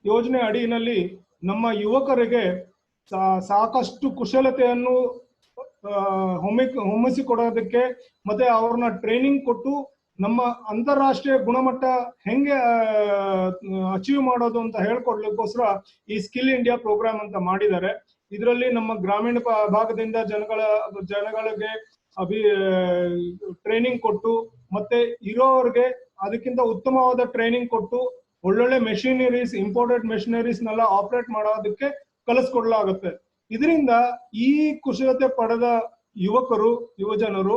ಯೋಜನೆ ಅಡಿಯಲ್ಲಿ ನಮ್ಮ ಯುವಕರಿಗೆ ಸಾಕಷ್ಟು ಕುಶಲತೆಯನ್ನು ಹೊಮ್ಮಿಸಿಕೊಡೋದಕ್ಕೆ ಮತ್ತೆ ಅವ್ರನ್ನ ಟ್ರೈನಿಂಗ್ ಕೊಟ್ಟು ನಮ್ಮ ಅಂತಾರಾಷ್ಟ್ರೀಯ ಗುಣಮಟ್ಟ ಹೆಂಗೆ ಅಚೀವ್ ಮಾಡೋದು ಅಂತ ಹೇಳ್ಕೊಡ್ಲಿಕ್ಕೋಸ್ಕರ ಈ ಸ್ಕಿಲ್ ಇಂಡಿಯಾ ಪ್ರೋಗ್ರಾಮ್ ಅಂತ ಮಾಡಿದ್ದಾರೆ. ಇದರಲ್ಲಿ ನಮ್ಮ ಗ್ರಾಮೀಣ ಭಾಗದಿಂದ ಜನಗಳಿಗೆ ಟ್ರೈನಿಂಗ್ ಕೊಟ್ಟು ಮತ್ತೆ ಇರೋರಿಗೆ ಅದಕ್ಕಿಂತ ಉತ್ತಮವಾದ ಟ್ರೈನಿಂಗ್ ಕೊಟ್ಟು ಒಳ್ಳೊಳ್ಳೆ ಮೆಷಿನರೀಸ್, ಇಂಪೋರ್ಟೆಡ್ ಮೆಷಿನರೀಸ್ ನೆಲ್ಲ ಆಪರೇಟ್ ಮಾಡೋದಕ್ಕೆ ಕಲಿಸ್ಕೊಡ್ಲಾಗುತ್ತೆ. ಇದರಿಂದ ಈ ಕುಶಲತೆ ಪಡೆದ ಯುವಜನರು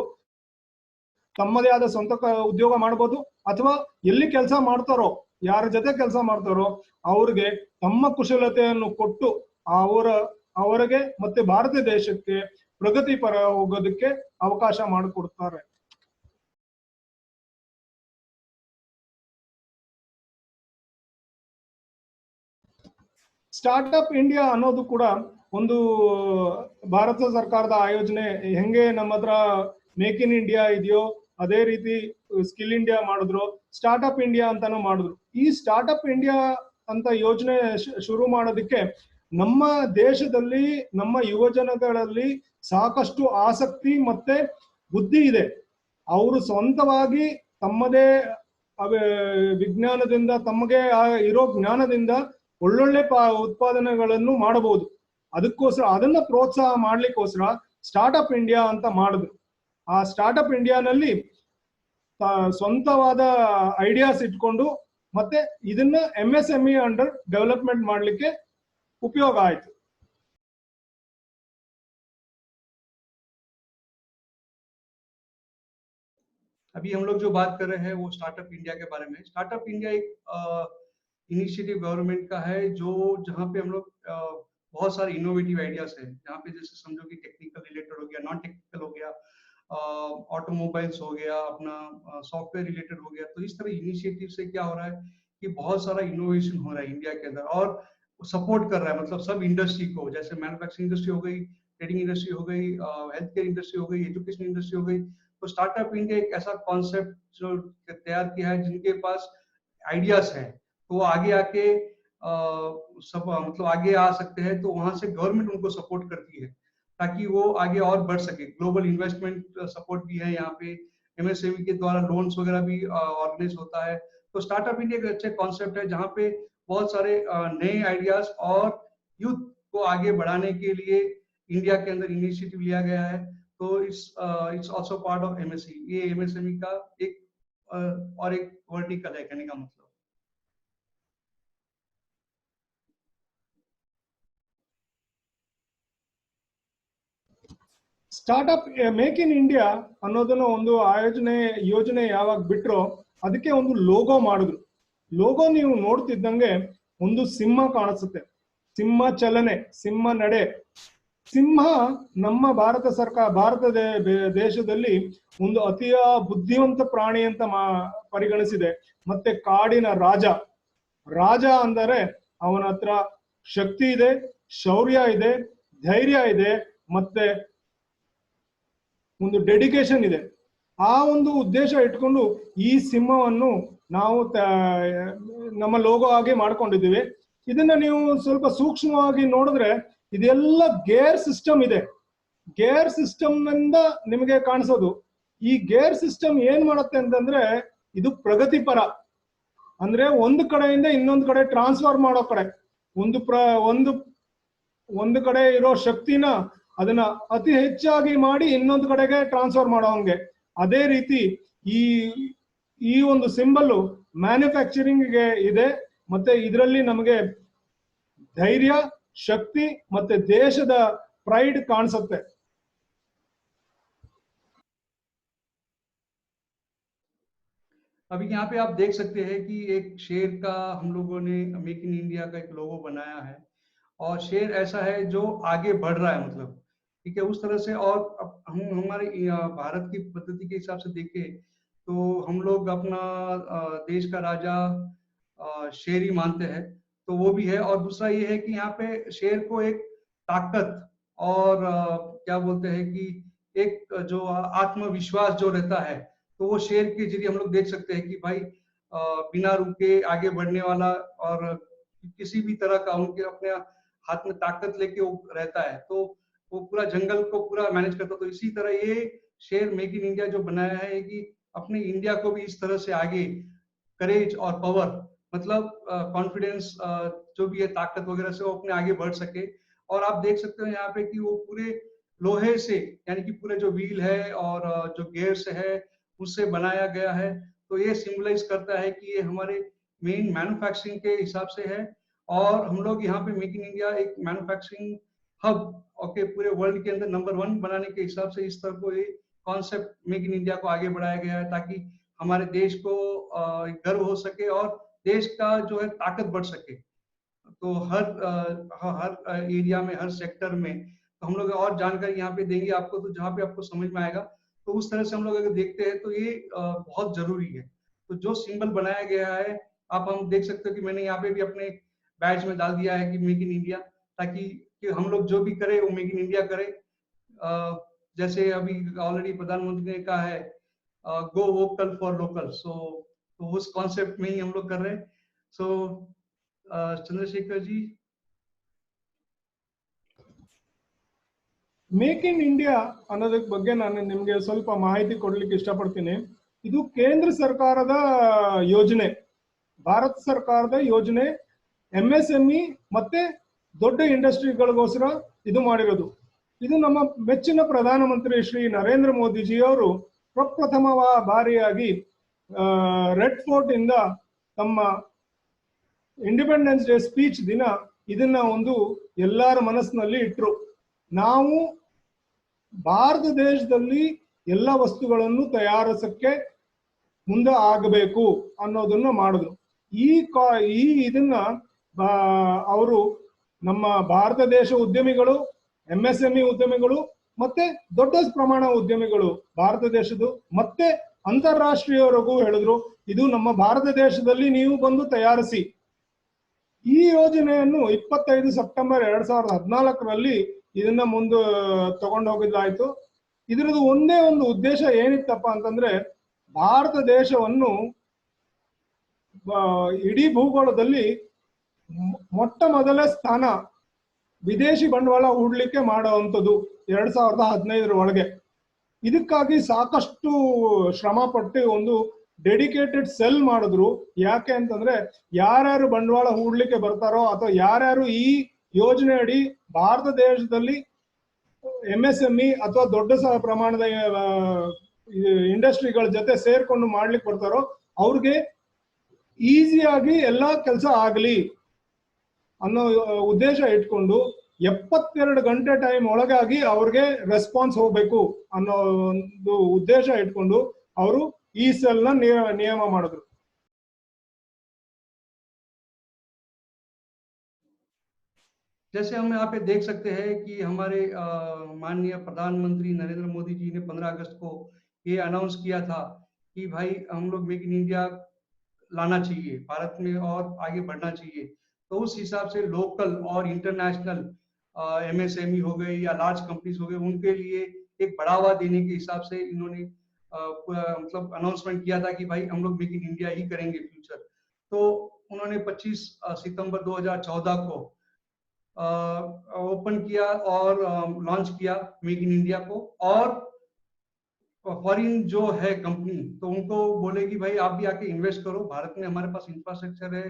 ತಮ್ಮದೇ ಆದ ಸ್ವಂತ ಉದ್ಯೋಗ ಮಾಡಬಹುದು, ಅಥವಾ ಎಲ್ಲಿ ಕೆಲಸ ಮಾಡ್ತಾರೋ, ಯಾರ ಜೊತೆ ಕೆಲಸ ಮಾಡ್ತಾರೋ ಅವ್ರಿಗೆ ತಮ್ಮ ಕುಶಲತೆಯನ್ನು ಕೊಟ್ಟು ಅವರಿಗೆ ಮತ್ತೆ ಭಾರತ ದೇಶಕ್ಕೆ ಪ್ರಗತಿ ಪರ ಹೋಗೋದಕ್ಕೆ ಅವಕಾಶ ಮಾಡಿಕೊಡ್ತಾರೆ. ಸ್ಟಾರ್ಟ್ಅಪ್ ಇಂಡಿಯಾ ಅನ್ನೋದು ಕೂಡ ಒಂದು ಭಾರತ ಸರ್ಕಾರದ ಆಯೋಜನೆ. ಹೆಂಗೆ ನಮ್ಮ ಹತ್ರ ಮೇಕ್ ಇನ್ ಇಂಡಿಯಾ ಇದೆಯೋ ಅದೇ ರೀತಿ ಸ್ಕಿಲ್ ಇಂಡಿಯಾ ಮಾಡಿದ್ರು, ಸ್ಟಾರ್ಟ್ಅಪ್ ಇಂಡಿಯಾ ಅಂತಾನು ಮಾಡಿದ್ರು. ಈ ಸ್ಟಾರ್ಟ್ಅಪ್ ಇಂಡಿಯಾ ಅಂತ ಯೋಜನೆ ಶುರು ಮಾಡೋದಕ್ಕೆ ನಮ್ಮ ದೇಶದಲ್ಲಿ ನಮ್ಮ ಯುವಜನಗಳಲ್ಲಿ ಸಾಕಷ್ಟು ಆಸಕ್ತಿ ಮತ್ತೆ ಬುದ್ಧಿ ಇದೆ. ಅವರು ಸ್ವಂತವಾಗಿ ತಮ್ಮದೇ ವಿಜ್ಞಾನದಿಂದ, ತಮಗೆ ಇರೋ ಜ್ಞಾನದಿಂದ ಒಳ್ಳೊಳ್ಳೆ ಉತ್ಪಾದನೆಗಳನ್ನು ಮಾಡಬಹುದು. ಅದಕ್ಕೋಸ್ಕರ ಅದನ್ನ ಪ್ರೋತ್ಸಾಹ ಮಾಡ್ಲಿಕ್ಕೋಸ್ಕರ ಸ್ಟಾರ್ಟ್ಅಪ್ ಇಂಡಿಯಾ ಅಂತ ಮಾಡಿದ್ರು. ಆ ಸ್ಟಾರ್ಟ್ಅಪ್ ಇಂಡಿಯಾನಲ್ಲಿ ಸ್ವಂತವಾದ ಐಡಿಯಾಸ್ ಇಟ್ಕೊಂಡು ಮತ್ತೆ ಇದನ್ನ MSME ಅಂಡರ್ ಡೆವಲಪ್ಮೆಂಟ್ ಮಾಡ್ಲಿಕ್ಕೆ उपयोग आए। अभी हम लोग जो बात कर रहे हैं वो स्टार्टअप इंडिया के बारे में। स्टार्टअप इंडिया एक इनिशिएटिव गवर्नमेंट का है जो जहाँ पे हम लोग बहुत सारे इनोवेटिव आइडियाज है, जहाँ पे जैसे समझो कि टेक्निकल रिलेटेड हो गया, नॉन टेक्निकल हो गया, ऑटोमोबाइल्स हो गया, अपना सॉफ्टवेयर रिलेटेड हो गया। तो इस तरह इनिशिएटिव से क्या हो रहा है कि बहुत सारा इनोवेशन हो रहा है इंडिया के अंदर और सपोर्ट कर रहा है, मतलब सब इंडस्ट्री को, जैसे मैन्युफैक्चरिंग इंडस्ट्री हो गई, ट्रेडिंग इंडस्ट्री हो गई, हेल्थ केयर इंडस्ट्री हो गई, एजुकेशन इंडस्ट्री हो गई। तो स्टार्टअप इंडिया एक ऐसा कॉन्सेप्ट जो तैयार किया है, जिनके पास आइडियाज हैं तो वो आगे आके सब मतलब आगे आ सकते हैं, तो वहां से गवर्नमेंट उनको सपोर्ट करती है ताकि वो आगे और बढ़ सके। ग्लोबल इन्वेस्टमेंट सपोर्ट भी है यहाँ पे, MSME के द्वारा लोन्स वगैरह भी ऑर्गेनाइज होता है। तो स्टार्टअप इंडिया एक अच्छे कॉन्सेप्ट है जहाँ पे बहुत सारे नए आइडियाज और यूथ को आगे बढ़ाने के लिए इंडिया के अंदर इनिशिएटिव लिया गया है। तो it's also part of MSE। ये MSME का एक और एक वर्टिकल है कहने का मतलब। ಸ್ಟಾರ್ಟ್ಅಪ್ ಮೇಕ್ ಇನ್ ಇಂಡಿಯಾ ಅನ್ನೋದನ್ನ ಒಂದು ಯೋಜನೆ ಯಾವಾಗ ಬಿಟ್ರೋ ಅದಕ್ಕೆ ಒಂದು ಲೋಗೋ ಮಾಡಿದ್ರು. ಲೋಗೋ ನೀವು ನೋಡ್ತಿದ್ದಂಗೆ ಒಂದು ಸಿಂಹ ಕಾಣಿಸುತ್ತೆ, ಸಿಂಹ ಚಲನೆ, ಸಿಂಹ ನಡೆ. ಸಿಂಹ ನಮ್ಮ ಭಾರತ ದೇಶದಲ್ಲಿ ಒಂದು ಅತಿಯ ಬುದ್ಧಿವಂತ ಪ್ರಾಣಿ ಅಂತ ಪರಿಗಣಿಸಿದೆ. ಮತ್ತೆ ಕಾಡಿನ ರಾಜ ಅಂದರೆ ಅವನ ಹತ್ರ ಶಕ್ತಿ ಇದೆ, ಶೌರ್ಯ ಇದೆ, ಧೈರ್ಯ ಇದೆ, ಮತ್ತೆ ಒಂದು ಡೆಡಿಕೇಶನ್ ಇದೆ. ಆ ಒಂದು ಉದ್ದೇಶ ಇಟ್ಕೊಂಡು ಈ ಸಿಂಹವನ್ನು ನಾವು ನಮ್ಮ ಲೋಗೋ ಆಗಿ ಮಾಡ್ಕೊಂಡಿದ್ದೀವಿ. ಇದನ್ನ ನೀವು ಸ್ವಲ್ಪ ಸೂಕ್ಷ್ಮವಾಗಿ ನೋಡಿದ್ರೆ ಇದೆಲ್ಲ ಗೇರ್ ಸಿಸ್ಟಮ್ ಇದೆ. ಗೇರ್ ಸಿಸ್ಟಮ್ ನಿಂದ ನಿಮಗೆ ಕಾಣಿಸೋದು. ಈ ಗೇರ್ ಸಿಸ್ಟಮ್ ಏನ್ ಮಾಡುತ್ತೆ ಅಂತಂದ್ರೆ ಇದು ಪ್ರಗತಿಪರ, ಅಂದ್ರೆ ಒಂದು ಕಡೆಯಿಂದ ಇನ್ನೊಂದು ಕಡೆ ಟ್ರಾನ್ಸ್ಫರ್ ಮಾಡೋ ಕಡೆ, ಒಂದು ಕಡೆ ಇರೋ ಶಕ್ತಿನ ಅದನ್ನ ಅತಿ ಹೆಚ್ಚಾಗಿ ಮಾಡಿ ಇನ್ನೊಂದು ಕಡೆಗೆ ಟ್ರಾನ್ಸ್ಫರ್ ಮಾಡೋಂಗೆ. ಅದೇ ರೀತಿ ಈ ಒಂದು ಸಿಂಬಲ್ ಮ್ಯಾನುಫ್ಯಾಕ್ಚರಿಂಗ್ ಗೆ ಇದೆ. ಮತ್ತೆ ಇದರಲ್ಲಿ ನಮಗೆ ಧೈರ್ಯ, ಶಕ್ತಿ ಮತ್ತೆ ದೇಶದ ಪ್ರೈಡ್ ಕಾಣಿಸುತ್ತೆ. अभी यहाँ पे आप देख सकते हैं कि एक शेर का हम लोगों ने मेक इन इंडिया का एक लोगो बनाया है और शेर ऐसा है जो आगे बढ़ रहा है, मतलब ठीक है उस तरह से। और हम हमारे भारत की पद्धति के हिसाब से देखें तो हम लोग अपना देश का राजा शेर ही मानते हैं, तो वो भी है। और दूसरा ये है कि यहाँ पे शेर को एक ताकत और क्या बोलते हैं कि एक जो आत्मविश्वास जो रहता है, तो वो शेर के जरिए हम लोग देख सकते हैं कि भाई बिना रुके आगे बढ़ने वाला और किसी भी तरह का उनके अपने हाथ में ताकत लेके वो रहता है, तो वो पूरा जंगल को पूरा मैनेज करता है। तो इसी तरह ये शेर मेक इन इंडिया जो बनाया है कि अपने इंडिया को भी इस तरह से आगे करेज और पावर, मतलब कॉन्फिडेंस, जो भी है ताकत वगैरह से वो अपने आगे बढ़ सके। और आप देख सकते हो यहाँ पे कि वो पूरे लोहे से, यानी कि पूरे जो व्हील है और जो गियर्स है उससे बनाया गया है। तो ये सिंबलाइज करता है कि ये हमारे मेन मैन्युफैक्चरिंग के हिसाब से है। और हम लोग यहाँ पे मेक इन इंडिया एक मैन्युफैक्चरिंग हब ओके पूरे वर्ल्ड के अंदर नंबर 1 बनाने के हिसाब से इस तरह को ये कॉन्सेप्ट मेक इन इंडिया को आगे बढ़ाया गया है, ताकि हमारे देश को एक गर्व हो सके और देश का जो है ताकत बढ़ सके। तो हर एरिया में, हर सेक्टर में, तो हम लोग और जानकारी यहाँ पे देंगे आपको, तो जहाँ पे आपको समझ में आएगा तो उस तरह से हम लोग अगर देखते हैं तो ये बहुत जरूरी है। तो जो सिंबल बनाया गया है आप हम देख सकते हो कि मैंने यहाँ पे भी अपने बैच में डाल दिया है कि मेक इन इंडिया, ताकि कि हम लोग जो भी करें वो मेक इन इंडिया करें। जैसे अभी ऑलरेडी प्रधानमंत्री ने कहा है गो वोकल फॉर लोकल, सो तो उस कॉन्सेप्ट में ही हम लोग कर रहे हैं। सो Chandrashekhar ji. Make in India ಅನ್ನೋದಕ್ಕೆ ಬಗ್ಗೆ ನಾನು ನಿಮಗೆ ಸ್ವಲ್ಪ ಮಾಹಿತಿ ಕೊಡ್ಲಿಕ್ಕೆ ಇಷ್ಟಪಡ್ತೀನಿ. ಇದು ಕೇಂದ್ರ ಸರ್ಕಾರದ ಯೋಜನೆ, ಭಾರತ ಸರ್ಕಾರದ ಯೋಜನೆ. MSME ಮತ್ತೆ ದೊಡ್ಡ ಇಂಡಸ್ಟ್ರಿಗಳಿಗೋಸ್ಕರ ಇದು ಮಾಡಿರೋದು. ಇದು ನಮ್ಮ ಮೆಚ್ಚಿನ ಪ್ರಧಾನಮಂತ್ರಿ ಶ್ರೀ ನರೇಂದ್ರ ಮೋದಿಜಿ ಅವರು ಪ್ರಪ್ರಥಮ ಬಾರಿಯಾಗಿ ರೆಡ್ ಫೋರ್ಟ್ ಇಂದ ತಮ್ಮ ಇಂಡಿಪೆಂಡೆನ್ಸ್ ಡೇ ಸ್ಪೀಚ್ ದಿನ ಇದನ್ನ ಒಂದು ಎಲ್ಲರ ಮನಸ್ಸಿನಲ್ಲಿ ಇಟ್ರು. ನಾವು ಭಾರತ ದೇಶದಲ್ಲಿ ಎಲ್ಲ ವಸ್ತುಗಳನ್ನು ತಯಾರಿಸಕ್ಕೆ ಮುಂದೆ ಆಗಬೇಕು ಅನ್ನೋದನ್ನ ಮಾಡಿದ್ರು. ಈ ಇದನ್ನ ಅವರು ನಮ್ಮ ಭಾರತ ದೇಶ ಉದ್ಯಮಿಗಳು, MSME ಉದ್ಯಮಿಗಳು ಮತ್ತೆ ದೊಡ್ಡ ಪ್ರಮಾಣ ಉದ್ಯಮಿಗಳು ಭಾರತ ದೇಶದ್ದು ಮತ್ತೆ ಅಂತಾರಾಷ್ಟ್ರೀಯವರೆಗೂ ಹೇಳಿದ್ರು, ಇದು ನಮ್ಮ ಭಾರತ ದೇಶದಲ್ಲಿ ನೀವು ಬಂದು ತಯಾರಿಸಿ. ಈ ಯೋಜನೆಯನ್ನು 25 ಸೆಪ್ಟೆಂಬರ್ 2014ರಲ್ಲಿ ಇದನ್ನ ಮುಂದೆ ತಗೊಂಡು ಹೋಗಿದ್ದಾಯ್ತು. ಇದರದ್ದು ಒಂದೇ ಒಂದು ಉದ್ದೇಶ ಏನಿತ್ತಪ್ಪ ಅಂತಂದ್ರೆ, ಭಾರತ ದೇಶವನ್ನು ಇಡೀ ಭೂಗೋಳದಲ್ಲಿ ಮೊಟ್ಟ ಮೊದಲ ಸ್ಥಾನ ವಿದೇಶಿ ಬಂಡವಾಳ ಹೂಡ್ಲಿಕ್ಕೆ ಮಾಡುವಂಥದ್ದು 2015 ಒಳಗೆ. ಇದಕ್ಕಾಗಿ ಸಾಕಷ್ಟು ಶ್ರಮ ಪಟ್ಟು ಒಂದು ಡೆಡಿಕೇಟೆಡ್ ಸೆಲ್ ಮಾಡಿದ್ರು. ಯಾಕೆ ಅಂತಂದ್ರೆ, ಯಾರ್ಯಾರು ಬಂಡವಾಳ ಹೂಡ್ಲಿಕ್ಕೆ ಬರ್ತಾರೋ ಅಥವಾ ಯಾರ್ಯಾರು ಈ ಯೋಜನೆ ಅಡಿ ಭಾರತ ದೇಶದಲ್ಲಿ MSME ಅಥವಾ ದೊಡ್ಡ ಪ್ರಮಾಣದ ಇಂಡಸ್ಟ್ರಿಗಳ ಜೊತೆ ಸೇರ್ಕೊಂಡು ಮಾಡ್ಲಿಕ್ಕೆ ಬರ್ತಾರೋ ಅವ್ರಿಗೆ ಈಸಿಯಾಗಿ ಎಲ್ಲಾ ಕೆಲಸ ಆಗಲಿ ಅನ್ನೋ ಉದ್ದೇಶ ಇಟ್ಕೊಂಡು 72 ಗಂಟೆ ಟೈಮ್ ಒಳಗಾಗಿ ಅವ್ರಿಗೆ ರೆಸ್ಪಾನ್ಸ್ ಹೋಗ್ಬೇಕು ಅನ್ನೋ ಒಂದು ಉದ್ದೇಶ ಇಟ್ಕೊಂಡು ಅವರು ಈ ಸೆಲ್ ನ ನಿಯಮ ಮಾಡಿದ್ರು. जैसे हम यहाँ पे देख सकते हैं कि हमारे माननीय प्रधानमंत्री नरेंद्र मोदी जी ने 15 अगस्त को ये अनाउंस किया था कि भाई हम लोग मेक इन इंडिया लाना चाहिए भारत में और आगे बढ़ना चाहिए। तो उस हिसाब से लोकल और इंटरनेशनल MSME हो गए या लार्ज कंपनीज हो गए, उनके लिए एक बढ़ावा देने के हिसाब से इन्होंने मतलब अनाउंसमेंट किया था कि भाई हम लोग मेक इन इंडिया ही करेंगे फ्यूचर। तो उन्होंने 25 सितंबर 2014 को ओपन किया और लॉन्च किया मेक इन इंडिया को। और फॉरेन जो है कंपनी, तो उनको बोले कि भाई आप भी आके इन्वेस्ट करो, भारत में हमारे पास इंफ्रास्ट्रक्चर है,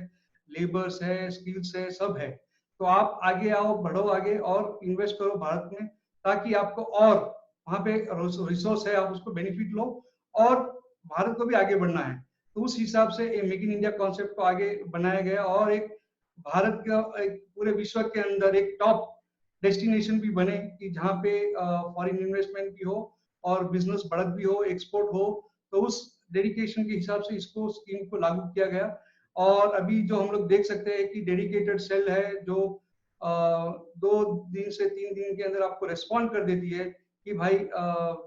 लेबर्स है, स्किल्स है, सब है, तो आप आगे आओ, बढ़ो आगे और इन्वेस्ट करो भारत में, ताकि आपको और वहां पे रिसोर्स है, आप उसको बेनिफिट लो और भारत को भी आगे बढ़ना है। तो उस हिसाब से मेक इन इंडिया कॉन्सेप्ट को आगे बनाया गया और एक भारत का एक पूरे विश्व के अंदर एक टॉप डेस्टिनेशन भी बने कि जहाँ पे फॉरेन इन्वेस्टमेंट भी हो और बिजनेस बढ़त भी हो, एक्सपोर्ट हो। तो उस डेडिकेशन के हिसाब से इसको स्कीम को लागू किया गया। और अभी जो हम लोग देख सकते हैं कि डेडिकेटेड सेल है जो 2 दिन से 3 दिन के अंदर आपको रेस्पॉन्ड कर देती है कि भाई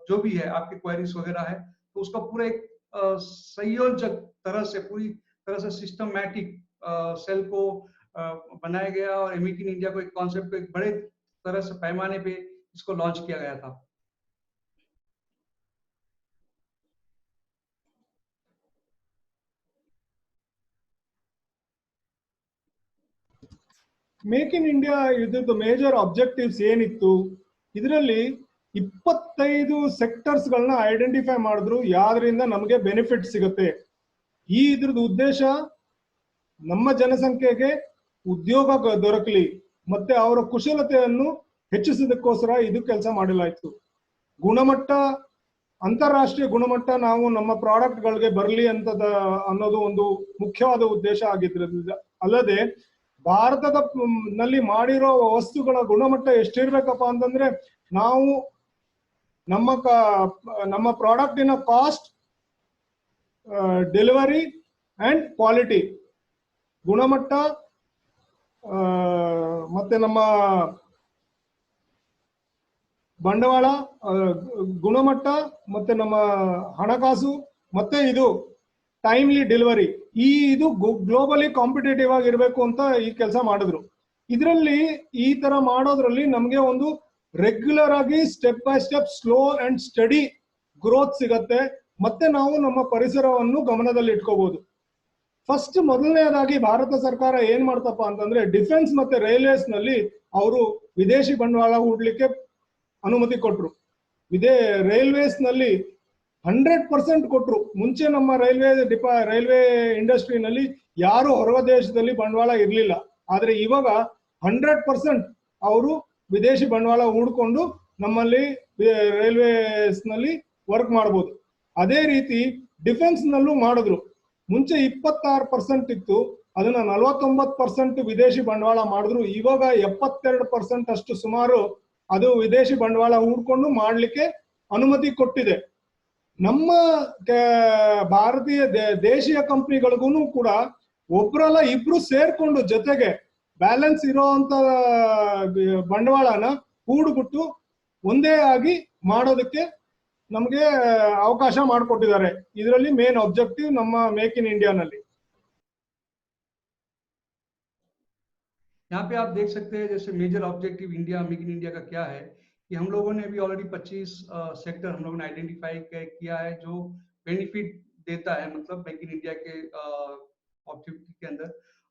जो भी है आपके क्वेरीज वगैरह है, तो उसका पूरा एक संयोजक तरह से, पूरी तरह से सिस्टमैटिक सेल को बनाया गया और मेक इन इंडिया को एक कॉन्सेप्ट को एक बड़े तरह से पैमाने पे इसको लॉन्च किया गया था। ಮೇಕ್ ಇನ್ ಇಂಡಿಯಾ ಇದ್ರದ್ದು ಮೇಜರ್ ಆಬ್ಜೆಕ್ಟಿವ್ಸ್ ಏನಿತ್ತು, ಇದರಲ್ಲಿ 25 ಸೆಕ್ಟರ್ಸ್ ಗಳನ್ನ ಐಡೆಂಟಿಫೈ ಮಾಡಿದ್ರು ಯಾವ್ದ್ರಿಂದ ನಮಗೆ ಬೆನಿಫಿಟ್ ಸಿಗುತ್ತೆ. ಈ ಇದ್ರದ್ದು ಉದ್ದೇಶ ನಮ್ಮ ಜನಸಂಖ್ಯೆಗೆ ಉದ್ಯೋಗ ದೊರಕಲಿ ಮತ್ತೆ ಅವರ ಕುಶಲತೆಯನ್ನು ಹೆಚ್ಚಿಸೋದಕ್ಕೋಸ್ಕರ ಇದು ಕೆಲಸ ಮಾಡಲಾಯಿತು. ಗುಣಮಟ್ಟ, ಅಂತಾರಾಷ್ಟ್ರೀಯ ಗುಣಮಟ್ಟ ನಾವು ನಮ್ಮ ಪ್ರಾಡಕ್ಟ್ ಗಳಿಗೆ ಬರಲಿ ಅಂತ ಅನ್ನೋದು ಒಂದು ಮುಖ್ಯವಾದ ಉದ್ದೇಶ ಆಗಿದ್ರಿಂದ, ಅಲ್ಲದೆ ಭಾರತದ ನಲ್ಲಿ ಮಾಡಿರೋ ವಸ್ತುಗಳ ಗುಣಮಟ್ಟ ಎಷ್ಟಿರ್ಬೇಕಪ್ಪ ಅಂತಂದ್ರೆ ನಾವು ನಮ್ಮ ಪ್ರಾಡಕ್ಟಿನ ಕಾಸ್ಟ್, ಡೆಲಿವರಿ ಅಂಡ್ ಕ್ವಾಲಿಟಿ, ಗುಣಮಟ್ಟ ಮತ್ತೆ ನಮ್ಮ ಬಂಡವಾಳ, ಗುಣಮಟ್ಟ ಮತ್ತೆ ನಮ್ಮ ಹಣಕಾಸು ಮತ್ತೆ ಇದು ಟೈಮ್ಲಿ ಡೆಲಿವರಿ, ಇದು ಗ್ಲೋಬಲಿ ಕಾಂಪಿಟೇಟಿವ್ ಆಗಿರ್ಬೇಕು ಅಂತ ಈ ಕೆಲಸ ಮಾಡಿದ್ರು. ಇದರಲ್ಲಿ ಈ ತರ ಮಾಡೋದ್ರಲ್ಲಿ ನಮಗೆ ಒಂದು ರೆಗ್ಯುಲರ್ ಆಗಿ step by step slow and study growth ಸಿಗತ್ತೆ. ಮತ್ತೆ ನಾವು ನಮ್ಮ ಪರಿಸರವನ್ನು ಗಮನದಲ್ಲಿ ಇಟ್ಕೋಬಹುದು. ಫಸ್ಟ್ ಮೊದಲನೇದಾಗಿ ಭಾರತ ಸರ್ಕಾರ ಏನ್ ಮಾಡ್ತಪ್ಪ ಅಂತಂದ್ರೆ ಡಿಫೆನ್ಸ್ ಮತ್ತೆ ರೈಲ್ವೇಸ್ ನಲ್ಲಿ ಅವರು ವಿದೇಶಿ ಬಂಡವಾಳ ಹೂಡ್ಲಿಕ್ಕೆ ಅನುಮತಿ ಕೊಟ್ರು. ರೈಲ್ವೇಸ್ ನಲ್ಲಿ 100% ಕೊಟ್ರು. ಮುಂಚೆ ನಮ್ಮ ರೈಲ್ವೆ ಇಂಡಸ್ಟ್ರಿನಲ್ಲಿ ಯಾರು ಹೊರ ದೇಶದಲ್ಲಿ ಬಂಡವಾಳ ಇರಲಿಲ್ಲ. ಆದ್ರೆ ಇವಾಗ 100% ಅವರು ವಿದೇಶಿ ಬಂಡವಾಳ ಹೂಡ್ಕೊಂಡು ನಮ್ಮಲ್ಲಿ ರೈಲ್ವೇಸ್ ನಲ್ಲಿ ವರ್ಕ್ ಮಾಡಬಹುದು. ಅದೇ ರೀತಿ ಡಿಫೆನ್ಸ್ ನಲ್ಲೂ ಮಾಡಿದ್ರು. ಮುಂಚೆ 26% ಇತ್ತು, ಅದನ್ನ 49% ವಿದೇಶಿ ಬಂಡವಾಳ ಮಾಡಿದ್ರು. ಇವಾಗ 72% ಅಷ್ಟು ಸುಮಾರು ಅದು ವಿದೇಶಿ ಬಂಡವಾಳ ಹೂಡ್ಕೊಂಡು ಮಾಡ್ಲಿಕ್ಕೆ ಅನುಮತಿ ಕೊಟ್ಟಿದೆ. ನಮ್ಮ ಭಾರತೀಯ ದೇಶೀಯ ಕಂಪನಿಗಳಿಗೂ ಕೂಡ ಒಬ್ರಲ್ಲ ಇಬ್ರು ಸೇರ್ಕೊಂಡು ಜೊತೆಗೆ ಬ್ಯಾಲೆನ್ಸ್ ಇರೋಂತ ಬಂಡವಾಳನ ಹೂಡ್ಬಿಟ್ಟು ಒಂದೇ ಆಗಿ ಮಾಡೋದಕ್ಕೆ ನಮಗೆ ಅವಕಾಶ ಮಾಡಿಕೊಟ್ಟಿದ್ದಾರೆ. ಇದರಲ್ಲಿ ಮೇನ್ ಆಬ್ಜೆಕ್ಟಿವ್ ನಮ್ಮ ಮೇಕ್ ಇನ್ ಇಂಡಿಯಾ ನಲ್ಲಿ. यहाँ पे आप देख सकते हैं जैसे major objective India make in India का क्या है कि हम लोगों ने अभी ऑलरेडी 25 सेक्टर हम लोगों ने आइडेंटिफाई किया है जो बेनिफिट देता है, मतलब मेक इन इंडिया के ऑब्जेक्टिव के अंदर।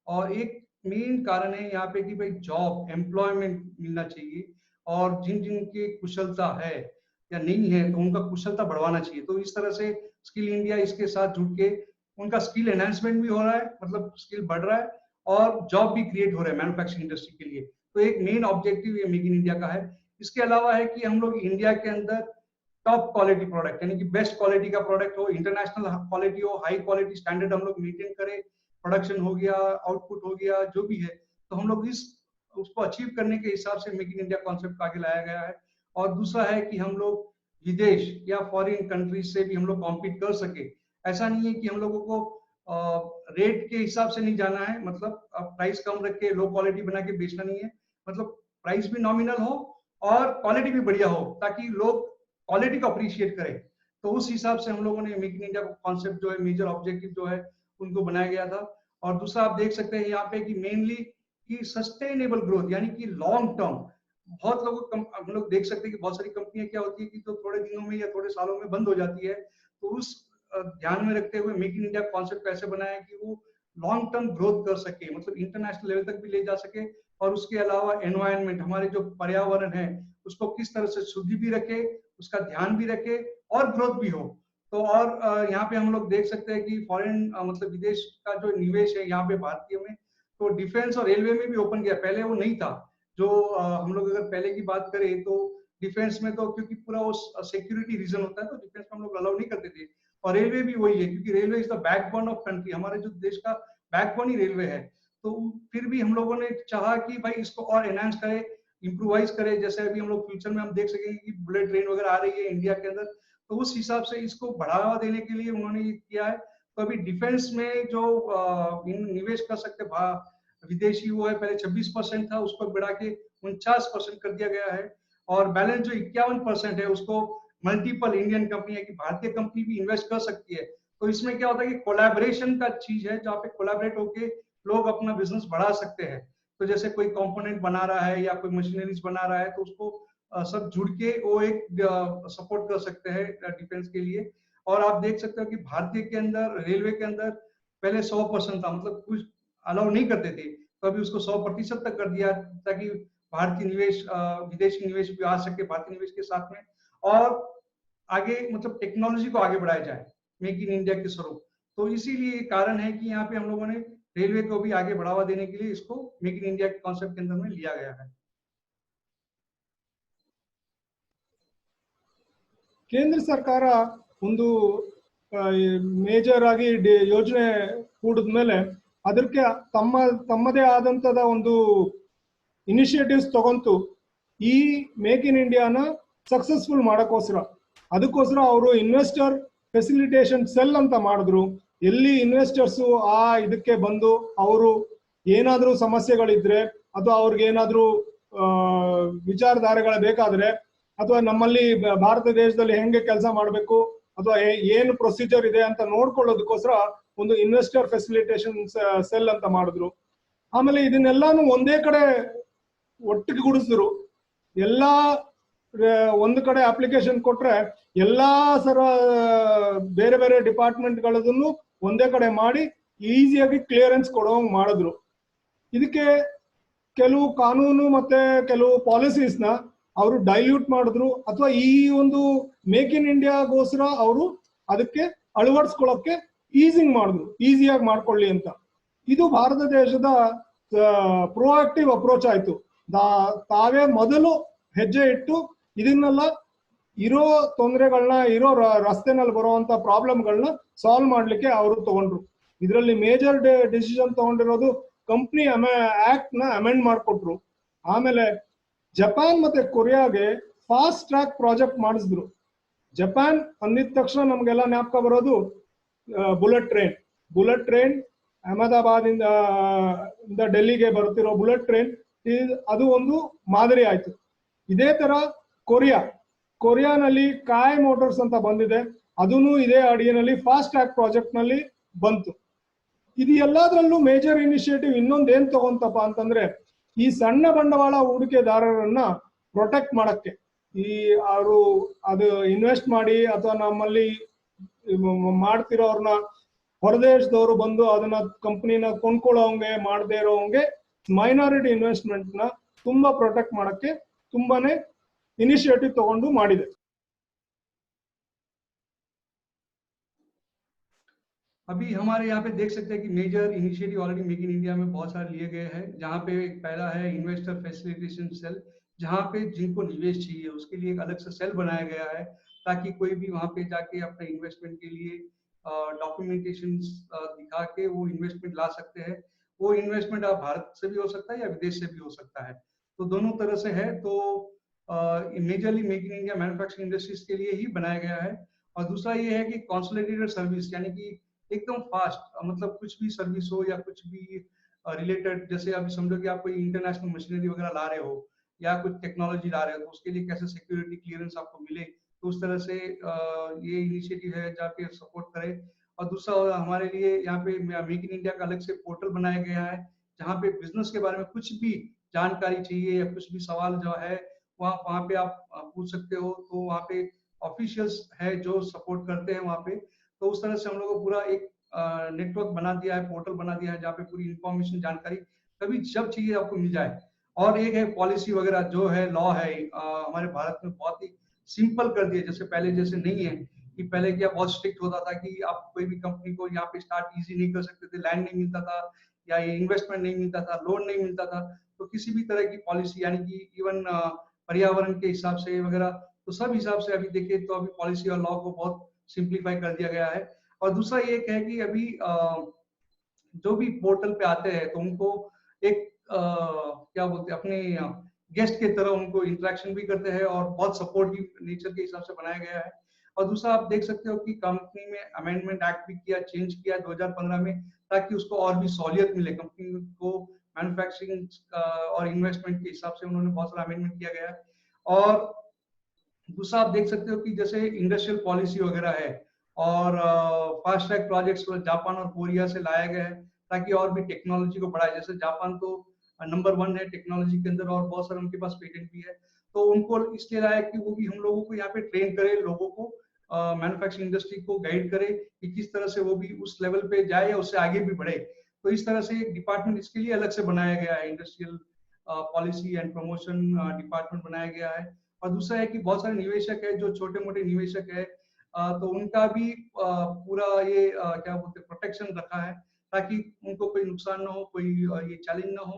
और एक मेन कारण है यहाँ पे कि भाई जॉब एम्प्लॉयमेंट मिलना चाहिए और जिन जिन की कुशलता है या नहीं है तो उनका कुशलता बढ़वाना चाहिए। तो इस तरह से स्किल इंडिया इसके साथ जुड़ के उनका स्किल एनहांसमेंट भी हो रहा है, मतलब स्किल बढ़ रहा है और जॉब भी क्रिएट हो रहा है मैन्युफैक्चरिंग इंडस्ट्री के लिए। तो एक मेन ऑब्जेक्टिव ये मेक इन इंडिया का है। इसके अलावा है कि हम लोग इंडिया के अंदर टॉप क्वालिटी प्रोडक्ट यानी कि बेस्ट क्वालिटी का प्रोडक्ट हो, इंटरनेशनल क्वालिटी हो, हाई क्वालिटी स्टैंडर्ड हम लोग मेंटेन करें। प्रोडक्शन हो गया, आउटपुट हो गया, जो भी है, तो हम लोग उसको अचीव करने के हिसाब से मेक इन इंडिया कॉन्सेप्ट आगे लाया गया है। और दूसरा है कि हम लोग विदेश या फॉरेन कंट्रीज से भी हम लोग कॉम्पीट कर सके। ऐसा नहीं है कि हम लोगों को रेट के हिसाब से नहीं जाना है, मतलब प्राइस कम रख के लो क्वालिटी बना के बेचना नहीं है, मतलब प्राइस भी नॉमिनल हो और क्वालिटी भी बढ़िया हो ताकि लोग क्वालिटी को अप्रिशिएट करें। तो उस हिसाब से हम लोगों ने मेक इन इंडिया कॉन्सेप्ट जो है मेजर ऑब्जेक्टिव जो है उनको बनाया गया था। और दूसरा आप देख सकते हैं यहाँ पे कि मेनली कि सस्टेनेबल ग्रोथ यानी कि लॉन्ग टर्म। बहुत लोगों हम लोग देख सकते हैं कि बहुत सारी कंपनियां क्या होती है कि तो थोड़े दिनों में या थोड़े सालों में बंद हो जाती है। तो उस ध्यान में रखते हुए मेक इन इंडिया कॉन्सेप्ट कैसे बनाया कि वो लॉन्ग टर्म ग्रोथ कर सके, मतलब इंटरनेशनल लेवल तक भी ले जा सके। और उसके अलावा एनवायरनमेंट हमारे जो पर्यावरण है उसको किस तरह से शुद्ध भी रखे, उसका ध्यान भी रखे और ग्रोथ भी हो। तो और यहाँ पे हम लोग देख सकते हैं कि फॉरेन मतलब विदेश का जो निवेश है यहाँ पे भारतीय में तो डिफेंस और रेलवे में भी ओपन किया, पहले वो नहीं था। जो हम लोग अगर पहले की बात करें तो डिफेंस में तो क्योंकि पूरा वो सिक्योरिटी रीजन होता है तो डिफेंस में हम लोग अलाउ नहीं करते थे। और रेलवे भी वही है क्योंकि railway is the backbone of country, हमारे जो देश का बैकबोन ही रेलवे है। तो फिर भी हम लोगों ने चाहा कि भाई इसको और एनहांस करे, इम्प्रोवाइज करे। जैसे अभी हम लोग फ्यूचर में हम देख सकेंगे कि बुलेट ट्रेन वगैरह आ रही है इंडिया के अंदर, तो उस हिसाब से इसको बढ़ावा देने के लिए उन्होंने ये किया है। तो अभी डिफेंस में जो निवेश कर सकते विदेशी वो है पहले 26% था, उसको बढ़ा के 49% कर दिया गया है। और बैलेंस जो 51% है उसको मल्टीपल इंडियन कंपनी है कि भारतीय कंपनी भी इन्वेस्ट कर सकती है। तो इसमें क्या होता है कि कोलैबोरेशन का चीज है जहाँ पे कोलैबोरेट होके लोग अपना बिजनेस बढ़ा सकते हैं। तो जैसे कोई कंपोनेंट बना रहा है या कोई मशीनरीज बना रहा है तो उसको सब जुड़ के वो एक सपोर्ट कर सकते हैं डिफेंस के लिए। और आप देख सकते हो कि भारतीय के अंदर रेलवे के अंदर पहले 100% था, मतलब कुछ अलाउ नहीं करते थे। तो तो अभी उसको 100% तक कर दिया, ताकि भारतीय निवेश, विदेशी निवेश भी आ सके भारतीय निवेश के साथ में, और आगे मतलब टेक्नोलॉजी को आगे बढ़ाया जाए, मेक इन इंडिया के स्वरूप। तो इसीलिए कारण है कि यहाँ पे हम लोगों ने रेलवे को भी आगे बढ़ावा देने के लिए इसको मेक इन इंडिया के कॉन्सेप्ट के अंदर में लिया गया है। ಕೇಂದ್ರ ಸರ್ಕಾರ ಒಂದು ಮೇಜರ್ ಆಗಿ ಯೋಜನೆ ಕೂಡಿದ್ಮೇಲೆ ಅದಕ್ಕೆ ತಮ್ಮದೇ ಆದಂತದ ಒಂದು ಇನಿಷಿಯೇಟಿವ್ಸ್ ತಗೊಂತು ಈ ಮೇಕ್ ಇನ್ ಇಂಡಿಯಾನ ಸಕ್ಸಸ್ಫುಲ್ ಮಾಡಕ್ಕೋಸ್ಕರ. ಅದಕ್ಕೋಸ್ಕರ ಅವರು ಇನ್ವೆಸ್ಟರ್ ಫೆಸಿಲಿಟೇಷನ್ ಸೆಲ್ ಅಂತ ಮಾಡಿದ್ರು. ಎಲ್ಲಿ ಇನ್ವೆಸ್ಟರ್ಸ್ ಆ ಇದಕ್ಕೆ ಬಂದು ಅವರು ಏನಾದ್ರೂ ಸಮಸ್ಯೆಗಳಿದ್ರೆ ಅಥವಾ ಅವ್ರಿಗೆ ಏನಾದ್ರೂ ವಿಚಾರಧಾರೆಗಳು ಬೇಕಾದ್ರೆ ಅಥವಾ ನಮ್ಮಲ್ಲಿ ಭಾರತ ದೇಶದಲ್ಲಿ ಹೆಂಗೆ ಕೆಲಸ ಮಾಡಬೇಕು ಅಥವಾ ಏನು ಪ್ರೊಸೀಜರ್ ಇದೆ ಅಂತ ನೋಡ್ಕೊಳ್ಳೋದಕ್ಕೋಸ್ಕರ ಒಂದು ಇನ್ವೆಸ್ಟರ್ ಫೆಸಿಲಿಟೇಷನ್ ಸೆಲ್ ಅಂತ ಮಾಡಿದ್ರು. ಆಮೇಲೆ ಇದನ್ನೆಲ್ಲಾನು ಒಂದೇ ಕಡೆ ಒಟ್ಟಿಗೆ ಗುಡಿಸಿದ್ರು. ಎಲ್ಲಾ ಒಂದು ಕಡೆ ಅಪ್ಲಿಕೇಶನ್ ಕೊಟ್ರೆ ಎಲ್ಲಾ ಬೇರೆ ಬೇರೆ ಡಿಪಾರ್ಟ್ಮೆಂಟ್ ಗಳದನ್ನು ಒಂದೇ ಕಡೆ ಮಾಡಿ ಈಸಿಯಾಗಿ ಕ್ಲಿಯರೆನ್ಸ್ ಕೊಡೋಂಗ್ ಮಾಡಿದ್ರು. ಇದಕ್ಕೆ ಕೆಲವು ಕಾನೂನು ಮತ್ತೆ ಕೆಲವು ಪಾಲಿಸೀಸ್ ನ ಅವರು ಡೈಲ್ಯೂಟ್ ಮಾಡಿದ್ರು, ಅಥವಾ ಈ ಒಂದು ಮೇಕ್ ಇನ್ ಇಂಡಿಯಾಗೋಸ್ಕರ ಅವರು ಅದಕ್ಕೆ ಅಳವಡಿಸ್ಕೊಳ್ಳೋಕೆ ಈಸಿಂಗ್ ಮಾಡಿದ್ರು, ಈಸಿಯಾಗಿ ಮಾಡ್ಕೊಳ್ಳಿ ಅಂತ. ಇದು ಭಾರತ ದೇಶದ ಪ್ರೋಆಕ್ಟಿವ್ ಅಪ್ರೋಚ್ ಆಯ್ತು. ತಾವೇ ಮೊದಲು ಹೆಜ್ಜೆ ಇಟ್ಟು ಇದನ್ನೆಲ್ಲ ಇರೋ ತೊಂದರೆಗಳನ್ನ, ಇರೋ ರಸ್ತೆನಲ್ಲಿ ಬರುವಂತ ಪ್ರಾಬ್ಲಮ್ಗಳನ್ನ ಸಾಲ್ವ್ ಮಾಡ್ಲಿಕ್ಕೆ ಅವರು ತಗೊಂಡ್ರು. ಇದರಲ್ಲಿ ಮೇಜರ್ ಡಿಸಿಷನ್ ತಗೊಂಡಿರೋದು ಕಂಪ್ನಿ ಆಕ್ಟ್ ನ ಅಮೆಂಡ್ ಮಾಡಿಕೊಟ್ರು. ಆಮೇಲೆ ಜಪಾನ್ ಮತ್ತೆ ಕೊರಿಯಾಗೆ ಫಾಸ್ಟ್ ಟ್ರ್ಯಾಕ್ ಪ್ರಾಜೆಕ್ಟ್ ಮಾಡಿಸಿದ್ರು. ಜಪಾನ್ ಅಂದಿದ ತಕ್ಷಣ ನಮ್ಗೆಲ್ಲ ಜ್ಞಾಪಕ ಬರೋದು ಬುಲೆಟ್ ಟ್ರೈನ್ ಅಹಮದಾಬಾದ್ ಇಂದ ಡೆಲ್ಲಿಗೆ ಬರ್ತಿರೋ ಬುಲೆಟ್ ಟ್ರೈನ್, ಅದು ಒಂದು ಮಾದರಿ ಆಯ್ತು. ಇದೇ ತರ ಕೊರಿಯಾನಲ್ಲಿ ಕಾಯ್ ಮೋಟರ್ಸ್ ಅಂತ ಬಂದಿದೆ, ಅದನ್ನು ಇದೇ ಅಡಿಯಲ್ಲಿ ಫಾಸ್ಟ್ ಟ್ರ್ಯಾಕ್ ಪ್ರಾಜೆಕ್ಟ್ ನಲ್ಲಿ ಬಂತು. ಇದು ಎಲ್ಲದರಲ್ಲೂ ಮೇಜರ್ ಇನಿಷಿಯೇಟಿವ್ ಇನ್ನೊಂದು ಏನ್ ತಗೊಂತಪ್ಪ ಅಂತಂದ್ರೆ, ಈ ಸಣ್ಣ ಬಂಡವಾಳ ಹೂಡಿಕೆದಾರರನ್ನ ಪ್ರೊಟೆಕ್ಟ್ ಮಾಡಕ್ಕೆ, ಈ ಅವರು ಅದು ಇನ್ವೆಸ್ಟ್ ಮಾಡಿ ಅಥವಾ ನಮ್ಮಲ್ಲಿ ಮಾಡ್ತಿರೋರ್ನ ಹೊರದೇಶದವರು ಬಂದು ಅದನ್ನ ಕಂಪನಿನ ಕೊಂಡ್ಕೊಳ್ಳೋಂಗೆ ಮಾಡದೇ ಇರೋಂಗೆ ಮೈನಾರಿಟಿ ಇನ್ವೆಸ್ಟ್ಮೆಂಟ್ ನ ತುಂಬಾ ಪ್ರೊಟೆಕ್ಟ್ ಮಾಡಕ್ಕೆ ತುಂಬಾನೇ ಇನಿಷಿಯೇಟಿವ್ ತಗೊಂಡು ಮಾಡಿದೆ. अभी हमारे यहाँ पे देख सकते हैं कि major initiative already make in India में बहुत सारे लिए गए हैं, जहाँ पे एक पहला है इन्वेस्टर फैसिलिटेशन सेल, जहाँ पे जिनको निवेश चाहिए उसके लिए एक अलग से सेल बनाया गया है, ताकि कोई भी वहाँ पे जाके अपने इन्वेस्टमेंट के लिए डॉक्यूमेंटेशन दिखा के वो इन्वेस्टमेंट ला सकते हैं। वो इन्वेस्टमेंट आप भारत से भी हो सकता है या विदेश से भी हो सकता है, तो दोनों तरह से है। तो majorly make in India manufacturing industries के लिए ही बनाया गया है। और दूसरा ये है कि कंसोलिडेटेड सर्विस, यानी कि एकदम फास्ट, मतलब कुछ भी सर्विस हो या कुछ भी रिलेटेड, जैसे अभी समझो कि आप कोई इंटरनेशनल मशीनरी वगैरह ला रहे हो या कुछ टेक्नोलॉजी ला रहे हो, तो उसके लिए कैसे सिक्योरिटी क्लियरेंस आपको मिले, तो उस तरह से ये इनिशिएटिव है जहाँ पे सपोर्ट करे। और दूसरा हमारे लिए यहाँ पे मेक इन इंडिया का अलग से पोर्टल बनाया गया है, जहाँ पे बिजनेस के बारे में कुछ भी जानकारी चाहिए या कुछ भी सवाल जो है वहाँ पे आप पूछ सकते हो। तो वहाँ पे ऑफिशियल्स है जो सपोर्ट करते हैं वहाँ पे। तो उस तरह से हम लोग को पूरा एक नेटवर्क बना दिया है, पोर्टल बना दिया है, जहाँ पे पूरी इंफॉर्मेशन जानकारी कभी जब चाहिए आपको मिल जाए। और एक है पॉलिसी वगैरह जो है, लॉ है हमारे भारत में बहुत ही सिंपल कर दिया, जैसे पहले जैसे नहीं है कि पहले क्या बहुत स्ट्रिक्ट होता था कि आप कोई भी कंपनी को यहाँ पे स्टार्ट इजी नहीं कर सकते थे, लैंड नहीं मिलता था या इन्वेस्टमेंट नहीं मिलता था, लोन नहीं मिलता था, तो किसी भी तरह की पॉलिसी, यानी कि इवन पर्यावरण के हिसाब से वगैरह, तो सब हिसाब से अभी देखिए तो अभी पॉलिसी और लॉ को बहुत सिंप्लीफाई कर दिया गया है। और दूसरा ये है कि अभी जो भी पोर्टल पे आते हैं तो उनको एक क्या बोलते हैं, अपने गेस्ट की तरह उनको इंटरेक्शन भी करते हैं और बहुत सपोर्टिव नेचर के हिसाब से बनाया गया है। और दूसरा आप देख सकते हो कि कंपनी में अमेंडमेंट एक्ट भी किया, चेंज किया 2015 में, ताकि उसको और भी सहूलियत मिले कंपनी को मैन्युफैक्चरिंग और इन्वेस्टमेंट के हिसाब से उन्होंने बहुत सारा अमेंडमेंट किया गया है। और दूसरा आप देख सकते हो कि जैसे इंडस्ट्रियल पॉलिसी वगैरह है और फास्ट ट्रैक प्रोजेक्ट्स जापान और कोरिया से लाया गया है, ताकि और भी टेक्नोलॉजी को बढ़ाए। जैसे जापान तो नंबर 1 है टेक्नोलॉजी के अंदर और बहुत सारे उनके पास पेटेंट भी है, तो उनको इसलिए लाया कि वो भी हम लोगों को यहाँ पे ट्रेन करे, लोगों को मैन्युफैक्चरिंग इंडस्ट्री को गाइड करे कि किस तरह से वो भी उस लेवल पे जाए या उससे आगे भी बढ़े। तो इस तरह से एक डिपार्टमेंट इसके लिए अलग से बनाया गया है, industrial policy and promotion department बनाया गया है। और दूसरा है कि बहुत सारे निवेशक है जो छोटे मोटे निवेशक है, तो उनका भी पूरा ये क्या बोलते हैं प्रोटेक्शन रखा है, ताकि उनको कोई नुकसान ना हो, कोई ये चैलेंज ना हो।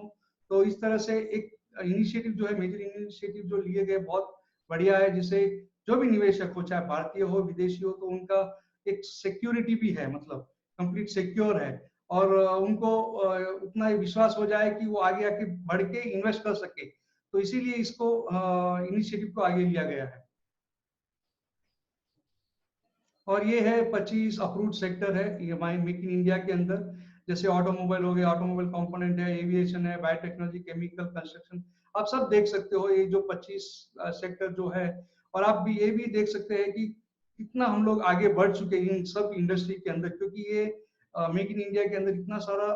तो इस तरह से एक इनिशिएटिव जो है, मेजर इनिशिएटिव जो लिए गए बहुत बढ़िया है, जिससे जो भी निवेशक हो, चाहे भारतीय हो विदेशी हो, तो उनका एक सिक्योरिटी भी है, मतलब कंप्लीट सिक्योर है, और उनको उतना विश्वास हो जाए कि वो आगे आके बढ़ के इन्वेस्ट कर सके। तो इसीलिए इसको इनिशिएटिव को आगे लिया गया है। और ये है 25 अप्रूव्ड सेक्टर है ये मेक इन इंडिया के अंदर, जैसे ऑटोमोबाइल हो गया, ऑटोमोबाइल कंपोनेंट है, एविएशन है, बायोटेक्नोलॉजी, केमिकल, कंस्ट्रक्शन, आप सब देख सकते हो ये जो 25 सेक्टर जो है। और आप भी ये भी देख सकते हैं कि कितना हम लोग आगे बढ़ चुके हैं इन सब इंडस्ट्री के अंदर, क्योंकि ये मेक इन इंडिया के अंदर इतना सारा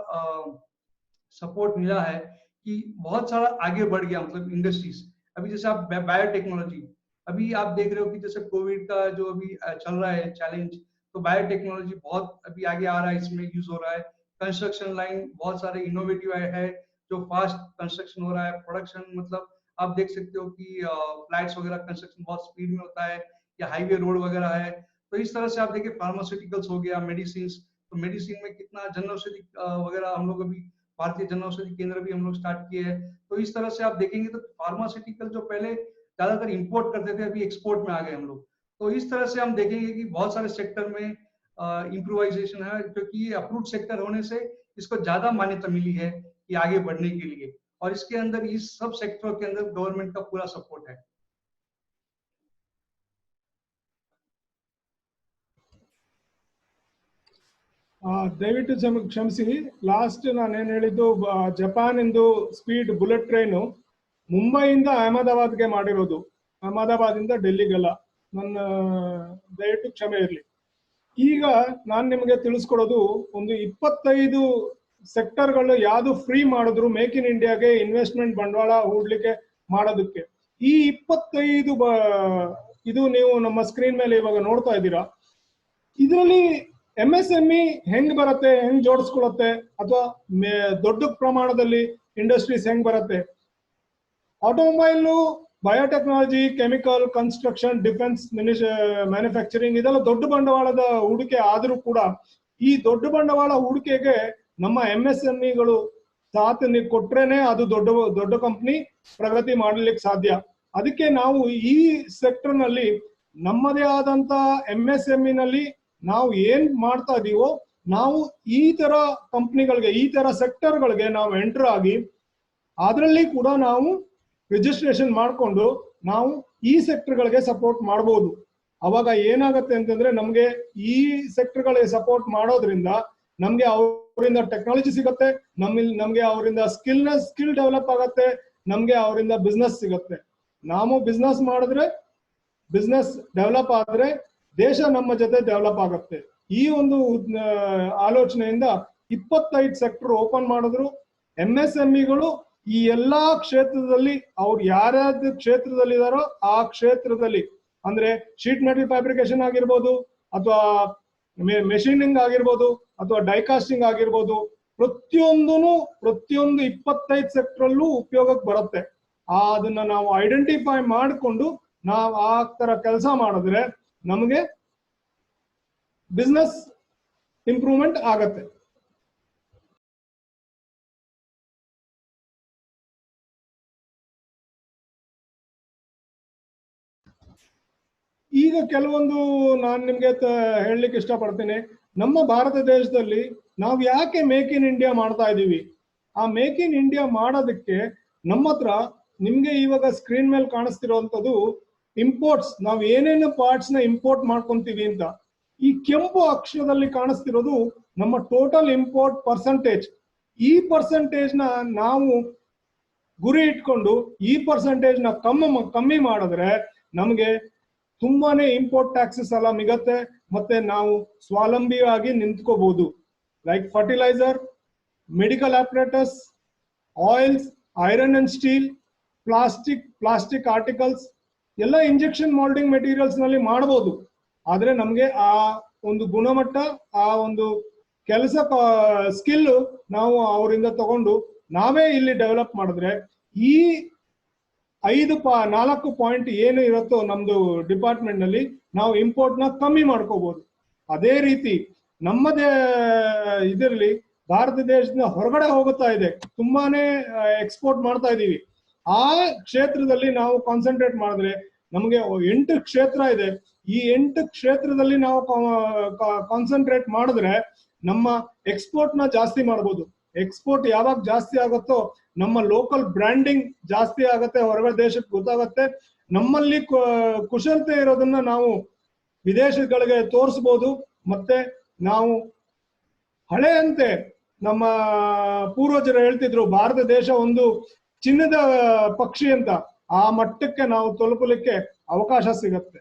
सपोर्ट मिला है कि बहुत सारा आगे बढ़ गया, मतलब इंडस्ट्रीज। अभी जैसे आप बायोटेक्नोलॉजी, अभी आप देख रहे हो कि जैसे कोविड का जो अभी चल रहा है चैलेंज, तो बायोटेक्नोलॉजी बहुत अभी आगे आ रहा है, इसमें यूज हो रहा है। कंस्ट्रक्शन लाइन बहुत सारे इनोवेटिव है, जो फास्ट कंस्ट्रक्शन हो रहा है, प्रोडक्शन, मतलब आप देख सकते हो कि फ्लैट्स वगैरह कंस्ट्रक्शन बहुत स्पीड में होता है, या हाईवे रोड वगैरह है। तो इस तरह से आप देखिए फार्मास्यूटिकल्स हो गया, मेडिसिन, तो मेडिसिन में कितना जन औषधि वगैरह हम लोग अभी भारतीय जन औषधि केंद्र भी हम लोग स्टार्ट किए हैं। तो इस तरह से आप देखेंगे तो फार्मास्यूटिकल जो पहले ज्यादातर इंपोर्ट करते थे, अभी एक्सपोर्ट में आ गए हम लोग। तो इस तरह से हम देखेंगे कि बहुत सारे सेक्टर में इम्प्रोवाइजेशन है, क्योंकि ये अप्रूव्ड सेक्टर होने से इसको ज्यादा मान्यता मिली है कि आगे बढ़ने के लिए, और इसके अंदर इस सब सेक्टरों के अंदर गवर्नमेंट का पूरा सपोर्ट है। ದಯವಿಟ್ಟು ಕ್ಷಮಿಸಿ, ಲಾಸ್ಟ್ ನಾನೇನು ಹೇಳಿದ್ದು ಜಪಾನ್ ಇಂದು ಸ್ಪೀಡ್ ಬುಲೆಟ್ ಟ್ರೈನು ಮುಂಬೈಯಿಂದ ಅಹಮದಾಬಾದ್ಗೆ ಮಾಡಿರೋದು, ಅಹಮದಾಬಾದಿಂದ ಡೆಲ್ಲಿಗೆಲ್ಲ. ನನ್ನ ದಯವಿಟ್ಟು ಕ್ಷಮೆ ಇರಲಿ. ಈಗ ನಾನು ನಿಮಗೆ ತಿಳಿಸ್ಕೊಡೋದು ಒಂದು 25 ಸೆಕ್ಟರ್ಗಳು ಯಾವುದು ಫ್ರೀ ಮಾಡಿದ್ರು ಮೇಕ್ ಇನ್ ಇಂಡಿಯಾಗೆ ಇನ್ವೆಸ್ಟ್ಮೆಂಟ್ ಬಂಡವಾಳ ಹೂಡ್ಲಿಕ್ಕೆ ಮಾಡೋದಕ್ಕೆ. ಈ 25 ಇದು ನೀವು ನಮ್ಮ ಸ್ಕ್ರೀನ್ ಮೇಲೆ ಇವಾಗ ನೋಡ್ತಾ ಇದ್ದೀರಾ. ಇದರಲ್ಲಿ MSME ಹೆಂಗ್ ಬರುತ್ತೆ, ಹೆಂಗ್ ಜೋಡಿಸ್ಕೊಳ್ಳುತ್ತೆ, ಅಥವಾ ದೊಡ್ಡ ಪ್ರಮಾಣದಲ್ಲಿ ಇಂಡಸ್ಟ್ರೀಸ್ ಹೆಂಗ್ ಬರುತ್ತೆ. Automobile, biotechnology, chemical, construction, defence, manufacturing ಇದೆಲ್ಲ ದೊಡ್ಡ ಬಂಡವಾಳದ ಹೂಡಿಕೆ ಆದರೂ ಕೂಡ ಈ ದೊಡ್ಡ ಬಂಡವಾಳ ಹೂಡಿಕೆಗೆ ನಮ್ಮ MSMEಗಳು ಸಾಥ್ ಕೊಟ್ರೇನೆ ಅದು ದೊಡ್ಡ ಕಂಪ್ನಿ ಪ್ರಗತಿ ಮಾಡಲಿಕ್ಕೆ ಸಾಧ್ಯ. ಅದಕ್ಕೆ ನಾವು ಈ ಸೆಕ್ಟರ್ ನಲ್ಲಿ ನಮ್ಮದೇ ಆದಂತ MSME ನಲ್ಲಿ ನಾವು ಏನ್ ಮಾಡ್ತಾ ಇದೀವೋ, ನಾವು ಈ ತರ ಕಂಪ್ನಿಗಳಿಗೆ, ಈ ತರ ಸೆಕ್ಟರ್ಗಳಿಗೆ ನಾವು ಎಂಟರ್ ಆಗಿ ಅದರಲ್ಲಿ ಕೂಡ ನಾವು ರಿಜಿಸ್ಟ್ರೇಷನ್ ಮಾಡಿಕೊಂಡು ನಾವು ಈ ಸೆಕ್ಟರ್ಗಳಿಗೆ ಸಪೋರ್ಟ್ ಮಾಡಬಹುದು. ಅವಾಗ ಏನಾಗುತ್ತೆ ಅಂತಂದ್ರೆ ನಮ್ಗೆ ಈ ಸೆಕ್ಟರ್ಗಳಿಗೆ ಸಪೋರ್ಟ್ ಮಾಡೋದ್ರಿಂದ ನಮ್ಗೆ ಅವರಿಂದ ಟೆಕ್ನಾಲಜಿ ಸಿಗುತ್ತೆ, ನಮ್ಗೆ ಅವರಿಂದ ಸ್ಕಿಲ್ ಡೆವಲಪ್ ಆಗತ್ತೆ, ನಮ್ಗೆ ಅವರಿಂದ ಬಿಸ್ನೆಸ್ ಸಿಗುತ್ತೆ. ನಾವು ಬಿಸ್ನೆಸ್ ಮಾಡಿದ್ರೆ, ಬಿಸ್ನೆಸ್ ಡೆವಲಪ್ ಆದ್ರೆ ದೇಶ ನಮ್ಮ ಜೊತೆ ಡೆವಲಪ್ ಆಗುತ್ತೆ. ಈ ಒಂದು ಆಲೋಚನೆಯಿಂದ 25 ಸೆಕ್ಟರ್ ಓಪನ್ ಮಾಡಿದ್ರು. MSMEಗಳು ಈ ಎಲ್ಲಾ ಕ್ಷೇತ್ರದಲ್ಲಿ ಅವ್ರು ಯಾರ್ಯಾವ್ದು ಕ್ಷೇತ್ರದಲ್ಲಿ ಇದಾರೋ ಆ ಕ್ಷೇತ್ರದಲ್ಲಿ, ಅಂದ್ರೆ ಶೀಟ್ ಮೆಟಲ್ ಫ್ಯಾಬ್ರಿಕೇಶನ್ ಆಗಿರ್ಬೋದು, ಅಥವಾ ಮೆಷಿನಿಂಗ್ ಆಗಿರ್ಬೋದು, ಅಥವಾ ಡೈಕಾಸ್ಟಿಂಗ್ ಆಗಿರ್ಬೋದು, ಪ್ರತಿಯೊಂದು 25 ಸೆಕ್ಟರ್ ಅಲ್ಲೂ ಉಪಯೋಗಕ್ಕೆ ಬರುತ್ತೆ. ಅದನ್ನ ನಾವು ಐಡೆಂಟಿಫೈ ಮಾಡಿಕೊಂಡು ನಾವು ಆ ತರ ಕೆಲಸ ಮಾಡಿದ್ರೆ ನಮಗೆ ಬಿಸ್ನೆಸ್ ಇಂಪ್ರೂವ್ಮೆಂಟ್ ಆಗತ್ತೆ. ಈಗ ಕೆಲವೊಂದು ನಾನು ನಿಮ್ಗೆ ಹೇಳಲಿಕ್ಕೆ ಇಷ್ಟಪಡ್ತೀನಿ. ನಮ್ಮ ಭಾರತ ದೇಶದಲ್ಲಿ ನಾವು ಯಾಕೆ ಮೇಕ್ ಇನ್ ಇಂಡಿಯಾ ಮಾಡ್ತಾ ಇದೀವಿ? ಆ ಮೇಕ್ ಇನ್ ಇಂಡಿಯಾ ಮಾಡೋದಕ್ಕೆ ನಮ್ಮ ಹತ್ರ ನಿಮ್ಗೆ ಇವಾಗ ಸ್ಕ್ರೀನ್ ಮೇಲೆ ಕಾಣಿಸ್ತಿರೋಂಥದ್ದು ಇಂಪೋರ್ಟ್ಸ್. ನಾವು ಏನೇನು ಪಾರ್ಟ್ಸ್ ನ ಇಂಪೋರ್ಟ್ ಮಾಡ್ಕೊಂತೀವಿ ಅಂತ ಈ ಕೆಂಪು ಅಕ್ಷರದಲ್ಲಿ ಕಾಣಿಸ್ತಿರೋದು ನಮ್ಮ ಟೋಟಲ್ ಇಂಪೋರ್ಟ್ ಪರ್ಸೆಂಟೇಜ್. ಈ ಪರ್ಸೆಂಟೇಜ್ ನ ನಾವು ಗುರಿ ಇಟ್ಕೊಂಡು ಈ ಪರ್ಸೆಂಟೇಜ್ ನ ಕಮ್ಮಿ ಮಾಡಿದ್ರೆ ನಮ್ಗೆ ತುಂಬಾನೇ ಇಂಪೋರ್ಟ್ ಟ್ಯಾಕ್ಸಸ್ ಎಲ್ಲ ಮಿಗತ್ತೆ, ಮತ್ತೆ ನಾವು ಸ್ವಾವಲಂಬಿಯಾಗಿ ನಿಂತ್ಕೋಬಹುದು. Like fertiliser, medical operators, oils, iron and steel, plastic articles ಎಲ್ಲ ಇಂಜೆಕ್ಷನ್ ಮೋಲ್ಡಿಂಗ್ ಮೆಟೀರಿಯಲ್ಸ್ ನಲ್ಲಿ ಮಾಡಬಹುದು. ಆದ್ರೆ ನಮ್ಗೆ ಆ ಒಂದು ಗುಣಮಟ್ಟ, ಆ ಒಂದು ಕೆಲಸ ಸ್ಕಿಲ್ ನಾವು ಅವರಿಂದ ತಗೊಂಡು ನಾವೇ ಇಲ್ಲಿ ಡೆವಲಪ್ ಮಾಡಿದ್ರೆ ಈ 4 ಪಾಯಿಂಟ್ ಏನು ಇರುತ್ತೋ ನಮ್ದು ಡಿಪಾರ್ಟ್ಮೆಂಟ್ ನಲ್ಲಿ ನಾವು ಇಂಪೋರ್ಟ್ ನ ಕಮ್ಮಿ ಮಾಡ್ಕೋಬಹುದು. ಅದೇ ರೀತಿ ನಮ್ಮದೇ ಇದರಲ್ಲಿ ಭಾರತ ದೇಶದಿಂದ ಹೊರಗಡೆ ಹೋಗುತ್ತಾ ಇದೆ, ತುಂಬಾನೇ ಎಕ್ಸ್ಪೋರ್ಟ್ ಮಾಡ್ತಾ ಇದೀವಿ. ಆ ಕ್ಷೇತ್ರದಲ್ಲಿ ನಾವು ಕಾನ್ಸಂಟ್ರೇಟ್ ಮಾಡಿದ್ರೆ ನಮಗೆ 8 ಕ್ಷೇತ್ರ ಇದೆ. ಈ 8 ಕ್ಷೇತ್ರದಲ್ಲಿ ನಾವು ಕಾನ್ಸಂಟ್ರೇಟ್ ಮಾಡಿದ್ರೆ ನಮ್ಮ ಎಕ್ಸ್ಪೋರ್ಟ್ ನ ಜಾಸ್ತಿ ಮಾಡಬಹುದು. ಎಕ್ಸ್ಪೋರ್ಟ್ ಯಾವಾಗ ಜಾಸ್ತಿ ಆಗುತ್ತೋ ನಮ್ಮ ಲೋಕಲ್ ಬ್ರ್ಯಾಂಡಿಂಗ್ ಜಾಸ್ತಿ ಆಗತ್ತೆ, ಹೊರಗಡೆ ದೇಶಕ್ಕೆ ಗೊತ್ತಾಗತ್ತೆ. ನಮ್ಮಲ್ಲಿ ಕುಶಲತೆ ಇರೋದನ್ನ ನಾವು ವಿದೇಶಗಳಿಗೆ ತೋರಿಸಬಹುದು. ಮತ್ತೆ ನಾವು ಹಳೆಯಂತೆ ನಮ್ಮ ಪೂರ್ವಜರು ಹೇಳ್ತಿದ್ರು ಭಾರತ ದೇಶ ಒಂದು ಚಿನ್ನದ ಪಕ್ಷಿ ಅಂತ, ಆ ಮಟ್ಟಕ್ಕೆ ನಾವು ತಲುಪಲಿಕ್ಕೆ ಅವಕಾಶ ಸಿಗತ್ತೆ.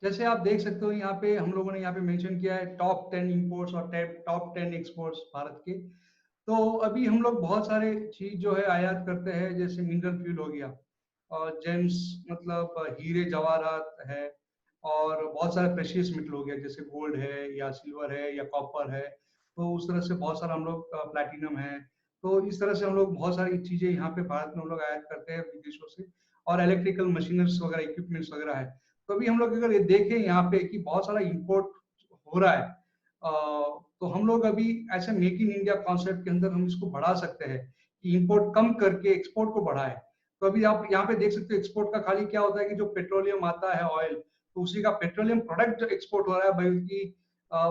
जैसे आप देख सकते हो यहाँ पे हम लोगों ने यहाँ पे मेंशन किया है टॉप 10 इंपोर्ट्स और टॉप 10 एक्सपोर्ट्स भारत के। तो अभी हम लोग बहुत सारे चीज जो है आयात करते हैं, जैसे मिनरल फ्यूल हो गया और जेम्स मतलब हीरे जवाहरात है, और बहुत सारे प्रेशियस मेटल हो गया जैसे गोल्ड है या सिल्वर है या कॉपर है। तो उस तरह से बहुत सारा हम लोग प्लैटिनम है। तो इस तरह से हम लोग बहुत सारी चीजें यहाँ पे भारत में हम लोग आयात करते हैं विदेशों से, और इलेक्ट्रिकल मशीनरीज वगैरह इक्विपमेंट्स वगैरह है। तो अभी हम लोग अगर ये देखें यहाँ पे कि बहुत सारा इंपोर्ट हो रहा है, तो हम लोग अभी ऐसे मेक इन इंडिया कॉन्सेप्ट के अंदर हम इसको बढ़ा सकते हैं कि इंपोर्ट कम करके एक्सपोर्ट को बढ़ाए। तो अभी आप यहाँ पे देख सकते हो एक्सपोर्ट का खाली क्या होता है कि जो पेट्रोलियम आता है ऑयल, तो उसी का पेट्रोलियम प्रोडक्ट जो एक्सपोर्ट हो रहा है बल्कि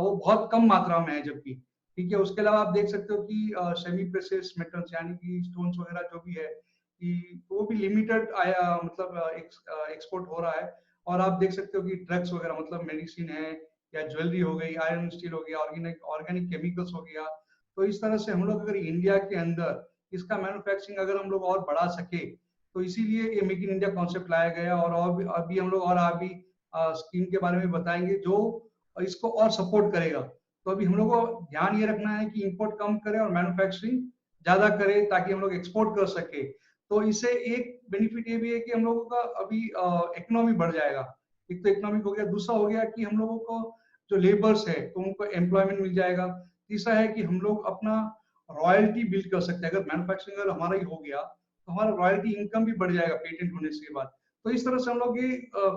वो बहुत कम मात्रा में है जबकि, ठीक है। उसके अलावा आप देख सकते हो कि सेमी प्रेसियस मेटल्स यानी कि स्टोन्स वगैरह जो भी है कि वो भी लिमिटेड आया मतलब एक्सपोर्ट हो रहा है। और आप देख सकते हो कि ड्रग्स वगैरह मतलब मेडिसिन है या ज्वेलरी हो गई, आयरन स्टील हो गया, ऑर्गेनिक केमिकल्स हो गया। तो इस तरह से हम लोग अगर इंडिया के अंदर इसका मैन्युफैक्चरिंग अगर हम लोग और बढ़ा सके, तो इसीलिए ये मेक इन इंडिया कॉन्सेप्ट लाया गया। और अभी हम लोग और अभी स्कीम के बारे में बताएंगे जो इसको और सपोर्ट करेगा। तो अभी हम लोग को ध्यान ये रखना है कि इंपोर्ट कम करें और मैन्युफैक्चरिंग ज्यादा करें ताकि हम लोग एक्सपोर्ट कर सके। तो इससे एक बेनिफिट ये भी है कि हम लोगों का अभी इकोनॉमी बढ़ जाएगा। एक तो इकोनॉमिक हो गया, दूसरा हो गया कि हम लोगों को जो लेबर्स है तो उनको एम्प्लॉयमेंट मिल जाएगा। तीसरा है कि हम लोग अपना रॉयल्टी बिल्ड कर सकते हैं। अगर मैन्युफैक्चरिंग अगर हमारा ही हो गया तो हमारा रॉयल्टी इनकम भी बढ़ जाएगा पेटेंट होने के बाद। तो इस तरह से हम लोग ये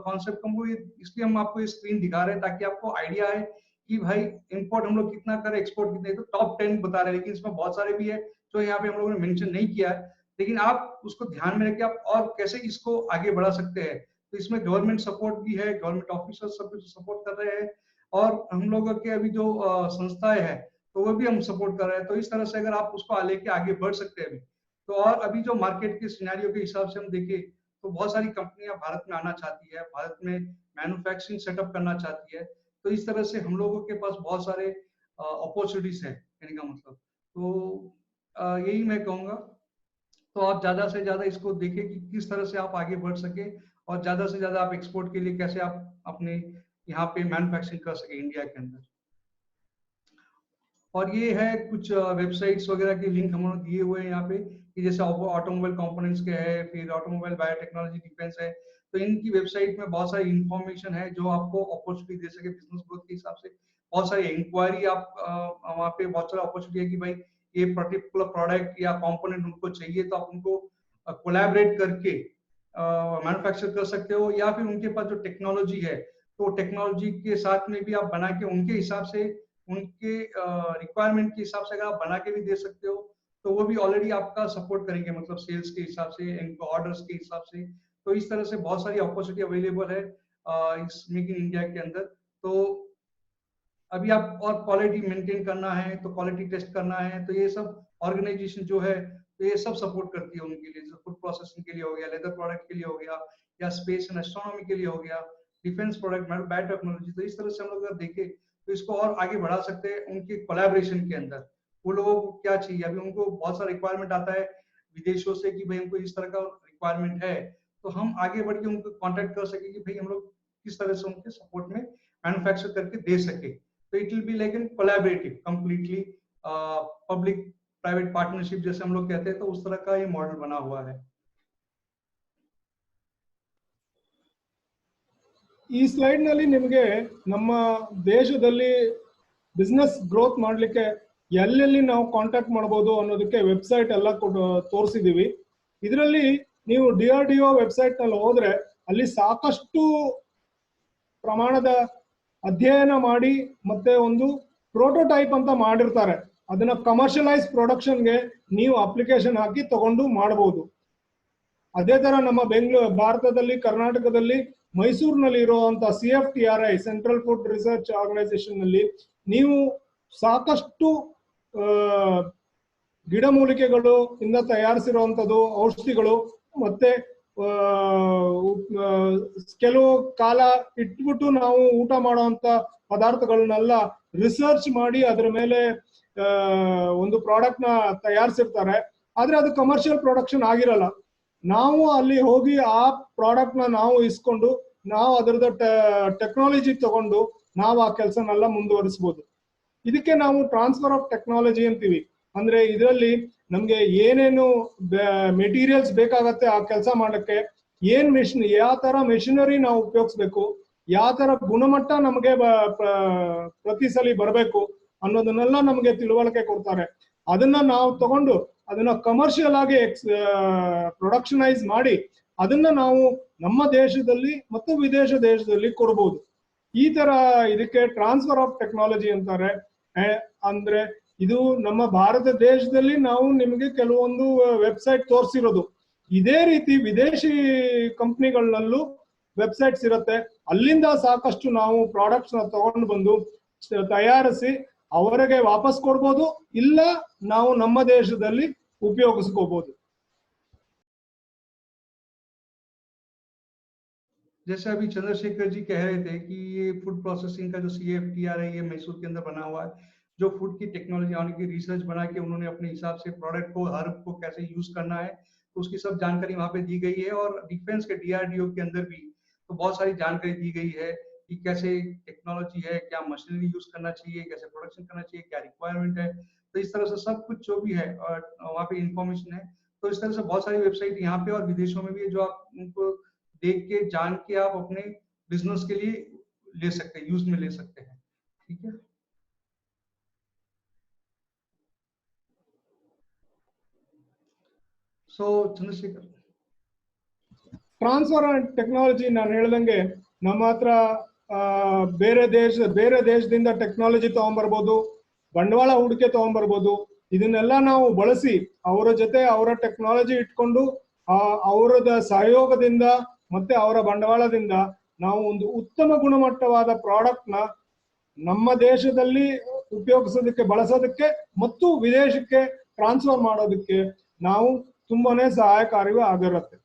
कॉन्सेप्ट को इसलिए हम आपको ये स्क्रीन दिखा रहे हैं ताकि आपको आइडिया है कि भाई इंपोर्ट हम लोग कितना करें, एक्सपोर्ट कितने। तो टॉप 10 बता रहे हैं, लेकिन इसमें बहुत सारे भी है जो यहाँ पे हम लोगों ने मेंशन नहीं किया है, लेकिन आप उसको ध्यान में रखिए आप और कैसे इसको आगे बढ़ा सकते हैं। तो इसमें गवर्नमेंट सपोर्ट भी है, गवर्नमेंट ऑफिसर सब कुछ सपोर्ट कर रहे हैं, और हम लोगों के अभी जो संस्थाएं हैं तो वो भी हम सपोर्ट कर रहे हैं। तो इस तरह से अगर आप उसको लेके आगे बढ़ सकते हैं अभी तो। और अभी जो मार्केट के सिनेरियो के हिसाब से हम देखें तो बहुत सारी कंपनियां भारत में आना चाहती है, भारत में मैन्युफैक्चरिंग सेटअप करना चाहती है। तो इस तरह से हम लोगों के पास बहुत सारे अपॉर्चुनिटीज है कहने का मतलब। तो यही मैं कहूँगा। तो आप ज्यादा से ज्यादा इसको देखें कि किस तरह से आप आगे बढ़ सके, और ज्यादा से ज्यादा आप एक्सपोर्ट के लिए कैसे आप अपने यहाँ पे मैन्युफैक्चरिंग कर सके इंडिया के अंदर। और ये है कुछ वेबसाइट्स वगैरह के लिंक हम लोग दिए हुए हैं यहाँ पे कि जैसे ऑटोमोबाइल कंपोनेंट्स के है, फिर ऑटोमोबाइल बायोटेक्नोलॉजी डिफेंस है। तो इनकी वेबसाइट में बहुत सारी इंफॉर्मेशन है जो आपको अपॉर्चुनिटी दे सके बिजनेस ग्रोथ के हिसाब से। बहुत सारी इंक्वायरी आप वहाँ पे बहुत सारा अपॉर्चुनिटी है कि भाई ये पर्टिकुलर प्रोडक्ट या कंपोनेंट उनको चाहिए तो आप उनको कोलैबोरेट करके मैन्युफैक्चर कर सकते हो, या फिर उनके पास जो टेक्नोलॉजी है तो टेक्नोलॉजी के साथ में भी आप बना के उनके हिसाब से उनके रिक्वायरमेंट के हिसाब से अगर आप बना के भी दे सकते हो तो वो भी ऑलरेडी आपका सपोर्ट करेंगे मतलब सेल्स के हिसाब से, इनको ऑर्डर्स के हिसाब से। तो इस तरह से बहुत सारी अपॉर्चुनिटी अवेलेबल है इस मेक इन इंडिया के अंदर। तो अभी आप और क्वालिटी मेंटेन करना है तो क्वालिटी टेस्ट करना है तो ये सब ऑर्गेनाइजेशन जो है तो ये सब सपोर्ट करती है उनके लिए। फूड प्रोसेसिंग के लिए हो गया, लेदर प्रोडक्ट के लिए हो गया, या स्पेस एंड एस्ट्रोनॉमी के लिए हो गया, डिफेंस प्रोडक्ट, बायोटेक्नोलॉजी। तो इस तरह से हम लोग अगर देखें तो इसको और आगे बढ़ा सकते हैं उनके कोलैबोरेशन के अंदर। वो लोगों को क्या चाहिए, अभी उनको बहुत सारा रिक्वायरमेंट आता है विदेशों से कि भाई हमको इस तरह का रिक्वायरमेंट है, तो हम आगे बढ़ के उनको कॉन्टेक्ट कर सके कि भाई हम लोग किस तरह से उनके सपोर्ट में मैन्युफैक्चर करके दे सके। तो it will be like an collaborative completely public private partnership जैसे हम लोग कहते हैं, तो उस तरह का ये मॉडल बना हुआ है। ಈ ಸ್ಲೈಡ್ ನಲ್ಲಿ ನಿಮಗೆ ನಮ್ಮ ದೇಶದಲ್ಲಿ ಬಿಸ್ನೆಸ್ ಗ್ರೋತ್ ಮಾಡ್ಲಿಕ್ಕೆ ಎಲ್ಲೆಲ್ಲಿ ನಾವು ಕಾಂಟ್ಯಾಕ್ಟ್ ಮಾಡ್ಬೋದು ಅನ್ನೋದಕ್ಕೆ ವೆಬ್ಸೈಟ್ ಎಲ್ಲ ತೋರಿಸಿದೀವಿ. ಇದರಲ್ಲಿ ನೀವು DRDO ವೆಬ್ಸೈಟ್ ನಲ್ಲಿ ಹೋದ್ರೆ ಅಲ್ಲಿ ಸಾಕಷ್ಟು ಪ್ರಮಾಣದ ಅಧ್ಯಯನ ಮಾಡಿ ಮತ್ತೆ ಒಂದು ಪ್ರೋಟೋಟೈಪ್ ಅಂತ ಮಾಡಿರ್ತಾರೆ. ಅದನ್ನ ಕಮರ್ಷಿಯಲೈಸ್ ಪ್ರೊಡಕ್ಷನ್ಗೆ ನೀವು ಅಪ್ಲಿಕೇಶನ್ ಹಾಕಿ ತಗೊಂಡು ಮಾಡಬಹುದು. ಅದೇ ತರ ನಮ್ಮ ಭಾರತದಲ್ಲಿ ಕರ್ನಾಟಕದಲ್ಲಿ ಮೈಸೂರಿನಲ್ಲಿ ಇರುವಂತಹ CFTRI central food research organisation ನಲ್ಲಿ ನೀವು ಸಾಕಷ್ಟು ಗಿಡಮೂಲಿಕೆಗಳು ಇಂದ ತಯಾರಿಸಿರುವಂತದ್ದು ಔಷಧಿಗಳು ಮತ್ತೆ ಕೆಲವು ಕಾಲ ಇಟ್ಬಿಟ್ಟು ನಾವು ಊಟ ಮಾಡುವಂತ ಪದಾರ್ಥಗಳನ್ನೆಲ್ಲ ರಿಸರ್ಚ್ ಮಾಡಿ ಅದ್ರ ಮೇಲೆ ಒಂದು ಪ್ರಾಡಕ್ಟ್ ನ ತಯಾರಿಸಿರ್ತಾರೆ. ಆದ್ರೆ ಅದು ಕಮರ್ಷಿಯಲ್ ಪ್ರೊಡಕ್ಷನ್ ಆಗಿರಲ್ಲ. ನಾವು ಅಲ್ಲಿ ಹೋಗಿ ಆ ಪ್ರಾಡಕ್ಟ್ ನ ನಾವು ಇಸ್ಕೊಂಡು ನಾವು ಅದರದ ಟೆಕ್ನಾಲಜಿ ತಗೊಂಡು ನಾವು ಆ ಕೆಲಸನೆಲ್ಲ ಮುಂದುವರಿಸಬಹುದು. ಇದಕ್ಕೆ ನಾವು ಟ್ರಾನ್ಸ್ಫರ್ ಆಫ್ ಟೆಕ್ನಾಲಜಿ ಅಂತೀವಿ. ಅಂದ್ರೆ ಇದರಲ್ಲಿ ನಮ್ಗೆ ಏನೇನು ಮೆಟೀರಿಯಲ್ಸ್ ಬೇಕಾಗತ್ತೆ ಆ ಕೆಲಸ ಮಾಡಕ್ಕೆ, ಏನ್ ಮೆಷಿನ್ ಯಾವ ತರ ಮೆಷಿನರಿ ನಾವು ಉಪಯೋಗಿಸ್ಬೇಕು, ಯಾವ ತರ ಗುಣಮಟ್ಟ ನಮಗೆ ಪ್ರತಿ ಸಲ ಬರಬೇಕು ಅನ್ನೋದನ್ನೆಲ್ಲ ನಮಗೆ ತಿಳುವಳಿಕೆ ಕೊಡ್ತಾರೆ. ಅದನ್ನ ನಾವು ತಗೊಂಡು ಅದನ್ನ ಕಮರ್ಷಿಯಲ್ ಆಗಿ ಪ್ರೊಡಕ್ಷನೈಸ್ ಮಾಡಿ ಅದನ್ನ ನಾವು ನಮ್ಮ ದೇಶದಲ್ಲಿ ಮತ್ತು ವಿದೇಶ ದೇಶದಲ್ಲಿ ಕೊಡಬಹುದು. ಈ ತರ ಇದಕ್ಕೆ ಟ್ರಾನ್ಸ್ಫರ್ ಆಫ್ ಟೆಕ್ನಾಲಜಿ ಅಂತಾರೆ. ಅಂದ್ರೆ ಇದು ನಮ್ಮ ಭಾರತ ದೇಶದಲ್ಲಿ ನಾವು ನಿಮಗೆ ಕೆಲವೊಂದು ವೆಬ್ಸೈಟ್ ತೋರಿಸಿರೋದು. ಇದೇ ರೀತಿ ವಿದೇಶಿ ಕಂಪ್ನಿಗಳಲ್ಲೂ ವೆಬ್ಸೈಟ್ಸ್ ಇರುತ್ತೆ. ಅಲ್ಲಿಂದ ಸಾಕಷ್ಟು ನಾವು ಪ್ರಾಡಕ್ಟ್ಸ್ ನ ತಗೊಂಡು ಬಂದು ತಯಾರಿಸಿ ಅವರಿಗೆ ವಾಪಸ್ ಕೊಡ್ಬೋದು, ಇಲ್ಲ ನಾವು ನಮ್ಮ ದೇಶದಲ್ಲಿ उपयोगिस्कोಬಹುದು. जैसे अभी चंद्रशेखर जी कह रहे थे कि ये फूड प्रोसेसिंग का जो CFTRI है मैसूर के अंदर बना हुआ है, जो फूड की टेक्नोलॉजी यानी कि रिसर्च बना के उन्होंने अपने हिसाब से प्रोडक्ट को हर्ब को कैसे यूज करना है तो उसकी सब जानकारी वहाँ पे दी गई है। और डिफेंस के DRDO के अंदर भी तो बहुत सारी जानकारी दी गई है कि कैसे टेक्नोलॉजी है, क्या मशीनरी यूज करना चाहिए, कैसे प्रोडक्शन करना चाहिए, क्या रिक्वायरमेंट है। तो इस तरह से सब कुछ जो भी है और वहाँ पे इंफॉर्मेशन है। तो इस तरह से बहुत सारी वेबसाइट यहाँ पे और विदेशों में भी है जो आप उनको देख के जान के आप अपने बिजनेस के लिए ले सकते हैं, यूज में ले सकते हैं। ठीक है। सो चंद्रशेखर ಟ್ರಾನ್ಸ್ಫರ್ ಅಂಡ್ ಟೆಕ್ನಾಲಜಿ ನಾನು ಹೇಳ್ದಂಗೆ ನಮ್ಮ ಹತ್ರ ಬೇರೆ ದೇಶದಿಂದ ಟೆಕ್ನಾಲಜಿ ತಗೊಂಡ್ಬರ್ಬೋದು, ಬಂಡವಾಳ ಹೂಡಿಕೆ ತಗೊಂಡ್ಬರ್ಬೋದು. ಇದನ್ನೆಲ್ಲ ನಾವು ಬಳಸಿ ಅವರ ಜೊತೆ ಅವರ ಟೆಕ್ನಾಲಜಿ ಇಟ್ಕೊಂಡು ಅವರದ ಸಹಯೋಗದಿಂದ ಮತ್ತೆ ಅವರ ಬಂಡವಾಳದಿಂದ ನಾವು ಒಂದು ಉತ್ತಮ ಗುಣಮಟ್ಟವಾದ ಪ್ರಾಡಕ್ಟ್ ನ ನಮ್ಮ ದೇಶದಲ್ಲಿ ಉಪಯೋಗಿಸೋದಕ್ಕೆ ಬಳಸೋದಕ್ಕೆ ಮತ್ತು ವಿದೇಶಕ್ಕೆ ಟ್ರಾನ್ಸ್ಫರ್ ಮಾಡೋದಕ್ಕೆ ನಾವು ತುಂಬಾನೇ ಸಹಾಯಕಾರಿ ಆಗಿರುತ್ತೆ.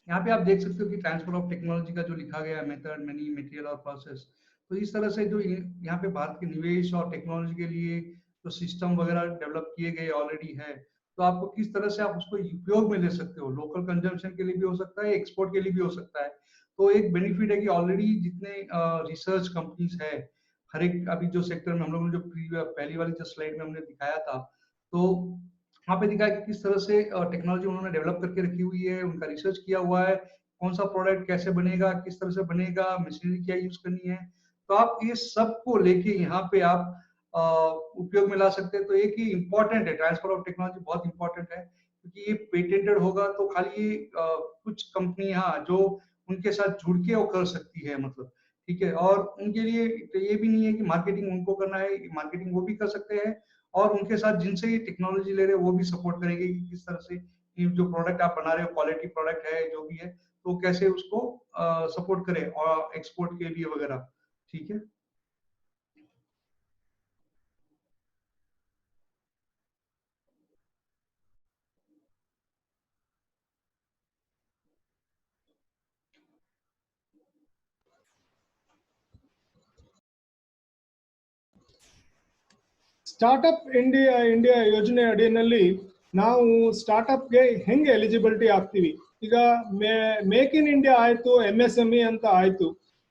यहाँ पे आप देख सकते हो कि ट्रांसफर ऑफ टेक्नोलॉजी का जो लिखा गया मेथड, मनी, मटेरियल और प्रोसेस, तो इस तरह से जो यहाँ पे भारत के निवेश और टेक्नोलॉजी के लिए जो सिस्टम वगैरह डेवलप किए गए ऑलरेडी है, तो आपको किस तरह से आप उसको उपयोग में ले सकते हो। लोकल कंजम्पशन के लिए भी हो सकता है, एक्सपोर्ट के लिए भी हो सकता है। तो एक बेनिफिट है कि ऑलरेडी जितने रिसर्च कंपनीज है हर एक अभी जो सेक्टर में हम लोगों ने जो पहली वाली जो स्लाइड में हमने दिखाया था, तो वहाँ पे दिखा कि किस तरह से टेक्नोलॉजी उन्होंने डेवलप करके रखी हुई है, उनका रिसर्च किया हुआ है, कौन सा प्रोडक्ट कैसे बनेगा, किस तरह से बनेगा, मशीनरी क्या यूज करनी है। तो आप ये सब को लेके यहाँ पे आप उपयोग में ला सकते हैं। तो एक ही इम्पोर्टेंट है, ट्रांसफर ऑफ टेक्नोलॉजी बहुत इंपॉर्टेंट है क्योंकि ये पेटेंटेड होगा तो खाली कुछ कंपनियां जो उनके साथ जुड़ के वो कर सकती है, मतलब ठीक है। और उनके लिए ये भी नहीं है कि मार्केटिंग उनको करना है, मार्केटिंग वो भी कर सकते हैं और उनके साथ जिनसे ये टेक्नोलॉजी ले रहे हैं वो भी सपोर्ट करेंगे कि किस तरह से जो प्रोडक्ट आप बना रहे हो क्वालिटी प्रोडक्ट है जो भी है तो कैसे उसको सपोर्ट करें और एक्सपोर्ट के लिए वगैरह। ठीक है। ಸ್ಟಾರ್ಟ್ಅಪ್ ಇಂಡಿಯಾ ಯೋಜನೆ ಅಡಿಯಲ್ಲಿ ನಾವು ಸ್ಟಾರ್ಟ್ಅಪ್ಗೆ ಹೆಂಗೆ ಎಲಿಜಿಬಿಲಿಟಿ ಆಗ್ತೀವಿ. ಈಗ ಮೇಕ್ ಇನ್ ಇಂಡಿಯಾ ಆಯ್ತು, MSME ಅಂತ ಆಯ್ತು.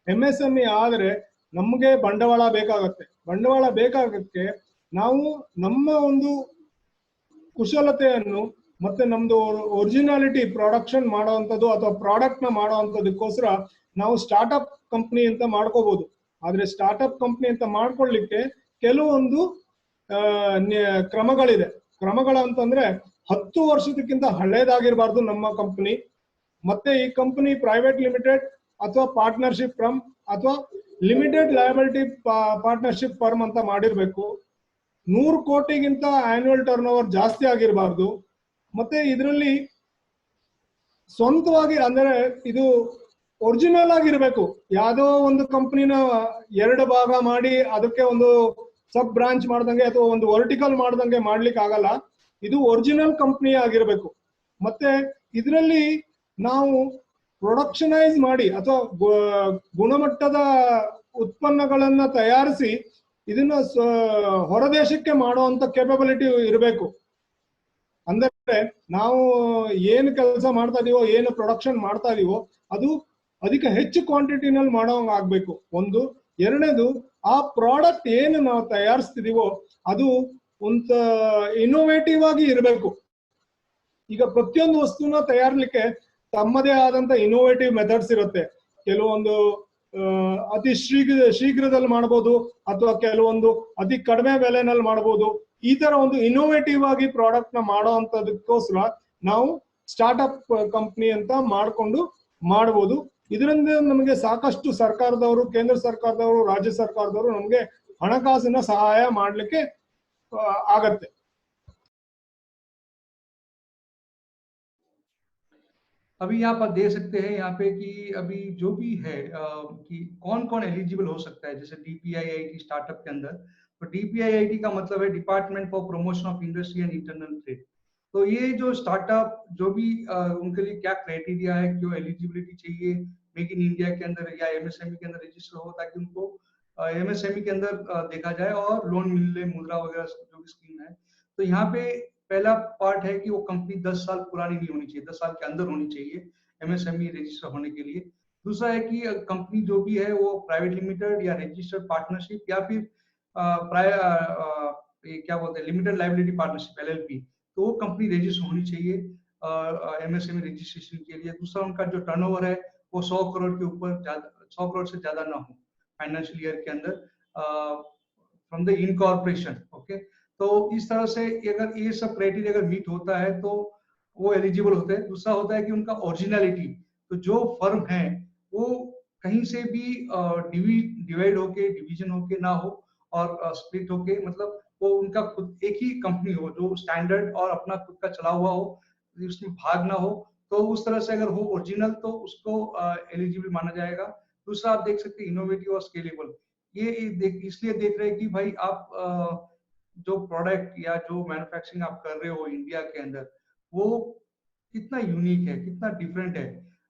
MSME ಆದ್ರೆ ನಮ್ಗೆ ಬಂಡವಾಳ ಬೇಕಾಗತ್ತೆ. ಬಂಡವಾಳ ಬೇಕಾಗಕ್ಕೆ ನಾವು ನಮ್ಮ ಒಂದು ಕುಶಲತೆಯನ್ನು ಮತ್ತೆ ನಮ್ದು ಒರಿಜಿನಾಲಿಟಿ ಪ್ರೊಡಕ್ಷನ್ ಮಾಡೋವಂಥದ್ದು ಅಥವಾ ಪ್ರಾಡಕ್ಟ್ ನ ಮಾಡೋವಂಥದಕ್ಕೋಸ್ಕರ ನಾವು ಸ್ಟಾರ್ಟ್ಅಪ್ ಕಂಪ್ನಿ ಅಂತ ಮಾಡ್ಕೋಬಹುದು. ಆದ್ರೆ ಸ್ಟಾರ್ಟ್ಅಪ್ ಕಂಪ್ನಿ ಅಂತ ಮಾಡ್ಕೊಳ್ಳಿಕ್ಕೆ ಕೆಲವೊಂದು ಕ್ರಮಗಳಿದೆ. ಕ್ರಮಗಳಂತಂದ್ರೆ 10 ವರ್ಷದಕ್ಕಿಂತ ಹಳೇದಾಗಿರ್ಬಾರ್ದು ನಮ್ಮ ಕಂಪನಿ. ಮತ್ತೆ ಈ ಕಂಪನಿ ಪ್ರೈವೇಟ್ ಲಿಮಿಟೆಡ್ ಅಥವಾ ಪಾರ್ಟ್ನರ್ಶಿಪ್ ಫರ್ಮ್ ಅಥವಾ ಲಿಮಿಟೆಡ್ ಲಯಬಿಲಿಟಿ ಪಾರ್ಟ್ನರ್ಶಿಪ್ ಫರ್ಮ್ ಅಂತ ಮಾಡಿರ್ಬೇಕು. 100 ಕೋಟಿಗಿಂತ ಆನ್ಯುವಲ್ ಟರ್ನ್ ಓವರ್ ಜಾಸ್ತಿ ಆಗಿರಬಾರ್ದು. ಮತ್ತೆ ಇದರಲ್ಲಿ ಸ್ವಂತವಾಗಿ ಅಂದ್ರೆ ಇದು ಒರಿಜಿನಲ್ ಆಗಿರ್ಬೇಕು. ಯಾವುದೋ ಒಂದು ಕಂಪನಿನ 2 ಭಾಗ ಮಾಡಿ ಅದಕ್ಕೆ ಒಂದು ಸಬ್ ಬ್ರಾಂಚ್ ಮಾಡ್ದಂಗೆ ಅಥವಾ ಒಂದು ವರ್ಟಿಕಲ್ ಮಾಡ್ದಂಗೆ ಮಾಡ್ಲಿಕ್ಕೆ ಆಗಲ್ಲ. ಇದು ಒರಿಜಿನಲ್ ಕಂಪನಿ ಆಗಿರ್ಬೇಕು. ಮತ್ತೆ ಇದರಲ್ಲಿ ನಾವು ಪ್ರೊಡಕ್ಷನೈಸ್ ಮಾಡಿ ಅಥವಾ ಗುಣಮಟ್ಟದ ಉತ್ಪನ್ನಗಳನ್ನ ತಯಾರಿಸಿ ಇದನ್ನ ಹೊರದೇಶಕ್ಕೆ ಮಾಡುವಂತ ಕೇಪಬಿಲಿಟಿ ಇರಬೇಕು. ಅಂದ್ರೆ ನಾವು ಏನು ಕೆಲಸ ಮಾಡ್ತಾ ಇದೀವೋ, ಏನು ಪ್ರೊಡಕ್ಷನ್ ಮಾಡ್ತಾ ಇದೀವೋ ಅದು ಅದಕ್ಕೆ ಹೆಚ್ಚು ಕ್ವಾಂಟಿಟಿನಲ್ಲಿ ಮಾಡೋಂಗ ಆಗ್ಬೇಕು ಒಂದು. ಎರಡನೇದು, ಆ ಪ್ರಾಡಕ್ಟ್ ಏನು ನಾವು ತಯಾರಿಸ್ತಿದೀವೋ ಅದು ಒಂದು ಇನ್ನೋವೇಟಿವ್ ಆಗಿ ಇರಬೇಕು. ಈಗ ಪ್ರತಿಯೊಂದು ವಸ್ತುನ ತಯಾರಿಸಲಿಕ್ಕೆ ತಮ್ಮದೇ ಆದಂತ ಇನ್ನೋವೇಟಿವ್ ಮೆಥಡ್ಸ್ ಇರುತ್ತೆ. ಕೆಲವೊಂದು ಅತಿ ಶೀಘ್ರದಲ್ಲಿ ಮಾಡಬಹುದು ಅಥವಾ ಕೆಲವೊಂದು ಅತಿ ಕಡಿಮೆ ಬೆಲೆನಲ್ಲಿ ಮಾಡಬಹುದು. ಈ ತರ ಒಂದು ಇನ್ನೋವೇಟಿವ್ ಆಗಿ ಪ್ರಾಡಕ್ಟ್ ನ ಮಾಡೋವಂಥದಕ್ಕೋಸ್ಕರ ನಾವು ಸ್ಟಾರ್ಟ್ಅಪ್ ಕಂಪ್ನಿ ಅಂತ ಮಾಡ್ಕೊಂಡು ಮಾಡಬಹುದು. ಇದರಿಂದ ನಮಗೆ ಸಾಕಷ್ಟು ಸರ್ಕಾರದವರು, ಕೇಂದ್ರ ಸರ್ಕಾರದವರು, ರಾಜ್ಯ ಸರ್ಕಾರದವರು ನಮಗೆ ಹಣಕಾಸಿನ ಸಹಾಯ ಮಾಡ್ಲಿಕ್ಕೆ ಆಗತ್ತೆ. अभी यहाँ पर दे सकते हैं यहाँ पे कि अभी जो भी है कि कौन कौन एलिजिबल हो सकता है। जैसे DPIIT स्टार्टअप के अंदर, तो DPIIT का मतलब है department for promotion of industry and internal trade. तो ये जो स्टार्टअप जो भी उनके लिए क्या क्राइटेरिया है, क्यों एलिजिबिलिटी चाहिए मेक इन इंडिया के अंदर या MSME के अंदर रजिस्टर हो, ताकि उनको MSME के अंदर देखा जाए और लोन मिले, मुद्रा वगैरह जो भी स्कीम है। तो यहाँ पे पहला पार्ट है कि वो कंपनी 10 साल पुरानी नहीं होनी चाहिए, 10 साल के अंदर होनी चाहिए MSME रजिस्टर होने के लिए। दूसरा है कि कंपनी जो भी है वो प्राइवेट लिमिटेड या रजिस्टर्ड पार्टनरशिप या फिर क्या बोलते हैं लिमिटेड लायबिलिटी पार्टनरशिप LLP, तो वो कंपनी रजिस्टर होनी चाहिए MSME रजिस्ट्रेशन के लिए। दूसरा, उनका जो टर्नओवर है वो 100 करोड़ के ऊपर, 100 करोड़ से ज्यादा ना हो फाइनेंशियल ईयर के अंदर फ्रॉम द इनकॉर्पोरेशन। ओके, तो इस तरह से अगर ये सब क्राइटेरिया अगर मीट होता है तो वो एलिजिबल होते हैं। दूसरा होता है कि उनका ओरिजिनलिटी, तो जो फर्म है वो कहीं से भी डिवाइड होके, डिवीजन होके ना हो और स्प्लिट होके, मतलब वो उनका खुद एक ही कंपनी हो जो स्टैंडर्ड और अपना खुद का चला हुआ हो, उसमें भाग ना हो। तो उस तरह से अगर हो ओरिजिनल तो उसको एलिजिबल माना जाएगा। दूसरा, आप देख सकते हैं इनोवेटिव और स्केलेबल। ये इसलिए देख रहे हैं कि भाई आप जो प्रोडक्ट या जो मैन्युफैक्चरिंग आप कर रहे हो इंडिया के अंदर वो कितना यूनिक है, कितना डिफरेंट है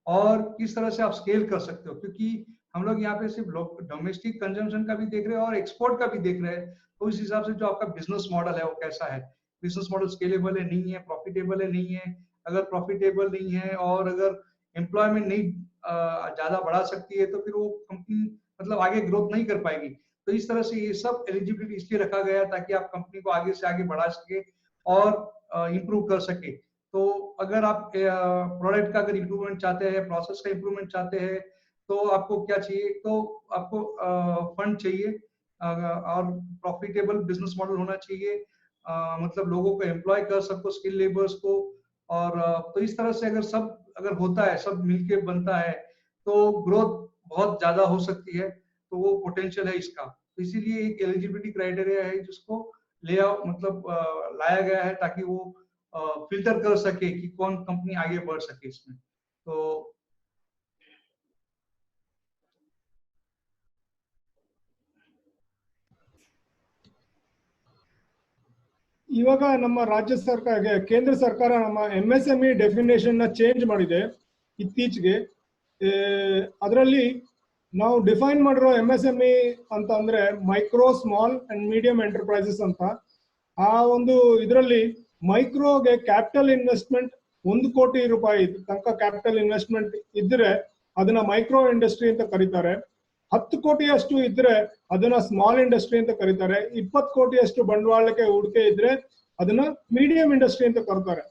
और किस तरह से आप स्केल कर सकते हो। क्योंकि हम लोग यहाँ पे सिर्फ डोमेस्टिक कंजम्पशन का भी देख रहे हैं और एक्सपोर्ट का भी देख रहे हैं। तो इस हिसाब से जो आपका बिजनेस मॉडल है वो कैसा है, बिजनेस मॉडल स्केलेबल है, नहीं है, प्रॉफिटेबल है, नहीं है। अगर प्रॉफिटेबल नहीं है और अगर एम्प्लॉयमेंट नहीं ज्यादा बढ़ा सकती है तो फिर वो कंपनी मतलब आगे ग्रोथ नहीं कर पाएगी। तो इस तरह से ये सब एलिजिबिलिटी इसलिए रखा गया है ताकि आप कंपनी को आगे से आगे बढ़ा सके और इम्प्रूव कर सके। तो अगर आप प्रोडक्ट का अगर इम्प्रूवमेंट चाहते हैं, प्रोसेस का इम्प्रूवमेंट चाहते हैं, तो आपको क्या चाहिए, तो आपको फंड चाहिए और प्रॉफिटेबल बिजनेस मॉडल होना चाहिए। मतलब लोगों को एम्प्लॉय कर सको, स्किल लेबर्स को। और तो इस तरह से अगर होता है, सब मिलके बनता है, तो ग्रोथ बहुत ज्यादा हो सकती है। तो वो पोटेंशियल है इसका। तो इसीलिए एक एलिजिबिलिटी क्राइटेरिया है जिसको लाया गया है ताकि वो फिल्टर कर सके कि कौन कंपनी आगे बढ़ सके इसमें। तो ಇವಾಗ ನಮ್ಮ ರಾಜ್ಯ ಸರ್ಕಾರ, ಕೇಂದ್ರ ಸರ್ಕಾರ ನಮ್ಮ MSME ಡೆಫಿನೇಷನ್ ನ ಚೇಂಜ್ ಮಾಡಿದೆ ಇತ್ತೀಚೆಗೆ. ಅದರಲ್ಲಿ ನಾವು ಡಿಫೈನ್ ಮಾಡಿರೋ MSME ಅಂತ ಅಂದ್ರೆ micro, small and medium enterprises ಅಂತ. ಆ ಒಂದು ಇದರಲ್ಲಿ ಮೈಕ್ರೋಗೆ ಕ್ಯಾಪಿಟಲ್ ಇನ್ವೆಸ್ಟ್ಮೆಂಟ್ 1 ಕೋಟಿ ರೂಪಾಯಿ ತನಕ ಕ್ಯಾಪಿಟಲ್ ಇನ್ವೆಸ್ಟ್ಮೆಂಟ್ ಇದ್ರೆ ಅದನ್ನ ಮೈಕ್ರೋ ಇಂಡಸ್ಟ್ರಿ ಅಂತ ಕರೀತಾರೆ. 10 ಕೋಟಿಯಷ್ಟು ಇದ್ರೆ ಅದನ್ನ ಸ್ಮಾಲ್ ಇಂಡಸ್ಟ್ರಿ ಅಂತ ಕರೀತಾರೆ. 20 ಕೋಟಿಯಷ್ಟು ಬಂಡವಾಳಕ್ಕೆ ಹೂಡಿಕೆ ಇದ್ರೆ ಅದನ್ನ ಮೀಡಿಯಂ ಇಂಡಸ್ಟ್ರಿ ಅಂತ ಕರೀತಾರೆ.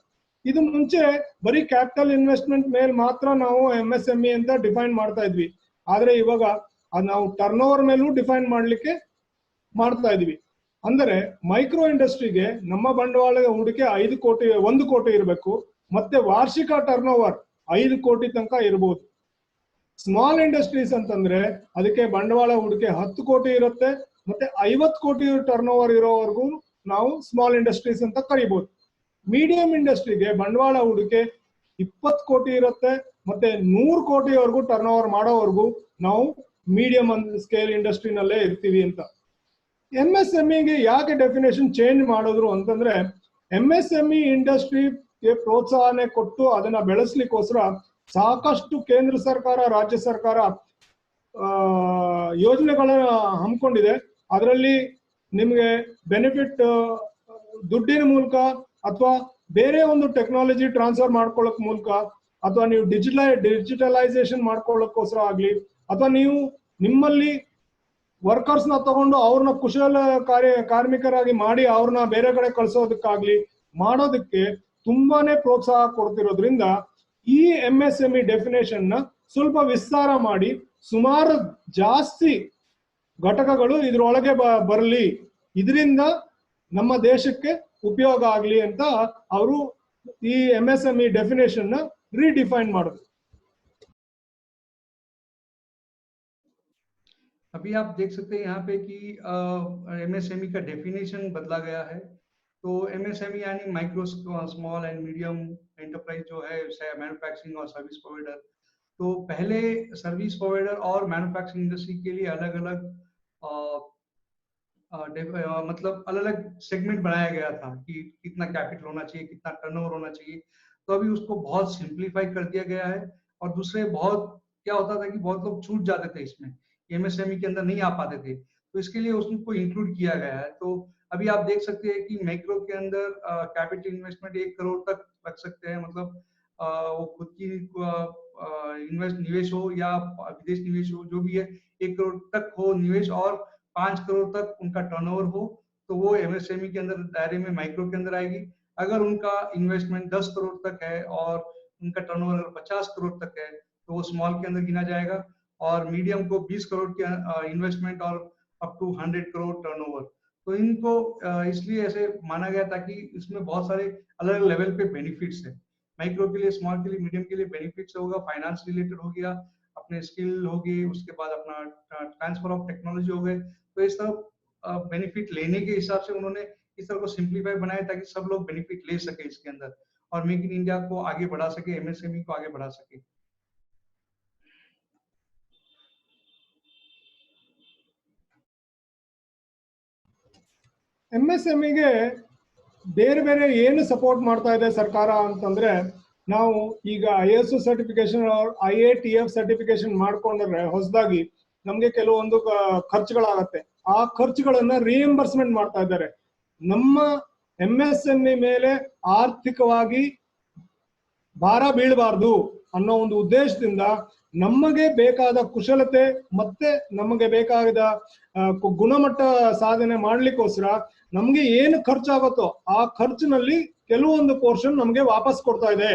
ಇದು ಮುಂಚೆ ಬರೀ ಕ್ಯಾಪಿಟಲ್ ಇನ್ವೆಸ್ಟ್ಮೆಂಟ್ ಮೇಲೆ ಮಾತ್ರ ನಾವು MSME ಅಂತ ಡಿಫೈನ್ ಮಾಡ್ತಾ ಇದ್ವಿ. ಆದ್ರೆ ಇವಾಗ ಅದು ನಾವು ಟರ್ನ್ ಓವರ್ ಮೇಲೂ ಡಿಫೈನ್ ಮಾಡ್ತಾ ಇದೀವಿ. ಅಂದರೆ ಮೈಕ್ರೋ ಇಂಡಸ್ಟ್ರಿಗೆ ನಮ್ಮ ಬಂಡವಾಳ ಹೂಡಿಕೆ 1 ಕೋಟಿ ಇರಬೇಕು, ಮತ್ತೆ ವಾರ್ಷಿಕ ಟರ್ನ್ ಓವರ್ 5 ಕೋಟಿ ತನಕ ಇರಬಹುದು. ಸ್ಮಾಲ್ ಇಂಡಸ್ಟ್ರೀಸ್ ಅಂತಂದ್ರೆ ಅದಕ್ಕೆ ಬಂಡವಾಳ ಹೂಡಿಕೆ 10 ಕೋಟಿ ಇರುತ್ತೆ, ಮತ್ತೆ 50 ಕೋಟಿ ಟರ್ನ್ ಓವರ್ ಇರೋವರೆಗೂ ನಾವು ಸ್ಮಾಲ್ ಇಂಡಸ್ಟ್ರೀಸ್ ಅಂತ ಕರಿಬಹುದು. ಮೀಡಿಯಂ ಇಂಡಸ್ಟ್ರಿಗೆ ಬಂಡವಾಳ ಹೂಡಿಕೆ 20 ಕೋಟಿ ಇರುತ್ತೆ, ಮತ್ತೆ 100 ಕೋಟಿವರೆಗೂ ಟರ್ನ್ ಓವರ್ ಮಾಡೋವರೆಗೂ ನಾವು ಮೀಡಿಯಂ ಸ್ಕೇಲ್ ಇಂಡಸ್ಟ್ರಿನಲ್ಲೇ ಇರ್ತೀವಿ ಅಂತ. MSMEಗೆ ಯಾಕೆ ಡೆಫಿನೇಷನ್ ಚೇಂಜ್ ಮಾಡಿದ್ರು ಅಂತಂದ್ರೆ, MSME ಇಂಡಸ್ಟ್ರಿಗೆ ಪ್ರೋತ್ಸಾಹನೆ ಕೊಟ್ಟು ಅದನ್ನ ಬೆಳೆಸ್ಲಿಕ್ಕೋಸ್ಕರ ಸಾಕಷ್ಟು ಕೇಂದ್ರ ಸರ್ಕಾರ, ರಾಜ್ಯ ಸರ್ಕಾರ ಯೋಜನೆಗಳನ್ನ ಹಮ್ಮಿಕೊಂಡಿದೆ. ಅದರಲ್ಲಿ ನಿಮಗೆ ಬೆನಿಫಿಟ್ ದುಡ್ಡಿನ ಮೂಲಕ ಅಥವಾ ಬೇರೆ ಒಂದು ಟೆಕ್ನಾಲಜಿ ಟ್ರಾನ್ಸ್ಫರ್ ಮಾಡ್ಕೊಳ್ಳೋಕ್ ಮೂಲಕ, ಅಥವಾ ನೀವು ಡಿಜಿಟಲೈಸೇಷನ್ ಮಾಡ್ಕೊಳ್ಳೋಕ್ಕೋಸ್ಕರ ಆಗ್ಲಿ, ಅಥವಾ ನೀವು ನಿಮ್ಮಲ್ಲಿ ವರ್ಕರ್ಸ್ ನ ತಗೊಂಡು ಅವ್ರನ್ನ ಕುಶಲ ಕಾರ್ಮಿಕರಾಗಿ ಮಾಡಿ ಅವ್ರನ್ನ ಬೇರೆ ಕಡೆ ಕಳ್ಸೋದಕ್ಕಾಗ್ಲಿ ಮಾಡೋದಕ್ಕೆ ತುಂಬಾನೇ ಪ್ರೋತ್ಸಾಹ ಕೊಡ್ತಿರೋದ್ರಿಂದ ಈ MSME ಡೆಫಿನೇಷನ್ ನ ಸ್ವಲ್ಪ ವಿಸ್ತಾರ ಮಾಡಿ ಸುಮಾರು ಜಾಸ್ತಿ ಘಟಕಗಳು ಇದ್ರೊಳಗೆ ಬರಲಿ, ಇದರಿಂದ ನಮ್ಮ ದೇಶಕ್ಕೆ ಉಪಯೋಗ ಆಗ್ಲಿ ಅಂತ ಅವರು ಈ MSME ಡೆಫಿನೇಷನ್ ನ ರೀಡಿಫೈನ್ ಮಾಡಿದ್ರು. अभी आप देख सकते हैं यहाँ पे कि MSME का डेफिनेशन बदला गया है। तो MSME यानी micro small and medium enterprise जो है, मैन्युफैक्चरिंग और सर्विस प्रोवाइडर। तो पहले सर्विस प्रोवाइडर और मैन्युफैक्चरिंग इंडस्ट्री के लिए अलग अलग मतलब अलग अलग सेगमेंट बनाया गया था कि कितना कैपिटल होना चाहिए, कितना टर्नओवर होना चाहिए। तो अभी उसको बहुत सिंप्लीफाई कर दिया गया है। और दूसरे बहुत क्या होता था कि बहुत लोग छूट जाते थे इसमें, MSME के अंदर नहीं आ पाते थे, तो इसके लिए उसको इंक्लूड किया गया है। तो अभी आप देख सकते हैं कि माइक्रो के अंदर कैपिटल इन्वेस्टमेंट 1 करोड़ तक रख सकते हैं, मतलब वो खुद की निवेश हो या विदेश निवेश हो, जो भी है 1 करोड़ तक हो निवेश और 5 करोड़ तक उनका टर्नओवर हो, तो वो MSME के अंदर दायरे में माइक्रो के अंदर आएगी। अगर उनका इन्वेस्टमेंट 10 करोड़ तक है और उनका टर्नओवर 50 करोड़ तक है, तो वो स्मॉल के अंदर गिना जाएगा। और मीडियम को 20 करोड़ के इन्वेस्टमेंट और अप टू 100 करोड़ टर्नओवर। तो इनको इसलिए ऐसे माना गया था कि इसमें बहुत सारे अलग अलग लेवल पे बेनिफिट्स है। माइक्रो के लिए, स्मॉल के लिए, मीडियम के लिए बेनिफिट्स होगा, फाइनेंस रिलेटेड हो गया, अपने स्किल होगी, उसके बाद अपना ट्रांसफर ऑफ टेक्नोलॉजी हो गए। तो इस तरह बेनिफिट लेने के हिसाब से उन्होंने इस तरह को सिंप्लीफाई बनाया ताकि सब लोग बेनिफिट ले सके इसके अंदर, और मेक इन इंडिया को आगे बढ़ा सके, MSME को आगे बढ़ा सके। MSMEಗೆ ಬೇರೆ ಬೇರೆ ಏನು ಸಪೋರ್ಟ್ ಮಾಡ್ತಾ ಇದೆ ಸರ್ಕಾರ ಅಂತಂದ್ರೆ, ನಾವು ಈಗ ISO ಸರ್ಟಿಫಿಕೇಶನ್ IATF ಸರ್ಟಿಫಿಕೇಶನ್ ಮಾಡ್ಕೊಂಡ್ರೆ ಹೊಸದಾಗಿ ನಮ್ಗೆ ಕೆಲವೊಂದು ಖರ್ಚುಗಳಾಗತ್ತೆ. ಆ ಖರ್ಚುಗಳನ್ನ ರಿಎಂಬರ್ಸ್ಮೆಂಟ್ ಮಾಡ್ತಾ ಇದ್ದಾರೆ. ನಮ್ಮ MSME ಮೇಲೆ ಆರ್ಥಿಕವಾಗಿ ಭಾರ ಬೀಳಬಾರ್ದು ಅನ್ನೋ ಒಂದು ಉದ್ದೇಶದಿಂದ ನಮಗೆ ಬೇಕಾದ ಕುಶಲತೆ ಮತ್ತೆ ನಮಗೆ ಬೇಕಾದ ಗುಣಮಟ್ಟ ಸಾಧನೆ ಮಾಡ್ಲಿಕ್ಕೋಸ್ಕರ ನಮ್ಗೆ ಏನು ಖರ್ಚಾಗುತ್ತೋ ಆ ಖರ್ಚಿನಲ್ಲಿ ಕೆಲವೊಂದು ಪೋರ್ಷನ್ ನಮಗೆ ವಾಪಸ್ ಕೊಡ್ತಾ ಇದೆ.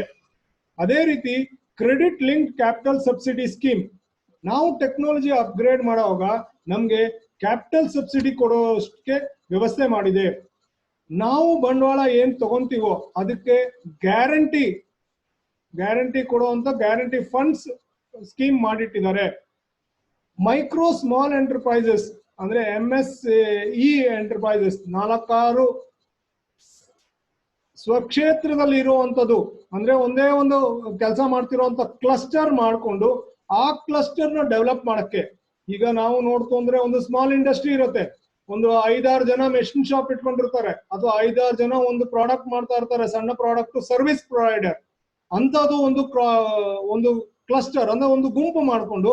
ಅದೇ ರೀತಿ credit link capital subsidy scheme, ನಾವು ಟೆಕ್ನಾಲಜಿ ಅಪ್ಗ್ರೇಡ್ ಮಾಡುವಾಗ ನಮ್ಗೆ ಕ್ಯಾಪಿಟಲ್ ಸಬ್ಸಿಡಿ ಕೊಡೋಷ್ಟಕ್ಕೆ ವ್ಯವಸ್ಥೆ ಮಾಡಿದೆ. ನಾವು ಬಂಡವಾಳ ಏನ್ ತಗೊಂತೀವೋ ಅದಕ್ಕೆ ಗ್ಯಾರಂಟಿ ಕೊಡುವಂತ ಗ್ಯಾರಂಟಿ ಫಂಡ್ಸ್ ಸ್ಕೀಮ್ ಮಾಡಿಟ್ಟಿದ್ದಾರೆ. ಮೈಕ್ರೋ ಸ್ಮಾಲ್ ಎಂಟರ್ಪ್ರೈಸಸ್ ಅಂದ್ರೆ MSE ಎಂಟರ್ಪ್ರೈಸಸ್ 4-6 ಸ್ವಕ್ಷೇತ್ರದಲ್ಲಿ ಇರುವಂತದ್ದು, ಅಂದ್ರೆ ಒಂದೇ ಒಂದು ಕೆಲಸ ಮಾಡ್ತಿರುವಂತ ಕ್ಲಸ್ಟರ್ ಮಾಡಿಕೊಂಡು ಆ ಕ್ಲಸ್ಟರ್ ನ ಡೆವಲಪ್ ಮಾಡಕ್ಕೆ, ಈಗ ನಾವು ನೋಡ್ಕೊಂಡ್ರೆ ಒಂದು ಸ್ಮಾಲ್ ಇಂಡಸ್ಟ್ರಿ ಇರುತ್ತೆ, ಒಂದು 5-6 ಜನ ಮೆಷಿನ್ ಶಾಪ್ ಇಟ್ಕೊಂಡಿರ್ತಾರೆ, ಅಥವಾ 5-6 ಜನ ಒಂದು ಪ್ರಾಡಕ್ಟ್ ಮಾಡ್ತಾ ಇರ್ತಾರೆ, ಸಣ್ಣ ಪ್ರಾಡಕ್ಟ್ ಸರ್ವಿಸ್ ಪ್ರೊವೈಡರ್ ಅಂತದ್ದು ಒಂದು ಕ್ಲಸ್ಟರ್ ಅಂದ್ರೆ ಒಂದು ಗುಂಪು ಮಾಡಿಕೊಂಡು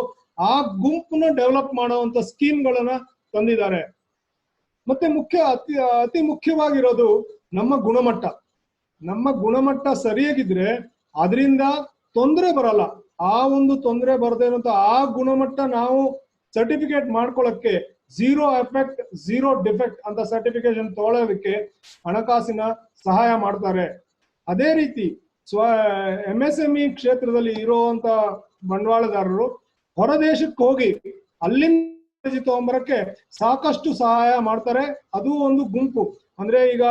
ಆ ಗುಂಪನ್ನ ಡೆವಲಪ್ ಮಾಡುವಂತ ಸ್ಕೀಮ್ಗಳನ್ನ ತಂದಿದ್ದಾರೆ. ಮತ್ತೆ ಅತಿ ಮುಖ್ಯವಾಗಿರೋದು ನಮ್ಮ ಗುಣಮಟ್ಟ ಸರಿಯಾಗಿದ್ರೆ ಅದರಿಂದ ತೊಂದರೆ ಬರಲ್ಲ. ಆ ಒಂದು ತೊಂದರೆ ಬರದೇ ಇರುವಂತ ಆ ಗುಣಮಟ್ಟ ನಾವು ಸರ್ಟಿಫಿಕೇಟ್ ಮಾಡ್ಕೊಳ್ಳಕ್ಕೆ ಝೀರೋ ಎಫೆಕ್ಟ್ ಝೀರೋ ಡಿಫೆಕ್ಟ್ ಅಂತ ಸರ್ಟಿಫಿಕೇಶನ್ ತಗೊಳ್ಳೋದಕ್ಕೆ ಹಣಕಾಸಿನ ಸಹಾಯ ಮಾಡ್ತಾರೆ. ಅದೇ ರೀತಿ MSME ಕ್ಷೇತ್ರದಲ್ಲಿ ಇರುವಂತ ಬಂಡವಾಳದಾರರು ಹೊರ ದೇಶಕ್ಕೆ ಹೋಗಿ ಅಲ್ಲಿಂದ ತಗೊಂಬರಕ್ಕೆ ಸಾಕಷ್ಟು ಸಹಾಯ ಮಾಡ್ತಾರೆ. ಅದು ಒಂದು ಗುಂಪು, ಅಂದ್ರೆ ಈಗ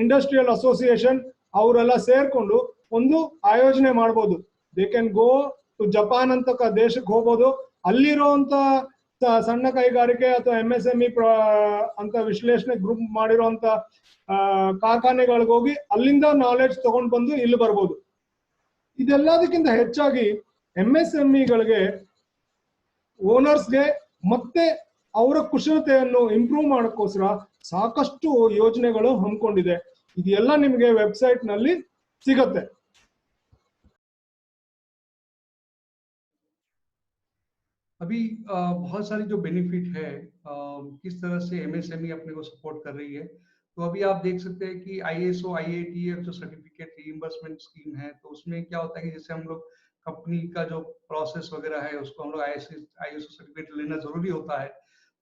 ಇಂಡಸ್ಟ್ರಿಯಲ್ ಅಸೋಸಿಯೇಷನ್ ಅವರೆಲ್ಲ ಸೇರ್ಕೊಂಡು ಒಂದು ಆಯೋಜನೆ ಮಾಡ್ಬೋದು. They can go to Japan ಅಂತ ದೇಶಕ್ಕೆ ಹೋಗ್ಬೋದು. ಅಲ್ಲಿರುವಂತ ಸಣ್ಣ ಕೈಗಾರಿಕೆ ಅಥವಾ MSME ಅಂತ ವಿಶ್ಲೇಷಣೆ ಗ್ರೂಪ್ ಮಾಡಿರುವಂತ ಕಾರ್ಖಾನೆಗಳಿಗೆ ಹೋಗಿ ಅಲ್ಲಿಂದ ನಾಲೆಡ್ಜ್ ತಗೊಂಡ್ ಬಂದು ಇಲ್ಲಿ ಬರ್ಬೋದು. ಇದೆಲ್ಲದಕ್ಕಿಂತ ಹೆಚ್ಚಾಗಿ MSMEಗಳಿಗೆ ಓನರ್ಸ್ಗೆ ಮತ್ತೆ ಅವರ ಕುಶಲತೆಯನ್ನು ಇಂಪ್ರೂವ್ ಮಾಡೋಕ್ಕೋಸ್ಕರ ಸಾಕಷ್ಟು ಯೋಜನೆಗಳು ಹಮ್ಮಿಕೊಂಡಿದೆ. ಇದೆಲ್ಲ ನಿಮಗೆ ವೆಬ್ಸೈಟ್ ನಲ್ಲಿ ಸಿಗತ್ತೆ. अभी बहुत सारी जो बेनिफिट है, किस तरह से MSME अपने को सपोर्ट कर रही है। तो अभी आप देख सकते हैं कि ISO IATF जो सर्टिफिकेट रीइंबर्समेंट स्कीम है, तो उसमें क्या होता है कि जैसे हम लोग कंपनी का जो प्रोसेस वगैरह है उसको हम लोग ISO सर्टिफिकेट लेना जरूरी होता है।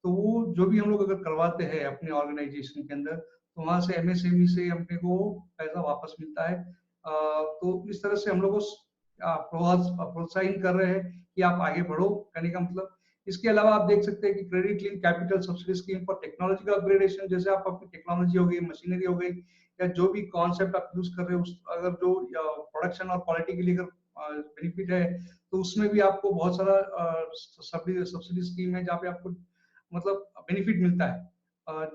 तो वो जो भी हम लोग अगर करवाते हैं अपने ऑर्गेनाइजेशन के अंदर, तो वहां से MSME से अपने को पैसा वापस मिलता है। तो इस तरह से हम लोग प्रोत्साहित कर रहे हैं कि आप आगे बढ़ो, कहने का मतलब। इसके अलावा आप देख सकते हैं कि credit link capital subsidy scheme for technological upgradation, जैसे आप अपनी टेक्नोलॉजी हो गई, मशीनरी हो गई, या जो भी कॉन्सेप्ट आप यूज कर रहे हो, अगर जो प्रोडक्शन और क्वालिटी के लिए अगर बेनिफिट है, तो उसमें भी आपको बहुत सारा सब्सिडी स्कीम है जहाँ पे आपको मतलब बेनिफिट मिलता है।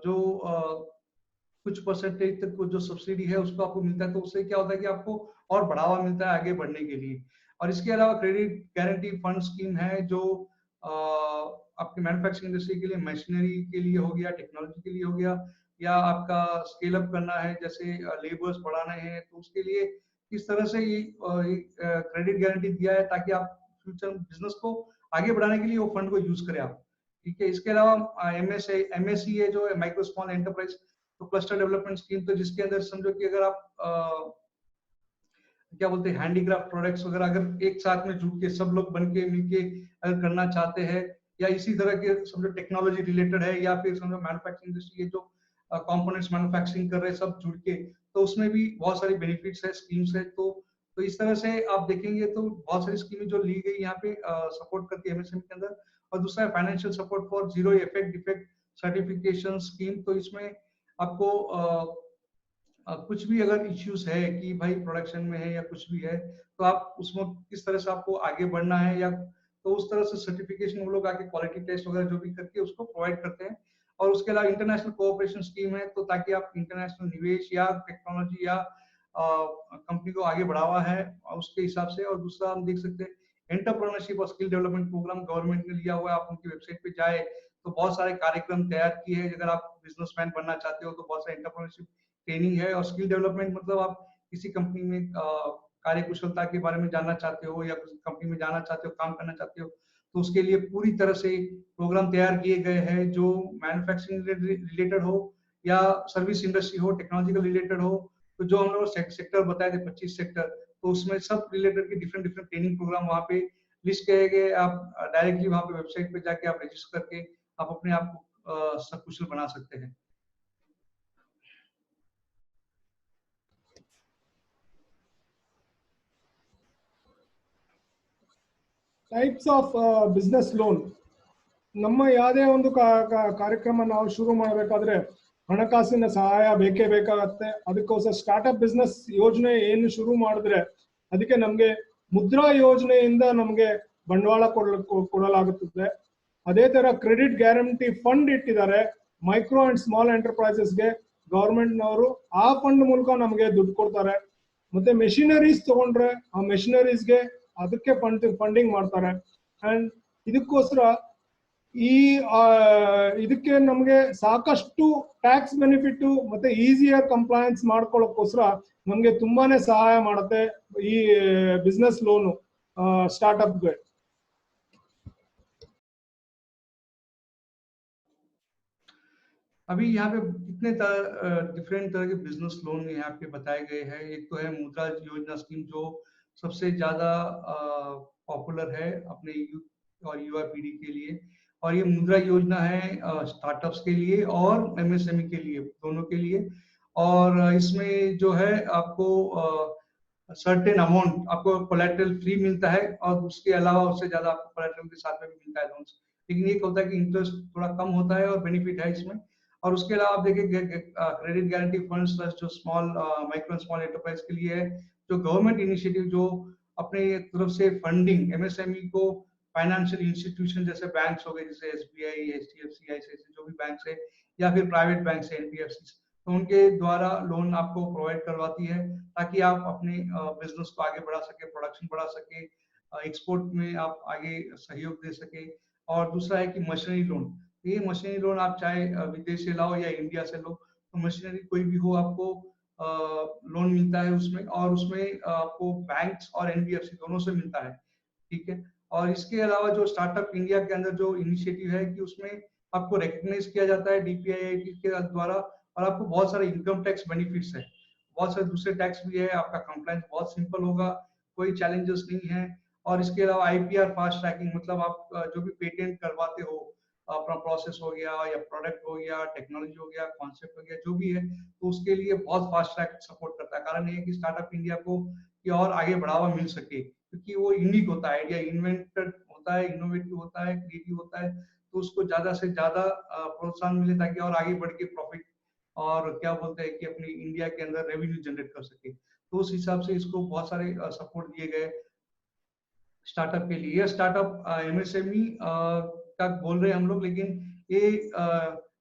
जो कुछ परसेंटेज तक जो सब्सिडी है उसको आपको मिलता है। तो उससे क्या होता है कि आपको और बढ़ावा मिलता है आगे बढ़ने के लिए। और इसके अलावा क्रेडिट गारंटी फंड स्कीम है जो आपके मैन्युफैक्चरिंग इंडस्ट्री के लिए, मशीनरी के लिए हो गया, टेक्नोलॉजी के लिए हो गया, या आपका स्केल अप करना है, जैसे लेबर्स बढ़ाने हैं, तो उसके लिए किस तरह से ये क्रेडिट गारंटी दिया है ताकि आप फ्यूचर बिजनेस को आगे बढ़ाने के लिए वो फंड को यूज करें आप। ठीक है। इसके अलावा MSE है जो माइक्रो स्मॉल एंटरप्राइज तो क्लस्टर डेवलपमेंट स्कीम, तो जिसके अंदर समझो कि अगर आप क्या बोलते हैं हैंडीक्राफ्ट प्रोडक्ट्स वगैरह अगर एक साथ में जुट के सब लोग बन के मिलके अगर करना चाहते हैं, या इसी तरह के समझो टेक्नोलॉजी रिलेटेड है, या फिर समझो मैन्युफैक्चरिंग इंडस्ट्री के जो कंपोनेंट्स मैन्युफैक्चरिंग कर रहे हैं सब जुड़ के, तो उसमें भी बहुत सारी बेनिफिट्स है, स्कीम्स है। तो इस तरह से आप देखेंगे तो बहुत सारी स्कीमें जो ली गई यहाँ पे सपोर्ट करती है MSME के अंदर। और दूसरा है financial support for zero effect defect certification scheme. तो इसमें आपको कुछ भी अगर इश्यूज है कि भाई प्रोडक्शन में है या कुछ भी है, तो आप उसमें किस तरह से आपको आगे बढ़ना है, या तो उस तरह से सर्टिफिकेशन वो लोग आके क्वालिटी टेस्ट वगैरह जो भी करके उसको प्रोवाइड करते हैं। और उसके अलावा इंटरनेशनल कोऑपरेशन स्कीम है, तो ताकि आप इंटरनेशनल निवेश या टेक्नोलॉजी या कंपनी को आगे बढ़ावा है उसके हिसाब से। और दूसरा हम देख सकते हैं एंटरप्रेन्योरशिप और स्किल डेवलपमेंट प्रोग्राम गवर्नमेंट ने लिया हुआ है। आप उनकी वेबसाइट पे जाए तो बहुत सारे कार्यक्रम तैयार किए हैं। अगर आप बिजनेसमैन बनना चाहते हो तो बहुत सारे एंटरप्रेन्योरशिप ट्रेनिंग है। और स्किल डेवलपमेंट मतलब आप किसी कंपनी में कार्य कुशलता के बारे में जानना चाहते हो, या किसी कंपनी में जाना चाहते हो, काम करना चाहते हो, तो उसके लिए पूरी तरह से प्रोग्राम तैयार किए गए हैं, जो मैन्युफैक्चरिंग रिलेटेड हो या सर्विस इंडस्ट्री हो, टेक्नोलॉजिकल रिलेटेड हो। तो जो हम लोग सेक्टर बताए थे 25 सेक्टर, तो उसमें सब रिलेटेड के डिफरेंट डिफरेंट ट्रेनिंग प्रोग्राम वहाँ पे लिस्ट किए गए। आप डायरेक्टली वहाँ पे वेबसाइट पे जाके आप रजिस्टर करके आप अपने आप को सकुशल बना सकते हैं। Types of business loan. ನಮ್ಮ ಯಾವುದೇ ಒಂದು ಕಾರ್ಯಕ್ರಮ ನಾವು ಶುರು ಮಾಡಬೇಕಾದ್ರೆ ಹಣಕಾಸಿನ ಸಹಾಯ ಬೇಕೇ ಬೇಕಾಗತ್ತೆ. ಅದಕ್ಕೋಸ್ಕರ ಸ್ಟಾರ್ಟ್ಅಪ್ ಬಿಸ್ನೆಸ್ ಯೋಜನೆ ಏನು ಶುರು ಮಾಡಿದ್ರೆ ಅದಕ್ಕೆ ನಮಗೆ ಮುದ್ರಾ ಯೋಜನೆಯಿಂದ ನಮಗೆ ಬಂಡವಾಳ ಕೊಡಲಾಗುತ್ತದೆ. ಅದೇ ತರ ಕ್ರೆಡಿಟ್ ಗ್ಯಾರಂಟಿ ಫಂಡ್ ಇಟ್ಟಿದ್ದಾರೆ ಮೈಕ್ರೋ ಅಂಡ್ ಸ್ಮಾಲ್ ಎಂಟರ್ಪ್ರೈಸಸ್ಗೆ ಗವರ್ಮೆಂಟ್ನವರು. ಆ ಫಂಡ್ ಮೂಲಕ ನಮಗೆ ದುಡ್ಡು ಕೊಡ್ತಾರೆ. ಮತ್ತೆ ಮೆಷಿನರೀಸ್ ತಗೊಂಡ್ರೆ ಆ ಮೆಷಿನರೀಸ್ಗೆ ಅದಕ್ಕೆ ಫಂಡಿಂಗ್ ಮಾಡ್ತಾರೆ. ಅಂಡ್ ಇದಕ್ಕೋಸ್ಕರ ಇದಕ್ಕೆ ನಮಗೆ ಸಾಕಷ್ಟು ಟ್ಯಾಕ್ಸ್ ಬೆನಿಫಿಟ್ ಮತ್ತೆ ಈಸಿಯರ್ ಕಂಪ್ಲೈನ್ಸ್ ಮಾಡ್ಕೊಳ್ಳೋಕ್ಕೋಸ್ಕರ ನಮ್ಗೆ ತುಂಬಾನೇ ಸಹಾಯ ಮಾಡುತ್ತೆ ಈ ಬಿಸ್ನೆಸ್ ಲೋನು ಸ್ಟಾರ್ಟ್ಅಪ್ಗೆ. अभी यहाँ पे कितने डिफरेंट तरह के बिजनेस लोन यहाँ पे बताए गए हैं। एक तो है मुद्रा योजना स्कीम जो सबसे ज्यादा पॉपुलर है अपने यूथ और युवा पीढ़ी के लिए। और ये मुद्रा योजना है स्टार्टअप्स के लिए और MSME के लिए, दोनों के लिए। और इसमें जो है आपको सर्टेन अमाउंट आपको कोलेटरल फ्री मिलता है, और उसके अलावा उससे ज्यादा आपको कोलेटरल के साथ में भी मिलता है लोन। लेकिन एक होता है कि इंटरेस्ट थोड़ा कम होता है और बेनिफिट है इसमें। और उसके अलावा आप देखिए क्रेडिट गारंटी फंड्स प्लस जो स्मॉल माइक्रो स्मॉल एंटरप्राइज के लिए है, जो गवर्नमेंट इनिशिएटिव जो अपने तरफ से फंडिंग एमएसएमई को फाइनेंशियल इंस्टीट्यूशन जैसे बैंक्स हो गए, जैसे एसबीआई, एचडीएफसी, ऐसे जो भी बैंक है, या फिर प्राइवेट बैंक है एनबीएफसी, तो उनके द्वारा लोन आपको प्रोवाइड करवाती है, ताकि आप अपने बिजनेस को आगे बढ़ा सके, प्रोडक्शन बढ़ा सके, एक्सपोर्ट में आप आगे सहयोग दे सके। और दूसरा है कि मशीनरी लोन। ये मशीनरी लोन आप चाहे विदेश से लाओ या इंडिया से लो, तो मशीनरी कोई भी हो आपको लोन मिलता है उसमें, और उसमें आपको बैंक्स और एनबीएफसी दोनों से मिलता है, ठीक है। और इसके अलावा जो स्टार्टअप इंडिया के अंदर जो इनिशिएटिव है कि उसमें आपको रिकग्नाइज किया जाता है डीपीआईआईटी के द्वारा, और आपको बहुत सारे इनकम टैक्स बेनिफिट्स है, बहुत सारे दूसरे टैक्स भी है, आपका कंप्लायंस बहुत सिंपल होगा, कोई चैलेंजेस नहीं है। और इसके अलावा आईपीआर फास्ट ट्रैकिंग, मतलब आप जो भी पेटेंट करवाते हो, अपना प्रोसेस हो गया या प्रोडक्ट हो गया, टेक्नोलॉजी हो गया, कॉन्सेप्ट हो गया, जो भी है, तो उसके लिए बहुत फास्ट ट्रैक सपोर्ट करता है। कारण ये है कि स्टार्टअप इंडिया को कि और आगे बढ़ावा मिल सके, क्योंकि वो यूनिक होता है, आइडिया इन्वेंटेड होता है, इनोवेटिव होता है, क्रिएटिव होता है, तो उसको ज्यादा से ज्यादा प्रोत्साहन मिले, ताकि और आगे बढ़ के प्रॉफिट और क्या बोलते हैं कि अपनी इंडिया के अंदर रेवेन्यू जनरेट कर सके। तो उस हिसाब से इसको बहुत सारे सपोर्ट दिए गए स्टार्टअप के लिए। स्टार्टअप एमएसएमई का बोल रहे हैं हम लोग, लेकिन ये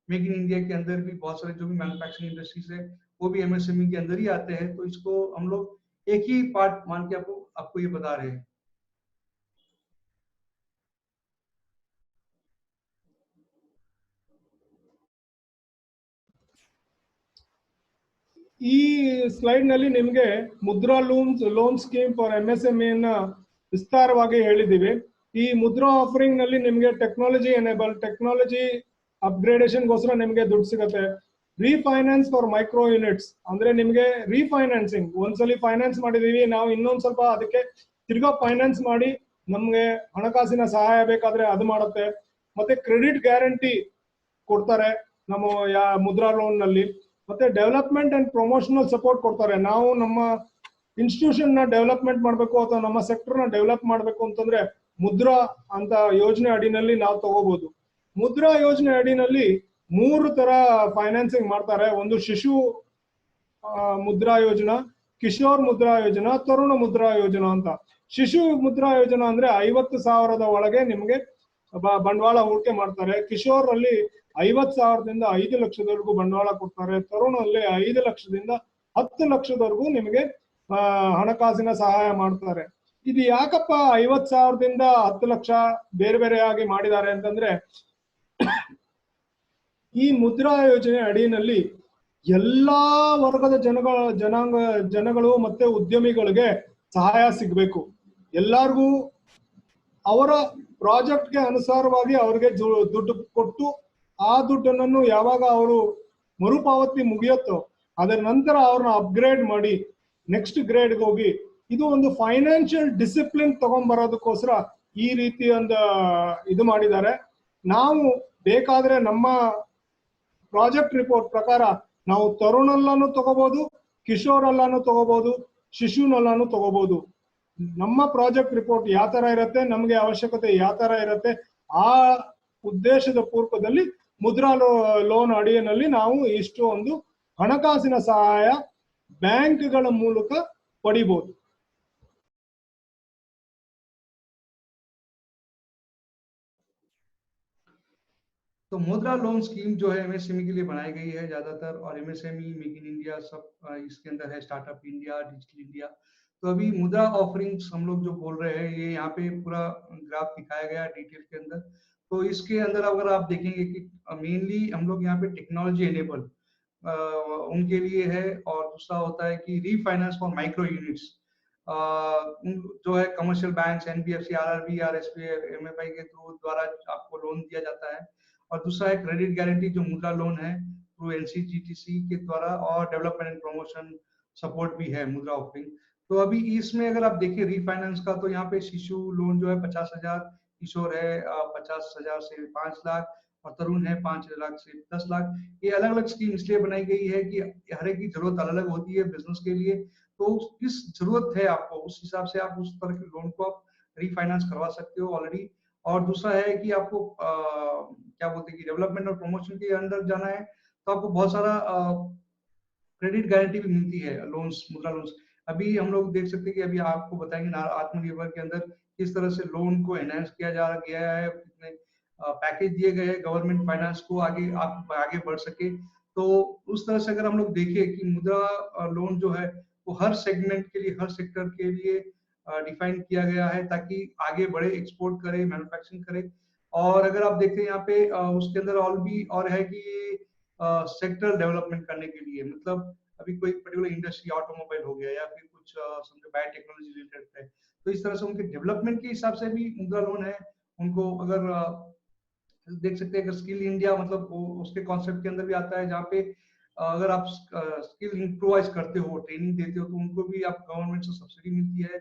मेक इन इंडिया के अंदर भी बहुत सारे जो भी मैन्युफैक्चरिंग इंडस्ट्रीज है, वो भी एमएसएमई के अंदर ही आते हैं। तो इसको हम लोग एक ही पार्ट मान के आपको ये बता रहे हैं। ಈ ಸ್ಲೈಡ್ ನಲ್ಲಿ ನಿಮಗೆ Mudra loan scheme for MSME ನ ವಿಸ್ತಾರವಾಗಿ ಹೇಳಿದ್ದೀವಿ. ಈ ಮುದ್ರಾ ಆಫರಿಂಗ್ ನಲ್ಲಿ ನಿಮಗೆ ಟೆಕ್ನಾಲಜಿ ಎನೇಬಲ್, ಟೆಕ್ನಾಲಜಿ ಅಪ್ಗ್ರೇಡೇಷನ್ ಗೋಸ್ಕರ ನಿಮಗೆ ದುಡ್ಡು ಸಿಗುತ್ತೆ. ರೀಫೈನಾನ್ಸ್ ಫಾರ್ ಮೈಕ್ರೋ ಯೂನಿಟ್ಸ್ ಅಂದ್ರೆ ನಿಮಗೆ ರೀಫೈನಾನ್ಸಿಂಗ್, ಒಂದ್ಸಲಿ ಫೈನಾನ್ಸ್ ಮಾಡಿದೀವಿ, ನಾವು ಇನ್ನೊಂದ್ ಸ್ವಲ್ಪ ಅದಕ್ಕೆ ತಿರ್ಗಾ ಫೈನಾನ್ಸ್ ಮಾಡಿ ನಮ್ಗೆ ಹಣಕಾಸಿನ ಸಹಾಯ ಬೇಕಾದ್ರೆ ಅದು ಮಾಡುತ್ತೆ. ಮತ್ತೆ ಕ್ರೆಡಿಟ್ ಗ್ಯಾರಂಟಿ ಕೊಡ್ತಾರೆ ನಮ್ಮ ಮುದ್ರಾ ಲೋನ್ ನಲ್ಲಿ. ಮತ್ತೆ ಡೆವಲಪ್ಮೆಂಟ್ ಅಂಡ್ ಪ್ರಮೋಷನಲ್ ಸಪೋರ್ಟ್ ಕೊಡ್ತಾರೆ. ನಾವು ನಮ್ಮ ಇನ್ಸ್ಟಿಟ್ಯೂಷನ್ ನ ಡೆವಲಪ್ಮೆಂಟ್ ಮಾಡಬೇಕು ಅಥವಾ ನಮ್ಮ ಸೆಕ್ಟರ್ ನ ಡೆವಲಪ್ ಮಾಡಬೇಕು ಅಂತಂದ್ರೆ ಮುದ್ರಾ ಅಂತ ಯೋಜನೆ ಅಡಿನಲ್ಲಿ ನಾವು ತಗೋಬಹುದು. ಮುದ್ರಾ ಯೋಜನೆ ಅಡಿನಲ್ಲಿ 3 ತರ ಫೈನಾನ್ಸಿಂಗ್ ಮಾಡ್ತಾರೆ. ಒಂದು ಶಿಶು ಮುದ್ರಾ ಯೋಜನಾ, ಕಿಶೋರ್ ಮುದ್ರಾ ಯೋಜನಾ, ತರುಣ ಮುದ್ರಾ ಯೋಜನಾ ಅಂತ. ಶಿಶು ಮುದ್ರಾ ಯೋಜನಾ ಅಂದ್ರೆ 50,000 ಒಳಗೆ ನಿಮ್ಗೆ ಬಂಡವಾಳ ಹೂಡಿಕೆ ಮಾಡ್ತಾರೆ. ಕಿಶೋರ್ ಅಲ್ಲಿ 50,000ದಿಂದ 5 ಲಕ್ಷದವರೆಗೂ ಬಂಡವಾಳ ಕೊಡ್ತಾರೆ. ತರುಣಲ್ಲಿ 5 ಲಕ್ಷದಿಂದ 10 ಲಕ್ಷದವರೆಗೂ ನಿಮಗೆ ಹಣಕಾಸಿನ ಸಹಾಯ ಮಾಡ್ತಾರೆ. ಇದು ಯಾಕಪ್ಪ 50,000ದಿಂದ 10 ಲಕ್ಷ ಬೇರೆ ಬೇರೆಯಾಗಿ ಮಾಡಿದ್ದಾರೆ ಅಂತಂದ್ರೆ, ಈ ಮುದ್ರಾ ಯೋಜನೆ ಅಡಿಯಲ್ಲಿ ಎಲ್ಲಾ ವರ್ಗದ ಜನಗಳು ಮತ್ತೆ ಉದ್ಯಮಿಗಳಿಗೆ ಸಹಾಯ ಸಿಗಬೇಕು. ಎಲ್ಲಾರ್ಗೂ ಅವರ ಪ್ರಾಜೆಕ್ಟ್ಗೆ ಅನುಸಾರವಾಗಿ ಅವರಿಗೆ ದುಡ್ಡು ಕೊಟ್ಟು, ಆ ದುಡ್ಡನ್ನು ಯಾವಾಗ ಅವರು ಮರುಪಾವತಿ ಮುಗಿಯುತ್ತೋ ಅದರ ನಂತರ ಅವ್ರನ್ನ ಅಪ್ಗ್ರೇಡ್ ಮಾಡಿ ನೆಕ್ಸ್ಟ್ ಗ್ರೇಡ್ಗೆ ಹೋಗಿ, ಇದು ಒಂದು ಫೈನಾನ್ಷಿಯಲ್ ಡಿಸಿಪ್ಲಿನ್ ತಗೊಂಡ್ಬರೋದಕ್ಕೋಸ್ಕರ ಈ ರೀತಿ ಒಂದು ಇದು ಮಾಡಿದ್ದಾರೆ. ನಾವು ಬೇಕಾದ್ರೆ ನಮ್ಮ ಪ್ರಾಜೆಕ್ಟ್ ರಿಪೋರ್ಟ್ ಪ್ರಕಾರ ನಾವು ತರುಣಲ್ಲಾನು ತಗೋಬಹುದು, ಕಿಶೋರ್ ಅಲ್ಲಾನು ತಗೋಬಹುದು, ಶಿಶುನಲ್ಲಾನು ತಗೋಬಹುದು. ನಮ್ಮ ಪ್ರಾಜೆಕ್ಟ್ ರಿಪೋರ್ಟ್ ಯಾವ ತರ ಇರುತ್ತೆ, ನಮಗೆ ಅವಶ್ಯಕತೆ ಯಾವ ತರ ಇರುತ್ತೆ, ಆ ಉದ್ದೇಶದ ಪೂರ್ವಕದಲ್ಲಿ ಮುದ್ರಾ ಲೋನ್ ಅಡಿಯಲ್ಲಿ ನಾವು ಇಷ್ಟು ಒಂದು ಹಣಕಾಸಿನ ಸಹಾಯ ಬ್ಯಾಂಕ್ಗಳ ಮೂಲಕ ಪಡಿಬಹುದು. तो मुद्रा लोन स्कीम जो है एमएसएमई के लिए बनाई गई है ज्यादातर, और एमएसएमई मेक इन इंडिया सब इसके अंदर है, स्टार्टअप इंडिया, डिजिटल इंडिया। तो अभी मुद्रा ऑफरिंग्स हम लोग जो बोल रहे हैं, ये यहाँ पे पूरा ग्राफ दिखाया गया डिटेल के अंदर। तो इसके अंदर अगर आप देखेंगे कि मेनली हम लोग यहाँ पे टेक्नोलॉजी एनेबल उनके लिए है, और दूसरा होता है कि रीफाइनेंस फॉर माइक्रो यूनिट्स जो है commercial banks, NBFC, RRB, RSB, MFI के थ्रू द्वारा आपको लोन दिया जाता है। और दूसरा है क्रेडिट गारंटी जो मुद्रा लोन है थ्रू एनसीजीटीसी के द्वारा, और डेवलपमेंट एंड प्रमोशन सपोर्ट भी है मुद्रा ऑफरिंग। तो अभी इसमें अगर आप देखिए रीफाइनेंस का, तो यहाँ पे शिशु लोन जो है 50,000, किशोर है 50,000 से 5 लाख, और तरुण है 5 लाख से 10 लाख। ये अलग अलग स्कीम इसलिए बनाई गई है कि हर एक की जरूरत अलग अलग होती है बिजनेस के लिए, तो किस जरूरत है आपको, उस हिसाब से आप उस तरह के लोन को आप रीफाइनेंस करवा सकते हो ऑलरेडी। और दूसरा है कि आपको क्या बोलते हैं कि डेवलपमेंट और प्रमोशन के अंदर जाना है, तो आपको बहुत सारा क्रेडिट गारंटी भी मिलती है, लोन्स, मुद्रा लोन्स। अभी हम लोग देख सकते हैं कि अभी आपको बताएंगे ना आत्मनिर्भर के अंदर किस तरह से लोन को एनहांस किया जा गया है, कितने पैकेज दिए गए हैं गवर्नमेंट फाइनेंस को आगे आप आगे बढ़ सके। तो उस तरह से अगर हम लोग देखें कि मुद्रा लोन जो है वो हर सेगमेंट के लिए, हर सेक्टर के लिए डिफाइन किया गया है, ताकि आगे बढ़े, एक्सपोर्ट करे, मैन्युफैक्चरिंग करे। और अगर आप देखें यहाँ पे उसके अंदर और भी और है कि सेक्टर डेवलपमेंट करने के लिए, मतलब अभी कोई पर्टिकुलर इंडस्ट्री, ऑटोमोबाइल हो गया या फिर कुछ समझो बायोटेक्नोलॉजी रिलेटेड है, तो इस तरह से उनके डेवलपमेंट के हिसाब से भी मुद्रा लोन है। उनको अगर देख सकते हैं, अगर स्किल इंडिया मतलब उसके कॉन्सेप्ट के अंदर भी आता है, जहाँ पे अगर आप स्किल इम्प्रोवाइज करते हो, ट्रेनिंग देते हो, तो उनको भी आप गवर्नमेंट से सब्सिडी मिलती है।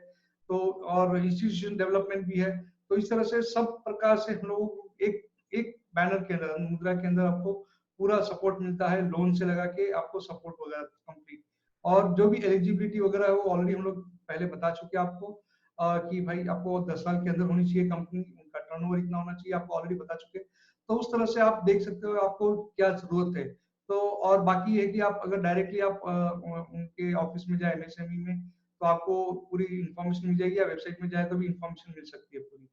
तो और इंस्टीट्यूशन डेवलपमेंट भी है। तो इस तरह से सब प्रकार से हम लोग एक एक बैनर के अंदर, मुद्रा के अंदर आपको पूरा सपोर्ट मिलता है, लोन से लगा के आपको सपोर्ट वगैरह कंप्लीट। और जो भी एलिजिबिलिटी वगैरह है वो ऑलरेडी हम लोग पहले बता चुके हैं आपको, कि भाई आपको 10 साल के अंदर होनी चाहिए कंपनी, उनका टर्नओवर इतना होना चाहिए, आपको ऑलरेडी बता चुके हैं। तो उस तरह से आप देख सकते हो आपको क्या जरूरत है। तो और बाकी है कि आप अगर डायरेक्टली आप उनके ऑफिस में जाए एमएसएमई में, तो आपको पूरी इंफॉर्मेशन मिल जाएगी, या वेबसाइट में जाए तो भी इंफॉर्मेशन मिल सकती है पूरी।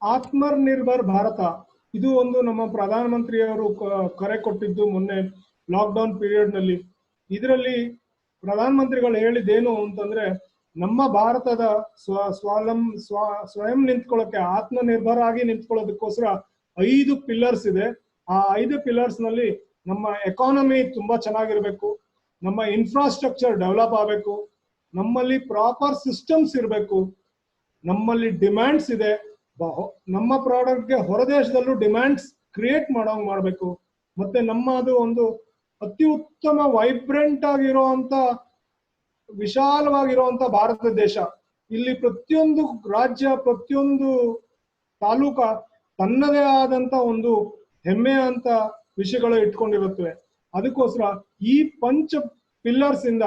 ಆತ್ಮನಿರ್ಭರ್ ಭಾರತ ಇದು ಒಂದು ನಮ್ಮ ಪ್ರಧಾನಮಂತ್ರಿಯವರು ಕರೆ ಕೊಟ್ಟಿದ್ದು ಮೊನ್ನೆ ಲಾಕ್ಡೌನ್ ಪೀರಿಯಡ್ ನಲ್ಲಿ. ಇದರಲ್ಲಿ ಪ್ರಧಾನಮಂತ್ರಿಗಳು ಹೇಳಿದ್ದೇನು ಅಂತಂದ್ರೆ, ನಮ್ಮ ಭಾರತದ ಸ್ವಯಂ ನಿಂತ್ಕೊಳ್ಳೋಕೆ, ಆತ್ಮನಿರ್ಭರ ಆಗಿ ನಿಂತ್ಕೊಳ್ಳೋದಕ್ಕೋಸ್ಕರ 5 ಪಿಲ್ಲರ್ಸ್ ಇದೆ. ಆ 5 ಪಿಲ್ಲರ್ಸ್ ನಲ್ಲಿ ನಮ್ಮ ಎಕಾನಮಿ ತುಂಬಾ ಚೆನ್ನಾಗಿರ್ಬೇಕು, ನಮ್ಮ ಇನ್ಫ್ರಾಸ್ಟ್ರಕ್ಚರ್ ಡೆವಲಪ್ ಆಗಬೇಕು, ನಮ್ಮಲ್ಲಿ ಪ್ರಾಪರ್ ಸಿಸ್ಟಮ್ಸ್ ಇರಬೇಕು, ನಮ್ಮಲ್ಲಿ ಡಿಮ್ಯಾಂಡ್ಸ್ ಇದೆ, ನಮ್ಮ ಪ್ರಾಡಕ್ಟ್ಗೆ ಹೊರ ದೇಶದಲ್ಲೂ ಡಿಮ್ಯಾಂಡ್ಸ್ ಕ್ರಿಯೇಟ್ ಮಾಡೋಂಗ್ ಮಾಡಬೇಕು, ಮತ್ತೆ ನಮ್ಮದು ಒಂದು ಅತಿ ಉತ್ತಮ ವೈಬ್ರೆಂಟ್ ಆಗಿರುವಂತ ವಿಶಾಲವಾಗಿರುವಂತ ಭಾರತ ದೇಶ. ಇಲ್ಲಿ ಪ್ರತಿಯೊಂದು ರಾಜ್ಯ, ಪ್ರತಿಯೊಂದು ತಾಲೂಕ ತನ್ನದೇ ಆದಂತ ಒಂದು ಹೆಮ್ಮೆಯ ಅಂತ ವಿಷಯಗಳು ಇಟ್ಕೊಂಡಿರುತ್ತವೆ. ಅದಕ್ಕೋಸ್ಕರ ಈ ಪಂಚ ಪಿಲ್ಲರ್ಸ್ ಇಂದ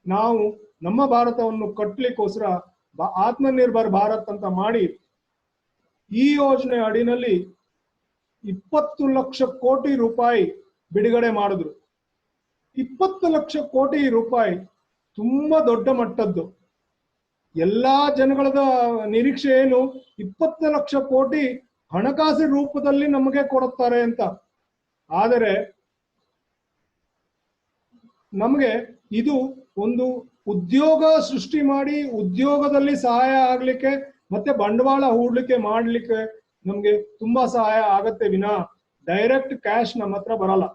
ನಾವು ನಮ್ಮ ಭಾರತವನ್ನು ಕಟ್ಟಲಿಕ್ಕೋಸ್ಕರ ಆತ್ಮನಿರ್ಭರ್ ಭಾರತ್ ಅಂತ ಮಾಡಿ ಈ ಯೋಜನೆ ಅಡಿನಲ್ಲಿ 20 ಲಕ್ಷ ಕೋಟಿ ರೂಪಾಯಿ ಬಿಡುಗಡೆ ಮಾಡಿದ್ರು. 20 ಲಕ್ಷ ಕೋಟಿ ರೂಪಾಯಿ ತುಂಬಾ ದೊಡ್ಡ ಮಟ್ಟದ್ದು. ಎಲ್ಲಾ ಜನಗಳದ ನಿರೀಕ್ಷೆ ಏನು, 20 ಲಕ್ಷ ಕೋಟಿ ಹಣಕಾಸಿನ ರೂಪದಲ್ಲಿ ನಮಗೆ ಕೊಡುತ್ತಾರೆ ಅಂತ. ಆದರೆ ನಮಗೆ ಇದು ಒಂದು ಉದ್ಯೋಗ ಸೃಷ್ಟಿ ಮಾಡಿ, ಉದ್ಯೋಗದಲ್ಲಿ ಸಹಾಯ ಆಗ್ಲಿಕ್ಕೆ ಮತ್ತೆ ಬಂಡವಾಳ ಹೂಡ್ಲಿಕ್ಕೆ ಮಾಡ್ಲಿಕ್ಕೆ ನಮ್ಗೆ ತುಂಬಾ ಸಹಾಯ ಆಗತ್ತೆ ವಿನಾ ಡೈರೆಕ್ಟ್ ಕ್ಯಾಶ್ ನಮ್ಮ ಹತ್ರ ಬರಲ್ಲ.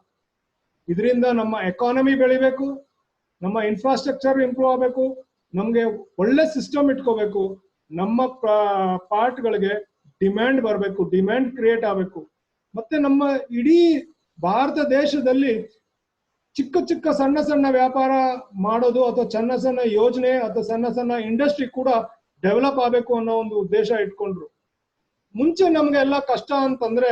ಇದರಿಂದ ನಮ್ಮ ಎಕಾನಮಿ ಬೆಳಿಬೇಕು, ನಮ್ಮ ಇನ್ಫ್ರಾಸ್ಟ್ರಕ್ಚರ್ ಇಂಪ್ರೂವ್ ಆಗಬೇಕು, ನಮ್ಗೆ ಒಳ್ಳೆ ಸಿಸ್ಟಮ್ ಇಟ್ಕೋಬೇಕು, ನಮ್ಮ ಪಾರ್ಟ್ಗಳಿಗೆ ಡಿಮ್ಯಾಂಡ್ ಬರಬೇಕು, ಡಿಮ್ಯಾಂಡ್ ಕ್ರಿಯೇಟ್ ಆಗಬೇಕು. ಮತ್ತೆ ನಮ್ಮ ಇಡೀ ಭಾರತ ದೇಶದಲ್ಲಿ ಚಿಕ್ಕ ಚಿಕ್ಕ ಸಣ್ಣ ಸಣ್ಣ ವ್ಯಾಪಾರ ಮಾಡೋದು ಅಥವಾ ಸಣ್ಣ ಸಣ್ಣ ಯೋಜನೆ ಅಥವಾ ಸಣ್ಣ ಸಣ್ಣ ಇಂಡಸ್ಟ್ರಿ ಕೂಡ ಡೆವಲಪ್ ಆಗಬೇಕು ಅನ್ನೋ ಒಂದು ಉದ್ದೇಶ ಇಟ್ಕೊಂಡ್ರು. ಮುಂಚೆ ನಮ್ಗೆಲ್ಲ ಕಷ್ಟ ಅಂತಂದ್ರೆ,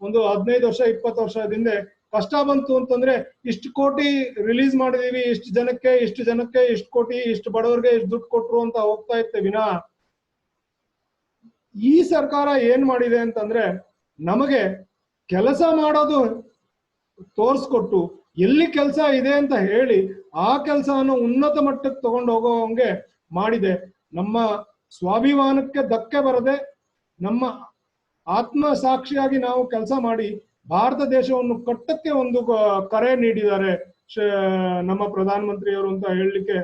ಒಂದು 15 ವರ್ಷ 20 ವರ್ಷದಿಂದ ಕಷ್ಟ ಬಂತು ಅಂತಂದ್ರೆ, ಇಷ್ಟು ಕೋಟಿ ರಿಲೀಸ್ ಮಾಡಿದೀವಿ, ಇಷ್ಟು ಜನಕ್ಕೆ ಇಷ್ಟು ಕೋಟಿ, ಇಷ್ಟು ಬಡವರಿಗೆ ಇಷ್ಟು ದುಡ್ಡು ಕೊಟ್ರು ಅಂತ ಹೋಗ್ತಾ ಇರ್ತೇವೆ ವಿನಾ, ಈ ಸರ್ಕಾರ ಏನ್ ಮಾಡಿದೆ ಅಂತಂದ್ರೆ, ನಮಗೆ ಕೆಲಸ ಮಾಡೋದು ತೋರ್ಸ್ಕೊಟ್ಟು, ಎಲ್ಲಿ ಕೆಲಸ ಇದೆ ಅಂತ ಹೇಳಿ ಆ ಕೆಲಸವನ್ನು ಉನ್ನತ ಮಟ್ಟಕ್ಕೆ ತಗೊಂಡು ಹೋಗೋ ಹಂಗೆ ಮಾಡಿದೆ. ನಮ್ಮ ಸ್ವಾಭಿಮಾನಕ್ಕೆ ಧಕ್ಕೆ ಬರದೆ, ನಮ್ಮ ಆತ್ಮ ಸಾಕ್ಷಿಯಾಗಿ ನಾವು ಕೆಲಸ ಮಾಡಿ ಭಾರತ ದೇಶವನ್ನು ಕಟ್ಟಕ್ಕೆ ಒಂದು ಕರೆ ನೀಡಿದ್ದಾರೆ ನಮ್ಮ ಪ್ರಧಾನಮಂತ್ರಿಯವರು ಅಂತ ಹೇಳಲಿಕ್ಕೆ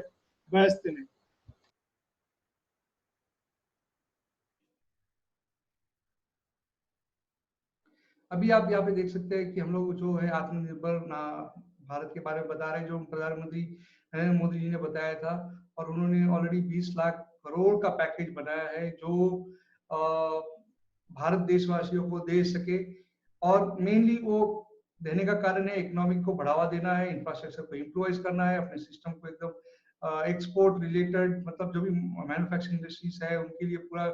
ಬಯಸ್ತೀನಿ. अभी आप यहाँ पे देख सकते हैं कि हम लोग जो है आत्मनिर्भर भारत के बारे में बता रहे हैं, जो प्रधानमंत्री नरेंद्र मोदी जी ने बताया था। और उन्होंने ऑलरेडी 20 लाख करोड़ का पैकेज बनाया है, जो भारत देशवासियों को दे सके। और मेनली वो देने का कारण है इकोनॉमिक को बढ़ावा देना है, इंफ्रास्ट्रक्चर को इम्प्रोवाइज करना है, अपने सिस्टम को एकदम एक्सपोर्ट रिलेटेड, मतलब जो भी मैन्युफैक्चरिंग इंडस्ट्रीज है उनके लिए पूरा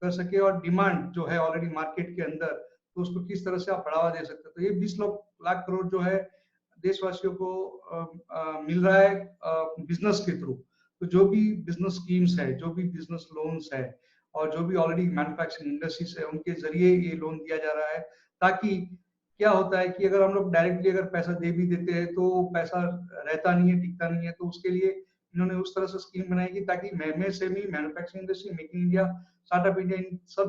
कर सके। और डिमांड जो है ऑलरेडी मार्केट के अंदर तो उसको किस तरह से आप बढ़ावा दे सकते हैं। तो ये 20 लाख करोड़ जो है देशवासियों को मिल रहा है बिजनेस के थ्रू। तो जो भी बिजनेस स्कीम्स है, जो भी बिजनेस लोन्स है और जो भी ऑलरेडी मैन्युफैक्चरिंग इंडस्ट्रीज है, उनके जरिए ये लोन दिया जा रहा है, ताकि क्या होता है कि अगर हम लोग डायरेक्टली अगर पैसा दे भी देते हैं तो पैसा रहता नहीं है, टिकता नहीं है। तो उसके लिए इन्होंने उस तरह से स्कीम बनाई कि ताकि MSME, manufacturing industry, make in India, startup India, इन सब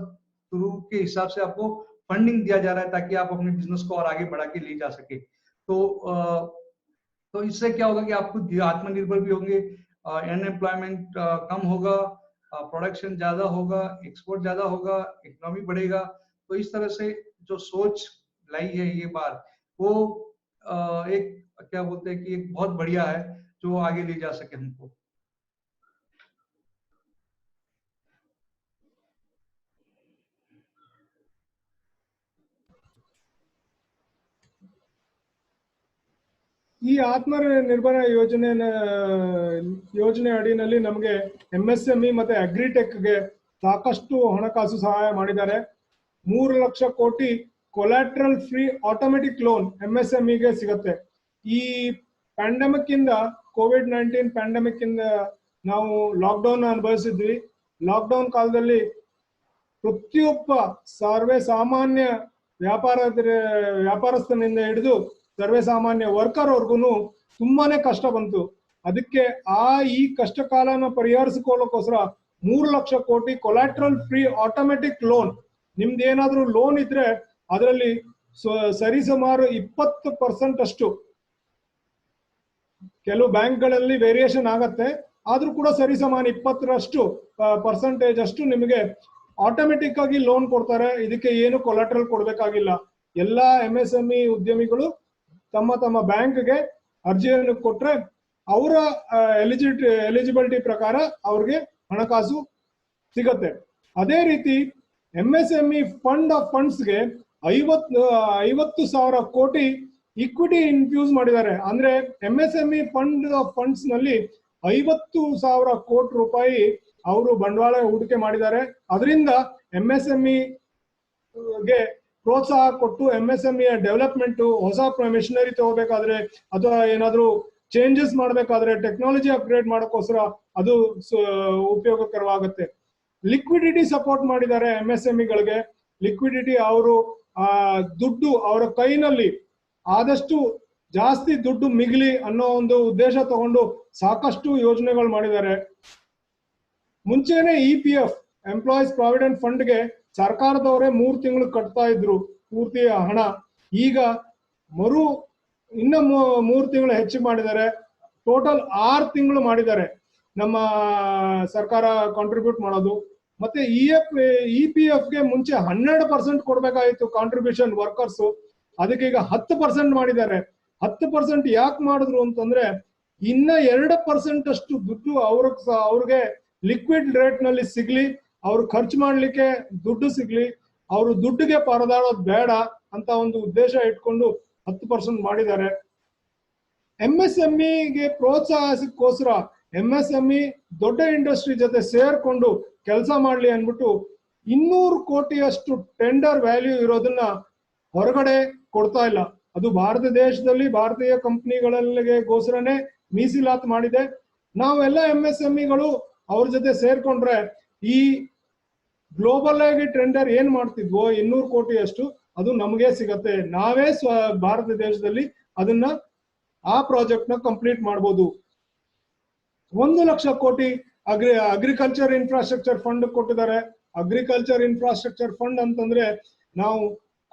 थ्रू के हिसाब से आपको फंडिंग दिया जा रहा है ताकि आप अपने बिजनेस को और आगे बढ़ा के ले जा सके। तो इससे क्या होगा कि आप खुद आत्मनिर्भर भी होंगे, अनएम्प्लॉयमेंट कम होगा, प्रोडक्शन ज्यादा होगा, एक्सपोर्ट ज्यादा होगा, इकोनॉमी बढ़ेगा। तो इस तरह से जो सोच लाई है ये बार, वो एक क्या बोलते हैं कि एक बहुत बढ़िया है जो आगे ले जा सके हमको। ಈ ಆತ್ಮನಿರ್ಭರ ಯೋಜನೆ ಅಡಿನಲ್ಲಿ ನಮಗೆ MSME ಮತ್ತೆ ಅಗ್ರಿಟೆಕ್ಗೆ ಸಾಕಷ್ಟು ಹಣಕಾಸು ಸಹಾಯ ಮಾಡಿದ್ದಾರೆ. 3 ಲಕ್ಷ ಕೋಟಿ ಕೊಲಾಟ್ರಲ್ ಫ್ರೀ ಆಟೋಮೆಟಿಕ್ ಲೋನ್ MSMEಗೆ ಸಿಗುತ್ತೆ. ಈ ಪ್ಯಾಂಡಮಿಕ್ ಇಂದ, COVID-19 ಪ್ಯಾಂಡಮಿಕ್ ಇಂದ ನಾವು ಲಾಕ್ಡೌನ್ ಅನುಭವಿಸಿದ್ವಿ. ಲಾಕ್ಡೌನ್ ಕಾಲದಲ್ಲಿ ಪ್ರತಿಯೊಬ್ಬ ಸರ್ವೇ ಸಾಮಾನ್ಯ ವ್ಯಾಪಾರಸ್ಥನಿಂದ ಹಿಡಿದು ಸರ್ವೇ ಸಾಮಾನ್ಯ ವರ್ಕರ್ ವರ್ಗುನು ತುಂಬಾನೇ ಕಷ್ಟ ಬಂತು. ಅದಕ್ಕೆ ಈ ಕಷ್ಟ ಕಾಲನ ಪರಿಹರಿಸಿಕೊಳ್ಳೋಕೋಸ್ಕರ 3 ಲಕ್ಷ ಕೋಟಿ ಕೊಲಾಟ್ರಲ್ ಫ್ರೀ ಆಟೋಮೆಟಿಕ್ ಲೋನ್. ನಿಮ್ದು ಏನಾದ್ರೂ ಲೋನ್ ಇದ್ರೆ ಅದರಲ್ಲಿ ಸರಿಸುಮಾರು 20% ಅಷ್ಟು, ಕೆಲವು ಬ್ಯಾಂಕ್ಗಳಲ್ಲಿ ವೇರಿಯೇಷನ್ ಆಗತ್ತೆ, ಆದ್ರೂ ಕೂಡ ಸರಿಸಮಾನ 20% ಅಷ್ಟು ನಿಮಗೆ ಆಟೋಮೆಟಿಕ್ ಆಗಿ ಲೋನ್ ಕೊಡ್ತಾರೆ. ಇದಕ್ಕೆ ಏನು ಕೊಲಾಟ್ರಲ್ ಕೊಡ್ಬೇಕಾಗಿಲ್ಲ. ಎಲ್ಲಾ MSME ಉದ್ಯಮಿಗಳು ತಮ್ಮ ತಮ್ಮ ಬ್ಯಾಂಕ್ಗೆ ಅರ್ಜಿಯನ್ನು ಕೊಟ್ರೆ ಅವರ ಎಲಿಜಿಬಿಲಿಟಿ ಪ್ರಕಾರ ಅವ್ರಿಗೆ ಹಣಕಾಸು ಸಿಗತ್ತೆ. ಅದೇ ರೀತಿ MSME ಫಂಡ್ ಆಫ್ ಫಂಡ್ಸ್ಗೆ 50,000 ಕೋಟಿ ಇಕ್ವಿಟಿ ಇನ್ಫ್ಯೂಸ್ ಮಾಡಿದ್ದಾರೆ. ಅಂದ್ರೆ MSME ಫಂಡ್ ಆಫ್ ಫಂಡ್ಸ್ ನಲ್ಲಿ 50,000 ಕೋಟಿ ರೂಪಾಯಿ ಅವರು ಬಂಡವಾಳ ಹೂಡಿಕೆ ಮಾಡಿದ್ದಾರೆ. ಅದರಿಂದ MSME ಗೆ ಪ್ರೋತ್ಸಾಹ ಕೊಟ್ಟು MSME ಡೆವಲಪ್ಮೆಂಟ್, ಹೊಸ ಮೆಷಿನರಿ ತಗೋಬೇಕಾದ್ರೆ ಅಥವಾ ಏನಾದ್ರೂ ಚೇಂಜಸ್ ಮಾಡ್ಬೇಕಾದ್ರೆ, ಟೆಕ್ನಾಲಜಿ ಅಪ್ಗ್ರೇಡ್ ಮಾಡೋಕ್ಕೋಸ್ಕರ ಅದು ಉಪಯೋಗಕರವಾಗುತ್ತೆ. ಲಿಕ್ವಿಡಿಟಿ ಸಪೋರ್ಟ್ ಮಾಡಿದ್ದಾರೆ MSME ಗಳಿಗೆ. ಲಿಕ್ವಿಡಿಟಿ ಅವರು ದುಡ್ಡು ಅವರ ಕೈನಲ್ಲಿ ಆದಷ್ಟು ಜಾಸ್ತಿ ದುಡ್ಡು ಮಿಗಿಲಿ ಅನ್ನೋ ಒಂದು ಉದ್ದೇಶ ತಗೊಂಡು ಸಾಕಷ್ಟು ಯೋಜನೆಗಳು ಮಾಡಿದ್ದಾರೆ. ಮುಂಚೆನೆ EPF, ಎಂಪ್ಲಾಯೀಸ್ ಪ್ರಾವಿಡೆಂಟ್ ಫಂಡ್ಗೆ ಸರ್ಕಾರದವರೇ 3 ತಿಂಗಳು ಕಟ್ತಾ ಇದ್ರು ಪೂರ್ತಿ ಹಣ. ಈಗ ಇನ್ನ 3 ತಿಂಗಳು ಹೆಚ್ಚಿಗೆ ಮಾಡಿದ್ದಾರೆ. ಟೋಟಲ್ 6 ತಿಂಗಳು ಮಾಡಿದ್ದಾರೆ ನಮ್ಮ ಸರ್ಕಾರ ಕಾಂಟ್ರಿಬ್ಯೂಟ್ ಮಾಡೋದು. ಮತ್ತೆ EPF ಗೆ ಮುಂಚೆ 12% ಕೊಡ್ಬೇಕಾಗಿತ್ತು ಕಾಂಟ್ರಿಬ್ಯೂಷನ್ ವರ್ಕರ್ಸ್, ಅದಕ್ಕೆ ಈಗ 10% ಮಾಡಿದ್ದಾರೆ. 10% ಯಾಕೆ ಮಾಡಿದ್ರು ಅಂತಂದ್ರೆ ಇನ್ನ 2% ಅಷ್ಟು ದುಡ್ಡು ಅವ್ರಿಗೆ ಲಿಕ್ವಿಡ್ ರೇಟ್ ನಲ್ಲಿ ಸಿಗ್ಲಿ, ಅವ್ರು ಖರ್ಚು ಮಾಡ್ಲಿಕ್ಕೆ ದುಡ್ಡು ಸಿಗ್ಲಿ, ಅವರು ದುಡ್ಡಿಗೆ ಪರದಾಡೋದು ಬೇಡ ಅಂತ ಒಂದು ಉದ್ದೇಶ ಇಟ್ಕೊಂಡು 10% ಮಾಡಿದ್ದಾರೆ. MSMEಗೆ ಪ್ರೋತ್ಸಾಹಕ್ಕೋಸ್ಕರ MSME ದೊಡ್ಡ ಇಂಡಸ್ಟ್ರಿ ಜೊತೆ ಸೇರ್ಕೊಂಡು ಕೆಲಸ ಮಾಡ್ಲಿ ಅನ್ಬಿಟ್ಟು 200 ಕೋಟಿಯಷ್ಟು ಟೆಂಡರ್ ವ್ಯಾಲ್ಯೂ ಇರೋದನ್ನ ಹೊರಗಡೆ ಕೊಡ್ತಾ ಇಲ್ಲ. ಅದು ಭಾರತ ದೇಶದಲ್ಲಿ ಭಾರತೀಯ ಕಂಪನಿಗಳಿಗೋಸ್ಕರನೇ ಮೀಸಲಾತಿ ಮಾಡಿದೆ. ನಾವೆಲ್ಲ MSMEಗಳು ಅವ್ರ ಜೊತೆ ಸೇರ್ಕೊಂಡ್ರೆ ಈ ಗ್ಲೋಬಲ್ ಆಗಿ ಟೆಂಡರ್ ಏನ್ ಮಾಡ್ತಿದ್ವೋ 200 ಕೋಟಿಯಷ್ಟು ಅದು ನಮಗೆ ಸಿಗತ್ತೆ. ನಾವೇ ಭಾರತ ದೇಶದಲ್ಲಿ ಅದನ್ನ ಆ ಪ್ರಾಜೆಕ್ಟ್ ನ ಕಂಪ್ಲೀಟ್ ಮಾಡ್ಬೋದು. 1 ಲಕ್ಷ ಕೋಟಿ ಅಗ್ರಿಕಲ್ಚರ್ ಇನ್ಫ್ರಾಸ್ಟ್ರಕ್ಚರ್ ಫಂಡ್ ಕೊಟ್ಟಿದ್ದಾರೆ. ಅಗ್ರಿಕಲ್ಚರ್ ಇನ್ಫ್ರಾಸ್ಟ್ರಕ್ಚರ್ ಫಂಡ್ ಅಂತಂದ್ರೆ ನಾವು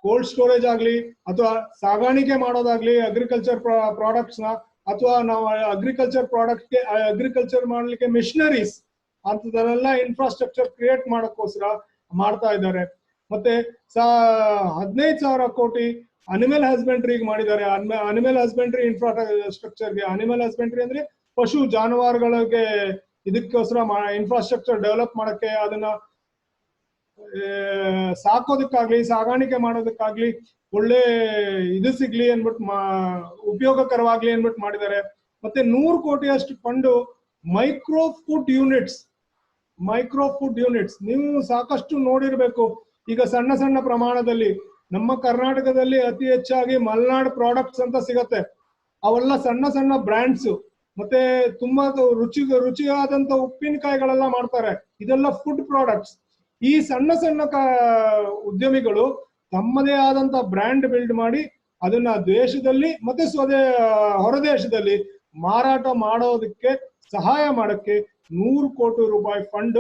ಕೋಲ್ಡ್ ಸ್ಟೋರೇಜ್ ಆಗ್ಲಿ ಅಥವಾ ಸಾಗಾಣಿಕೆ ಮಾಡೋದಾಗ್ಲಿ ಅಗ್ರಿಕಲ್ಚರ್ ಪ್ರಾಡಕ್ಟ್ಸ್ ನ, ಅಥವಾ ನಾವು ಅಗ್ರಿಕಲ್ಚರ್ ಮಾಡ್ಲಿಕ್ಕೆ ಮಿಷನರೀಸ್ ಅಂತದೆಲ್ಲ ಇನ್ಫ್ರಾಸ್ಟ್ರಕ್ಚರ್ ಕ್ರಿಯೇಟ್ ಮಾಡೋಕ್ಕೋಸ್ಕರ ಮಾಡ್ತಾ ಇದ್ದಾರೆ. ಮತ್ತೆ 15,000 ಕೋಟಿ ಅನಿಮಲ್ ಹಸ್ಬೆಂಡ್ರಿಗೆ ಮಾಡಿದ್ದಾರೆ. ಅನಿಮಲ್ ಹಸ್ಬೆಂಡ್ರಿ ಇನ್ಫ್ರಾಸ್ಟ್ರಕ್ಚರ್ಗೆ, ಅನಿಮಲ್ ಹಸ್ಬೆಂಡ್ರಿ ಅಂದ್ರೆ ಪಶು ಜಾನುವಾರುಗಳಿಗೆ ಇದಕ್ಕೋಸ್ಕರ ಇನ್ಫ್ರಾಸ್ಟ್ರಕ್ಚರ್ ಡೆವಲಪ್ ಮಾಡಕ್ಕೆ, ಅದನ್ನ ಸಾಕೋದಕ್ಕಾಗ್ಲಿ ಸಾಗಾಣಿಕೆ ಮಾಡೋದಕ್ಕಾಗ್ಲಿ ಒಳ್ಳೆ ಇದು ಸಿಗ್ಲಿ ಅನ್ಬಿಟ್ಟು ಉಪಯೋಗಕರವಾಗ್ಲಿ ಅನ್ಬಿಟ್ಟು ಮಾಡಿದ್ದಾರೆ. ಮತ್ತೆ 100 ಕೋಟಿಯಷ್ಟು ಫಂಡು ಮೈಕ್ರೋ ಫುಡ್ ಯೂನಿಟ್ಸ್ ನೀವು ಸಾಕಷ್ಟು ನೋಡಿರ್ಬೇಕು. ಈಗ ಸಣ್ಣ ಸಣ್ಣ ಪ್ರಮಾಣದಲ್ಲಿ ನಮ್ಮ ಕರ್ನಾಟಕದಲ್ಲಿ ಅತಿ ಹೆಚ್ಚಾಗಿ ಮಲ್ನಾಡ್ ಪ್ರಾಡಕ್ಟ್ಸ್ ಅಂತ ಸಿಗತ್ತೆ. ಅವೆಲ್ಲ ಸಣ್ಣ ಸಣ್ಣ ಬ್ರ್ಯಾಂಡ್ಸ್, ಮತ್ತೆ ತುಂಬಾ ರುಚಿಯಾದಂತ ಉಪ್ಪಿನಕಾಯಿಗಳೆಲ್ಲ ಮಾಡ್ತಾರೆ. ಇದೆಲ್ಲ ಫುಡ್ ಪ್ರಾಡಕ್ಟ್ಸ್. ಈ ಸಣ್ಣ ಸಣ್ಣ ಉದ್ಯಮಿಗಳು ತಮ್ಮದೇ ಆದಂತ ಬ್ರ್ಯಾಂಡ್ ಬಿಲ್ಡ್ ಮಾಡಿ ಅದನ್ನ ದೇಶದಲ್ಲಿ ಮತ್ತೆ ಹೊರದೇಶದಲ್ಲಿ ಮಾರಾಟ ಮಾಡೋದಕ್ಕೆ ಸಹಾಯ ಮಾಡಕ್ಕೆ 100 ಕೋಟಿ ರೂಪಾಯಿ ಫಂಡ್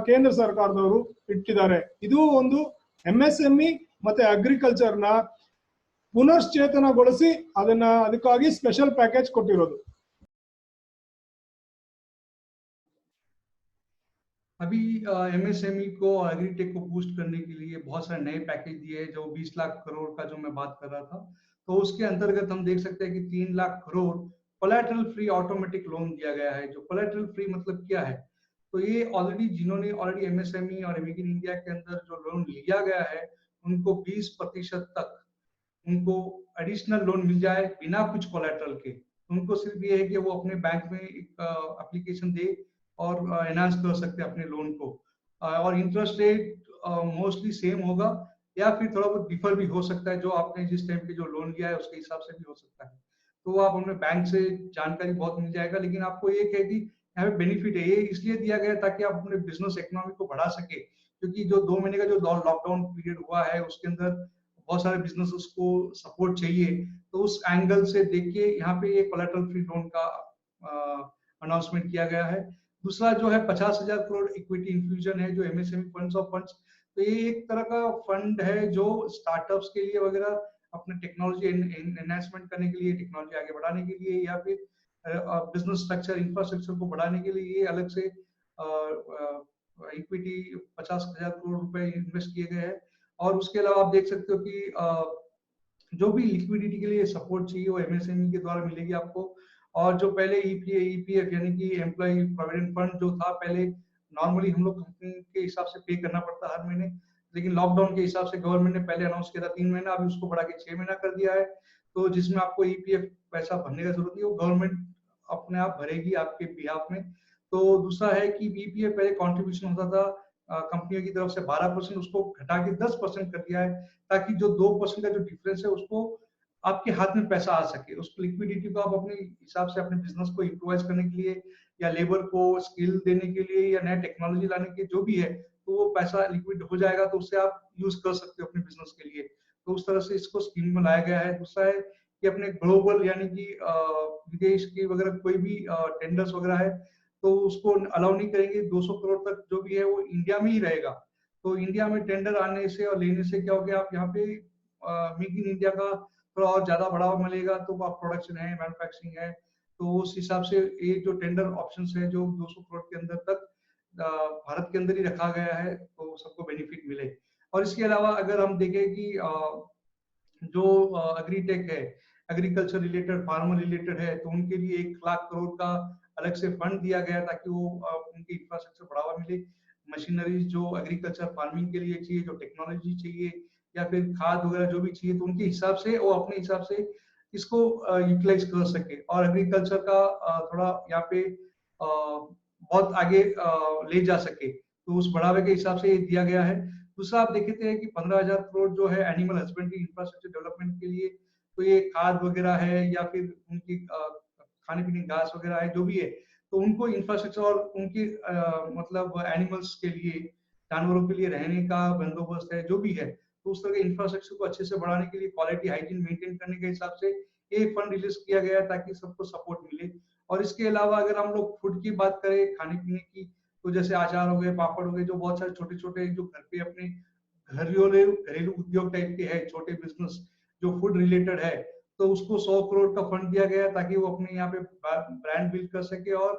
ಕೇಂದ್ರ ಸರ್ಕಾರದವರು ಇಟ್ಟಿದ್ದಾರೆ. ಇದು ಒಂದು MSME ಮತ್ತೆ ಅಗ್ರಿಕಲ್ಚರ್ ನ ಪುನಶ್ಚೇತನಗೊಳಿಸಿ ಅದಕ್ಕಾಗಿ ಸ್ಪೆಷಲ್ ಪ್ಯಾಕೇಜ್ ಕೊಟ್ಟಿರೋದು. अभी MSME को और एग्रीटेक को बूस्ट करने के लिए बहुत सारे नए पैकेज दिए हैं, जो 20 लाख करोड़ का जो मैं बात कर रहा था, तो उसके अंतर्गत हम देख सकते हैं कि 3 lakh crore collateral free automatic loan दिया गया है। जो कोलैटरल फ्री मतलब क्या है, तो ये जिन्होंने ऑलरेडी MSME और मेक इन इंडिया के अंदर जो लोन लिया गया है, उनको 20% तक उनको एडिशनल लोन मिल जाए बिना कुछ कोलैटरल के। उनको सिर्फ ये है कि वो अपने बैंक में एक एप्लीकेशन दे और एनहांस कर सकते हैं अपने लोन को, और इंटरेस्ट रेट मोस्टली सेम होगा या फिर थोड़ा बहुत डिफर भी हो सकता है, जो आपने जिस टाइम पे जो लोन लिया है उसके हिसाब से भी हो सकता है। तो आप अपने बैंक से जानकारी बहुत मिल जाएगा, लेकिन आपको ये है कि यहाँ पे बेनिफिट है, ये इसलिए दिया गया ताकि आप अपने बिजनेस इकोनॉमी को बढ़ा सके, क्योंकि जो 2 महीने का जो लॉकडाउन पीरियड हुआ है उसके अंदर बहुत सारे बिजनेसेस को सपोर्ट चाहिए, तो उस एंगल से देख के यहाँ पे ये कोलैटरल फ्री लोन का अनाउंसमेंट किया गया है। दूसरा जो है 50,000 करोड़ इक्विटी इन्फ्यूजन है, जो MSME फंड्स ऑफ फंड्स, तो ये एक तरह का फंड है जो स्टार्टअप्स के लिए वगैरह अपने टेक्नोलॉजी एनहांसमेंट करने के लिए, टेक्नोलॉजी आगे बढ़ाने के लिए, या फिर बिजनेस स्ट्रक्चर इंफ्रास्ट्रक्चर को बढ़ाने के लिए ये अलग से इक्विटी 50,000 करोड़ रुपए इन्वेस्ट किए गए हैं। और उसके अलावा आप देख सकते हो कि जो भी लिक्विडिटी के लिए सपोर्ट चाहिए वो MSME के द्वारा मिलेगी आपको। और जो पहले EPF यानी कि एम्प्लॉय प्रोविडेंट फंड जो था, पहले नॉर्मली हम लोग कंपनी के हिसाब से पे करना पड़ता हर महीने, लेकिन लॉकडाउन के हिसाब से गवर्नमेंट ने पहले अनाउंस किया था 3 महीना, अभी उसको बढ़ा के 6 महीना कर दिया है। तो जिसमें आपको EPF पैसा भरने का जरूरत नहीं, वो गवर्नमेंट अपने आप भरेगी आपके बिहाफ में। तो दूसरा है कि EPF पहले कॉन्ट्रीब्यूशन होता था कंपनियों की तरफ से 12%, उसको घटा के 10% कर दिया है, ताकि जो 2% का जो डिफरेंस है उसको आपके हाथ में पैसा आ सके। उस लिक्विडिटी को आप अपने हिसाब से अपने बिजनेस को इम्प्रोवाइज करने के लिए, या लेबर को स्किल देने के लिए, या नया टेक्नोलॉजी लाने के जो भी है, तो वो पैसा लिक्विड हो जाएगा, तो उससे आप यूज कर सकते हो अपने बिजनेस के लिए। तो उस तरह से इसको स्कीम में लाया गया है। दूसरा है कि अपने ग्लोबल यानी कि विदेश की वगैरह कोई भी टेंडर्स वगैरह है, तो उसको अलाउ नहीं करेंगे। 200 करोड़ तक जो भी है वो इंडिया में ही रहेगा। तो इंडिया में टेंडर आने से और लेने से क्या हो गया, आप यहाँ पे मेक इन इंडिया का थोड़ा और ज्यादा बढ़ावा मिलेगा। तो आप प्रोडक्शन है, मैन्युफैक्चरिंग है, तो उस हिसाब से ये जो टेंडर ऑप्शंस है जो 200 करोड़ के अंदर तक भारत के अंदर ही रखा गया है, तो सबको बेनिफिट मिले। और इसके अलावा अगर हम देखें कि जो एग्रीटेक है, एग्रीकल्चर रिलेटेड, फार्मर रिलेटेड है, तो उनके लिए 1 लाख करोड़ का अलग से फंड दिया गया ताकि वो उनकी इंफ्रास्ट्रक्चर बढ़ावा मिले। मशीनरीज जो एग्रीकल्चर फार्मिंग के लिए चाहिए, जो टेक्नोलॉजी चाहिए, या फिर खाद वगैरह जो भी चाहिए, तो उनके हिसाब से वो अपने हिसाब से इसको यूटिलाइज कर सके, और एग्रीकल्चर का थोड़ा यहाँ पे बहुत आगे ले जा सके। तो उस बढ़ावे के हिसाब से ये दिया गया है। दूसरा आप देखते हैं कि 15,000 करोड़ जो है एनिमल हस्बेंड्री इंफ्रास्ट्रक्चर डेवलपमेंट के लिए, तो ये खाद वगैरह है या फिर उनकी खाने पीने घास वगैरह है जो भी है, तो उनको इंफ्रास्ट्रक्चर और उनकी मतलब एनिमल्स के लिए, जानवरों के लिए रहने का बंदोबस्त है जो भी है, तो उस तरह के इंफ्रास्ट्रक्चर को अच्छे से बढ़ाने के लिए, क्वालिटी हाइजीन मेंटेन करने के हिसाब से एक फंड रिलीज किया गया ताकि सबको सपोर्ट मिले। और इसके अलावा अगर हम लोग फूड की बात करें, खाने पीने की, तो जैसे अचार हो गए, पापड़ हो गए, जो बहुत सारे छोटे छोटे जो घर पे अपने घरेलू उद्योग टाइप के है, छोटे बिजनेस जो फूड रिलेटेड है, तो उसको 100 करोड़ का फंड दिया गया ताकि वो अपने यहाँ पे ब्रांड बिल्ड कर सके और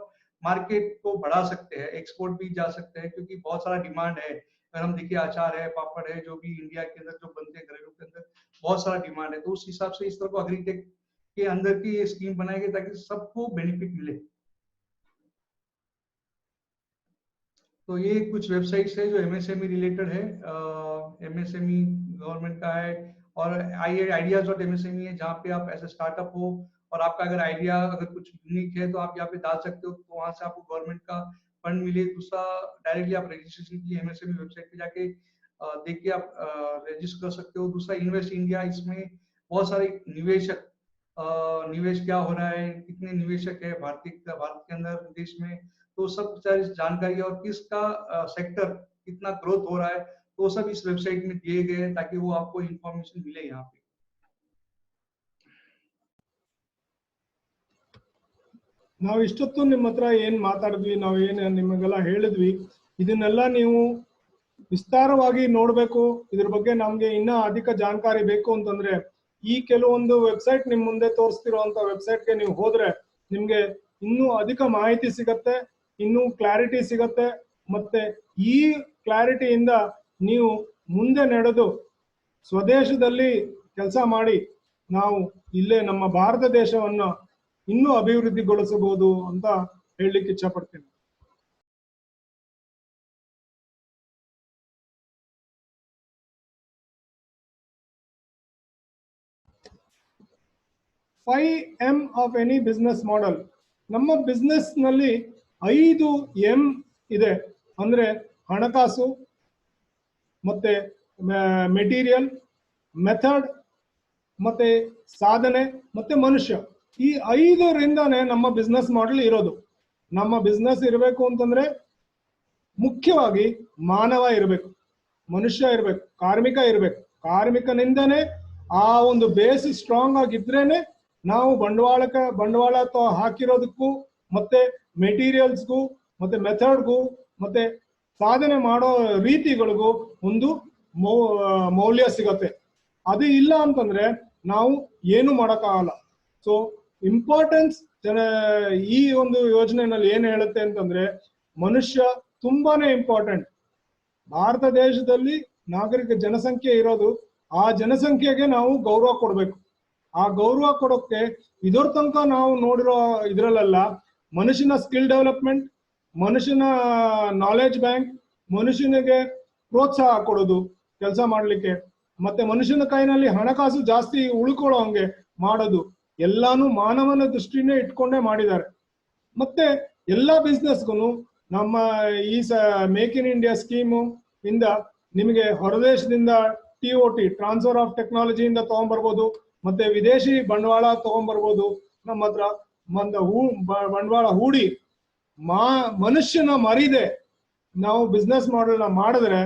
मार्केट को बढ़ा सकते हैं, एक्सपोर्ट भी जा सकते हैं, क्योंकि बहुत सारा डिमांड है। अगर हम देखिए अचार है, पापड़ है, जो भी इंडिया के अंदर जो बनते हैं घरेलू के अंदर, बहुत सारा डिमांड है। तो उस हिसाब से इस तरह को एग्रीटेक के अंदर की ये स्कीम बनाई गई ताकि सबको बेनिफिट मिले। तो ये कुछ वेबसाइट्स है जो MSME रिलेटेड है, MSME गवर्नमेंट का है, और ideas.msme है, जहाँ पे आप ऐसे स्टार्टअप हो और आपका अगर आइडिया अगर कुछ यूनिक है तो आप यहाँ पे डाल सकते हो, तो वहां से आपको गवर्नमेंट का फंड मिले। दूसरा, डायरेक्टली आप रजिस्ट्रेशन के लिए MSME वेबसाइट पे जाके देख के आप रजिस्टर कर सकते हो। दूसरा इन्वेस्ट इंडिया, इसमें बहुत सारे निवेशक निवेश क्या हो रहा है, कितने निवेशक है भारत के अंदर विदेश में, तो सब सारी जानकारी और किसका सेक्टर कितना ग्रोथ हो रहा है, तो सब इस वेबसाइट में दिए गए हैं ताकि वो आपको इंफॉर्मेशन मिले यहाँ पे। ನಾವು ಇಷ್ಟೊತ್ತು ನಿಮ್ಮ ಹತ್ರ ಏನ್ ಮಾತಾಡಿದ್ವಿ, ನಾವು ಏನ್ ನಿಮಗೆಲ್ಲ ಹೇಳಿದ್ವಿ, ಇದನ್ನೆಲ್ಲ ನೀವು ವಿಸ್ತಾರವಾಗಿ ನೋಡ್ಬೇಕು, ಇದ್ರ ಬಗ್ಗೆ ನಮ್ಗೆ ಇನ್ನ ಅಧಿಕ ಜಾಣಕಾರಿ ಬೇಕು ಅಂತಂದ್ರೆ ಈ ಕೆಲವೊಂದು ವೆಬ್ಸೈಟ್ ನಿಮ್ ಮುಂದೆ ತೋರಿಸ್ತಿರೋಂತ ವೆಬ್ಸೈಟ್ಗೆ ನೀವು ಹೋದ್ರೆ ನಿಮ್ಗೆ ಇನ್ನೂ ಅಧಿಕ ಮಾಹಿತಿ ಸಿಗತ್ತೆ, ಇನ್ನೂ ಕ್ಲಾರಿಟಿ ಸಿಗತ್ತೆ. ಮತ್ತೆ ಈ ಕ್ಲಾರಿಟಿಯಿಂದ ನೀವು ಮುಂದೆ ನಡೆದು ಸ್ವದೇಶದಲ್ಲಿ ಕೆಲಸ ಮಾಡಿ ನಾವು ಇಲ್ಲೇ ನಮ್ಮ ಭಾರತ ದೇಶವನ್ನ ಇನ್ನೂ ಅಭಿವೃದ್ಧಿಗೊಳಿಸಬಹುದು ಅಂತ ಹೇಳಲಿಕ್ಕೆ ಇಚ್ಛೆ ಪಡ್ತೀನಿ. M of any business model. ನಮ್ಮ ಬಿಸ್ನೆಸ್ ನಲ್ಲಿ 5 M ಇದೆ. ಅಂದ್ರೆ ಹಣಕಾಸು, ಮತ್ತೆ ಮೆಟೀರಿಯಲ್, ಮೆಥಡ್, ಮತ್ತೆ ಸಾಧನೆ, ಮತ್ತೆ ಮನುಷ್ಯ. ಈ 5ರಿಂದಾನೇ ನಮ್ಮ ಬಿಸ್ನೆಸ್ ಮಾಡೆಲ್ ಇರೋದು. ನಮ್ಮ ಬಿಸ್ನೆಸ್ ಇರಬೇಕು ಅಂತಂದ್ರೆ ಮುಖ್ಯವಾಗಿ ಮಾನವ ಇರಬೇಕು, ಮನುಷ್ಯ ಇರಬೇಕು, ಕಾರ್ಮಿಕ ಇರಬೇಕು. ಕಾರ್ಮಿಕನಿಂದನೇ ಆ ಒಂದು ಬೇಸ್ ಸ್ಟ್ರಾಂಗ್ ಆಗಿದ್ರೇನೆ ನಾವು ಬಂಡವಾಳ ಹಾಕಿರೋದಕ್ಕೂ ಮತ್ತೆ ಮೆಟೀರಿಯಲ್ಸ್ಗೂ ಮತ್ತೆ ಮೆಥಡ್ಗೂ ಮತ್ತೆ ಸಾಧನೆ ಮಾಡೋ ರೀತಿಗಳಿಗೂ ಒಂದು ಮೌಲ್ಯ ಸಿಗತ್ತೆ. ಅದು ಇಲ್ಲ ಅಂತಂದ್ರೆ ನಾವು ಏನು ಮಾಡೋಕ್ಕಾಗಲ್ಲ. ಸೊ ಇಂಪಾರ್ಟೆನ್ಸ್ ಈ ಒಂದು ಯೋಜನೆಯಲ್ಲಿ ಏನ್ ಹೇಳುತ್ತೆ ಅಂತಂದ್ರೆ ಮನುಷ್ಯ ತುಂಬಾನೇ ಇಂಪಾರ್ಟೆಂಟ್. ಭಾರತ ದೇಶದಲ್ಲಿ ನಾಗರಿಕ ಜನಸಂಖ್ಯೆ ಇರೋದು, ಆ ಜನಸಂಖ್ಯೆಗೆ ನಾವು ಗೌರವ ಕೊಡ್ಬೇಕು. ಆ ಗೌರವ ಕೊಡೋಕೆ ಇದರ ತನಕ ನಾವು ನೋಡಿರೋ ಇದ್ರಲ್ಲೆಲ್ಲ ಮನುಷ್ಯನ ಸ್ಕಿಲ್ ಡೆವಲಪ್ಮೆಂಟ್, ಮನುಷ್ಯನ ನಾಲೆಡ್ಜ್ ಬ್ಯಾಂಕ್, ಮನುಷ್ಯನಿಗೆ ಪ್ರೋತ್ಸಾಹ ಕೊಡೋದು ಕೆಲಸ ಮಾಡ್ಲಿಕ್ಕೆ, ಮತ್ತೆ ಮನುಷ್ಯನ ಕೈನಲ್ಲಿ ಹಣಕಾಸು ಜಾಸ್ತಿ ಉಳ್ಕೊಳ್ಳೋ ಹಂಗೆ ಮಾಡೋದು, ಎಲ್ಲಾನು ಮಾನವನ ದೃಷ್ಟಿನೇ ಇಟ್ಕೊಂಡೇ ಮಾಡಿದ್ದಾರೆ. ಮತ್ತೆ ಎಲ್ಲಾ ಬಿಸ್ನೆಸ್ಗೂ ನಮ್ಮ ಈ ಮೇಕ್ ಇನ್ ಇಂಡಿಯಾ ಸ್ಕೀಮು ಇಂದ ನಿಮಗೆ ಹೊರದೇಶದಿಂದ TOT ಟ್ರಾನ್ಸ್ಫರ್ ಆಫ್ ಟೆಕ್ನಾಲಜಿಯಿಂದ ತಗೊಂಡ್ಬರ್ಬೋದು, ಮತ್ತೆ ವಿದೇಶಿ ಬಂಡವಾಳ ತಗೊಂಡ್ಬರ್ಬೋದು. ನಮ್ಮ ಹತ್ರ ಬಂಡವಾಳ ಹೂಡಿ ಮನುಷ್ಯನ ಮರಿದೆ ನಾವು ಬಿಸ್ನೆಸ್ ಮಾಡೆಲ್ನ ಮಾಡಿದ್ರೆ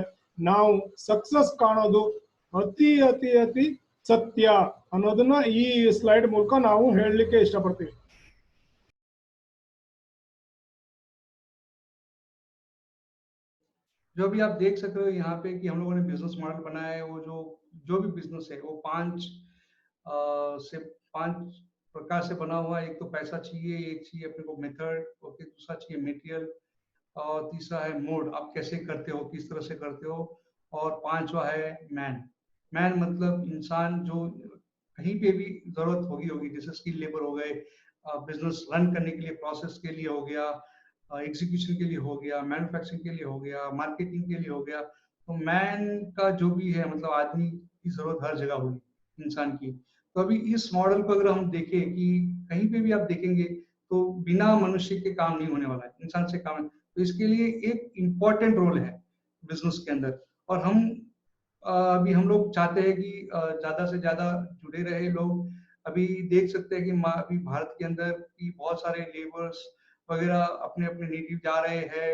ನಾವು ಸಕ್ಸಸ್ ಕಾಣೋದು ಅತಿ ಅತಿ ಅತಿ ಸತ್ಯ ಅನ್ನೋದನ್ನ ಈ ಸ್ಲೈಡ್ ಮೂಲಕ ನಾವು ಹೇಳಲಿಕ್ಕೆ ಇಷ್ಟಪಡ್ತೀವಿ. जो भी आप देख सकते हो यहाँ पे कि हम लोगों ने बिजनेस मॉडल बनाया है, वो जो भी बिजनेस है वो 5 प्रकार से बना हुआ है। एक तो पैसा चाहिए, एक चाहिए अपने को मेथड, ओके, दूसरा चाहिए मटेरियल, और तीसरा है मोड, आप कैसे करते हो, किस तरह से करते हो, और 5वां है मैन मतलब इंसान जो कहीं पे भी जरूरत होगी, जैसे स्किल लेबर हो गए, बिजनेस रन करने के लिए, प्रोसेस के लिए हो गया, एग्जीक्यूशन के लिए हो गया, मैन्युफैक्चरिंग के लिए हो गया, मार्केटिंग के लिए हो गया। तो मैन का जो भी है मतलब आदमी की जरूरत हर जगह होगी इंसान की। तो अभी इस मॉडल को अगर हम देखें कि कहीं पे भी आप देखेंगे तो बिना मनुष्य के काम नहीं होने वाला है, इंसान से काम है। तो इसके लिए एक इम्पोर्टेंट रोल है बिजनेस के अंदर, और अभी हम लोग चाहते हैं कि ज्यादा से ज्यादा जुड़े रहे लोग। अभी देख सकते हैं कि अभी भारत के अंदर की बहुत सारे लेबर्स वगैरह अपने अपने नेटिव जा रहे हैं,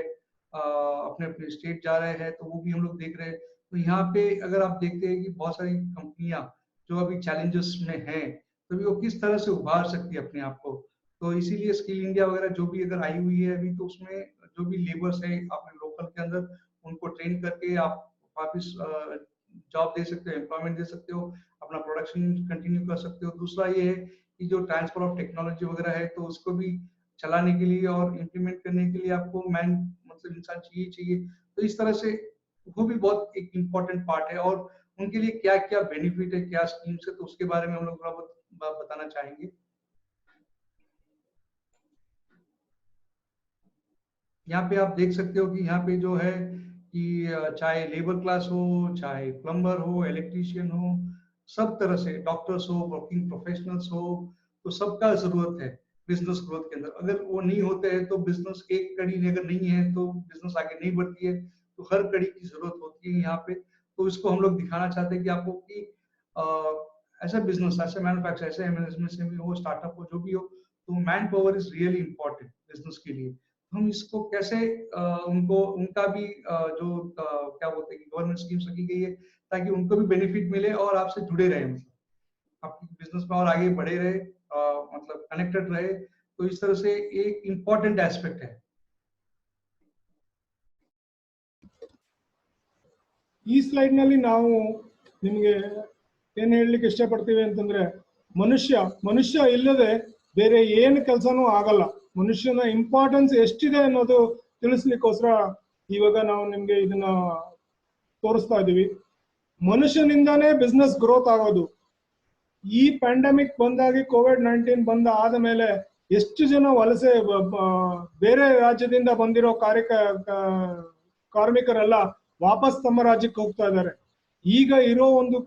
अपने अपने स्टेट जा रहे हैं, तो वो भी हम लोग देख रहे हैं। तो यहाँ पे अगर आप देखते हैं कि बहुत सारी कंपनियां जो अभी चैलेंजेस में हैं, तो वो किस तरह से उभार सकती है अपने आप को। तो इसीलिए स्किल इंडिया वगैरह जो भी अगर आई हुई है अभी, तो उसमें जो भी लेबर्स है अपने लोकल के अंदर उनको ट्रेन करके आप वापिस जॉब दे सकते हो, एम्प्लॉयमेंट दे सकते हो, अपना प्रोडक्शन कंटिन्यू कर सकते हो। दूसरा ये है कि जो ट्रांसफर ऑफ टेक्नोलॉजी वगैरह है, तो उसको भी चलाने के लिए और इम्प्लीमेंट करने के लिए आपको मैन मतलब इंसान चाहिए। तो इस तरह से वो भी बहुत एक इम्पोर्टेंट पार्ट है, और उनके लिए क्या क्या बेनिफिट है, क्या स्कीम्स है, तो उसके बारे में हम लोग थोड़ा बहुत बताना चाहेंगे। यहाँ पे आप देख सकते हो कि यहाँ पे जो है कि चाहे लेबर क्लास हो, चाहे प्लम्बर हो, इलेक्ट्रीशियन हो, सब तरह से डॉक्टर्स हो, वर्किंग प्रोफेशनल्स हो, तो सबका जरूरत है बिजनेस ग्रोथ के अंदर। अगर वो नहीं होते हैं तो बिजनेस एक कड़ी अगर नहीं है तो बिजनेस आगे नहीं बढ़ती है। तो हर कड़ी की जरूरत होती है यहाँ पे। तो इसको हम लोग दिखाना चाहते हैं कि आपको कि ऐसा बिजनेस, ऐसा मैन्युफैक्चर, ऐसे एमएसएमई में हो, स्टार्टअप हो, जो भी हो, तो man power is really important business के लिए। हम इसको कैसे उनको उनका भी जो क्या बोलते हैं कि गवर्नमेंट स्कीम्स रखी गई है ताकि उनको भी बेनिफिट मिले और आपसे जुड़े रहे, मतलब आपकी बिजनेस में और आगे बढ़े रहे, मतलब कनेक्टेड रहे। तो इस तरह से एक इम्पोर्टेंट एस्पेक्ट है। ಈ ಸ್ಲೈಡ್ ನಲ್ಲಿ ನಾವು ನಿಮಗೆ ಏನ್ ಹೇಳಲಿಕ್ಕೆ ಇಷ್ಟಪಡ್ತೀವಿ ಅಂತಂದ್ರೆ, ಮನುಷ್ಯ ಇಲ್ಲದೆ ಬೇರೆ ಏನು ಕೆಲಸನೂ ಆಗಲ್ಲ. ಮನುಷ್ಯನ ಇಂಪಾರ್ಟೆನ್ಸ್ ಎಷ್ಟಿದೆ ಅನ್ನೋದು ತಿಳಿಸ್ಲಿಕ್ಕೋಸ್ಕರ ಇವಾಗ ನಾವು ನಿಮ್ಗೆ ಇದನ್ನ ತೋರಿಸ್ತಾ ಇದೀವಿ. ಮನುಷ್ಯನಿಂದಾನೇ ಬಿಸ್ನೆಸ್ ಗ್ರೋತ್ ಆಗೋದು. ಈ ಪ್ಯಾಂಡಮಿಕ್ ಬಂದಾಗಿ ಕೋವಿಡ್-19 ಬಂದ ಆದ ಮೇಲೆ ಎಷ್ಟು ಜನ ವಲಸೆ ಬೇರೆ ರಾಜ್ಯದಿಂದ ಬಂದಿರೋ ಕಾರ್ಮಿಕರೆಲ್ಲ ವಾಪಸ್ ತಮ್ಮ ರಾಜ್ಯಕ್ಕೆ ಹೋಗ್ತಾ ಇದ್ದಾರೆ. ಈಗ ಇರೋ ಒಂದು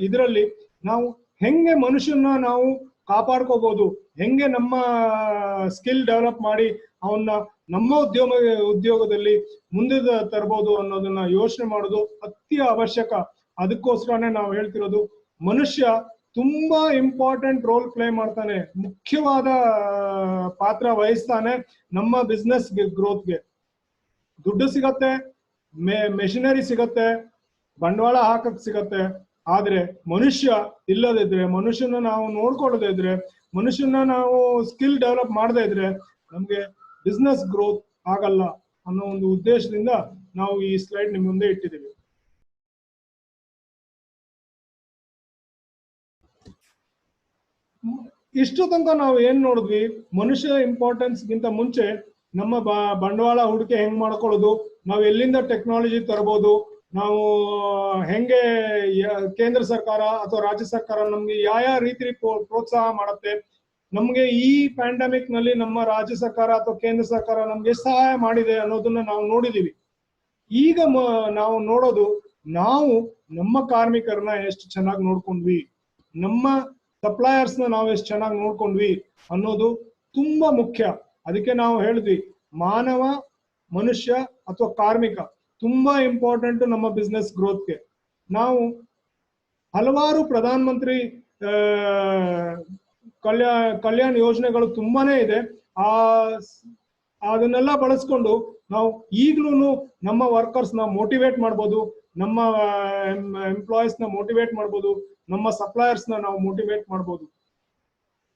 ಇದರಲ್ಲಿ ನಾವು ಹೆಂಗೆ ಮನುಷ್ಯನ ನಾವು ಕಾಪಾಡ್ಕೋಬಹುದು, ಹೆಂಗೆ ನಮ್ಮ ಸ್ಕಿಲ್ ಡೆವಲಪ್ ಮಾಡಿ ಅವನ್ನ ನಮ್ಮ ಉದ್ಯೋಗದಲ್ಲಿ ಮುಂದೆ ತರಬಹುದು ಅನ್ನೋದನ್ನ ಯೋಚನೆ ಮಾಡೋದು ಅತಿ ಅವಶ್ಯಕ. ಅದಕ್ಕೋಸ್ಕರನೇ ನಾವು ಹೇಳ್ತಿರೋದು, ಮನುಷ್ಯ ತುಂಬಾ ಇಂಪಾರ್ಟೆಂಟ್ ರೋಲ್ ಪ್ಲೇ ಮಾಡ್ತಾನೆ, ಮುಖ್ಯವಾದ ಪಾತ್ರ ವಹಿಸ್ತಾನೆ ನಮ್ಮ ಬಿಸ್ನೆಸ್ ಗ್ರೋತ್ಗೆ. ದುಡ್ಡು ಸಿಗತ್ತೆ, ಮೆಷಿನರಿ ಸಿಗತ್ತೆ, ಬಂಡವಾಳ ಹಾಕಕ್ ಸಿಗತ್ತೆ, ಆದ್ರೆ ಮನುಷ್ಯ ಇಲ್ಲದಿದ್ರೆ, ಮನುಷ್ಯನ ನಾವು ನೋಡ್ಕೊಳ್ಳದೆ ಇದ್ರೆ, ಮನುಷ್ಯನ ನಾವು ಸ್ಕಿಲ್ ಡೆವಲಪ್ ಮಾಡದೇ ಇದ್ರೆ ನಮ್ಗೆ ಬಿಸ್ನೆಸ್ ಗ್ರೋತ್ ಆಗಲ್ಲ ಅನ್ನೋ ಒಂದು ಉದ್ದೇಶದಿಂದ ನಾವು ಈ ಸ್ಲೈಡ್ ನಿಮ್ ಮುಂದೆ ಇಟ್ಟಿದ್ದೀವಿ. ಇಷ್ಟು ತನಕ ನಾವು ಏನ್ ನೋಡಿದ್ವಿ, ಮನುಷ್ಯ ಇಂಪಾರ್ಟೆನ್ಸ್ ಗಿಂತ ಮುಂಚೆ ನಮ್ಮ ಬಂಡವಾಳ ಹೂಡಿಕೆ ಹೆಂಗ್ ಮಾಡ್ಕೊಳ್ಳೋದು, ನಾವು ಎಲ್ಲಿಂದ ಟೆಕ್ನಾಲಜಿ ತರಬಹುದು, ನಾವು ಹೆಂಗೆ ಕೇಂದ್ರ ಸರ್ಕಾರ ಅಥವಾ ರಾಜ್ಯ ಸರ್ಕಾರ ನಮ್ಗೆ ಯಾವ ರೀತಿ ಪ್ರೋತ್ಸಾಹ ಮಾಡುತ್ತೆ, ನಮ್ಗೆ ಈ ಪ್ಯಾಂಡಮಿಕ್ ನಲ್ಲಿ ನಮ್ಮ ರಾಜ್ಯ ಸರ್ಕಾರ ಅಥವಾ ಕೇಂದ್ರ ಸರ್ಕಾರ ನಮ್ಗೆ ಸಹಾಯ ಮಾಡಿದೆ ಅನ್ನೋದನ್ನ ನಾವು ನೋಡಿದೀವಿ. ಈಗ ನಾವು ನೋಡೋದು, ನಾವು ನಮ್ಮ ಕಾರ್ಮಿಕರನ್ನ ಎಷ್ಟು ಚೆನ್ನಾಗಿ ನೋಡ್ಕೊಂಡ್ವಿ, ನಮ್ಮ ಸಪ್ಲೈಯರ್ಸ್ ನಾವು ಎಷ್ಟು ಚೆನ್ನಾಗಿ ನೋಡ್ಕೊಂಡ್ವಿ ಅನ್ನೋದು ತುಂಬಾ ಮುಖ್ಯ. ಅದಕ್ಕೆ ನಾವು ಹೇಳಿದ್ವಿ, ಮಾನವ, ಮನುಷ್ಯ ಅಥವಾ ಕಾರ್ಮಿಕ ತುಂಬಾ ಇಂಪಾರ್ಟೆಂಟ್ ನಮ್ಮ ಬಿಸ್ನೆಸ್ ಗ್ರೋತ್ಗೆ. ನಾವು ಹಲವಾರು ಪ್ರಧಾನ ಮಂತ್ರಿ ಕಲ್ಯಾಣ ಯೋಜನೆಗಳು ತುಂಬಾನೇ ಇದೆ. ಅದನ್ನೆಲ್ಲ ಬಳಸ್ಕೊಂಡು ನಾವು ಈಗ್ಲೂ ನಮ್ಮ ವರ್ಕರ್ಸ್ ನ ಮೋಟಿವೇಟ್ ಮಾಡ್ಬೋದು, ನಮ್ಮ ಎಂಪ್ಲಾಯೀಸ್ ನ ಮೋಟಿವೇಟ್ ಮಾಡ್ಬೋದು, ನಮ್ಮ ಸಪ್ಲೈಯರ್ಸ್ ನ ನಾವು ಮೋಟಿವೇಟ್ ಮಾಡ್ಬೋದು.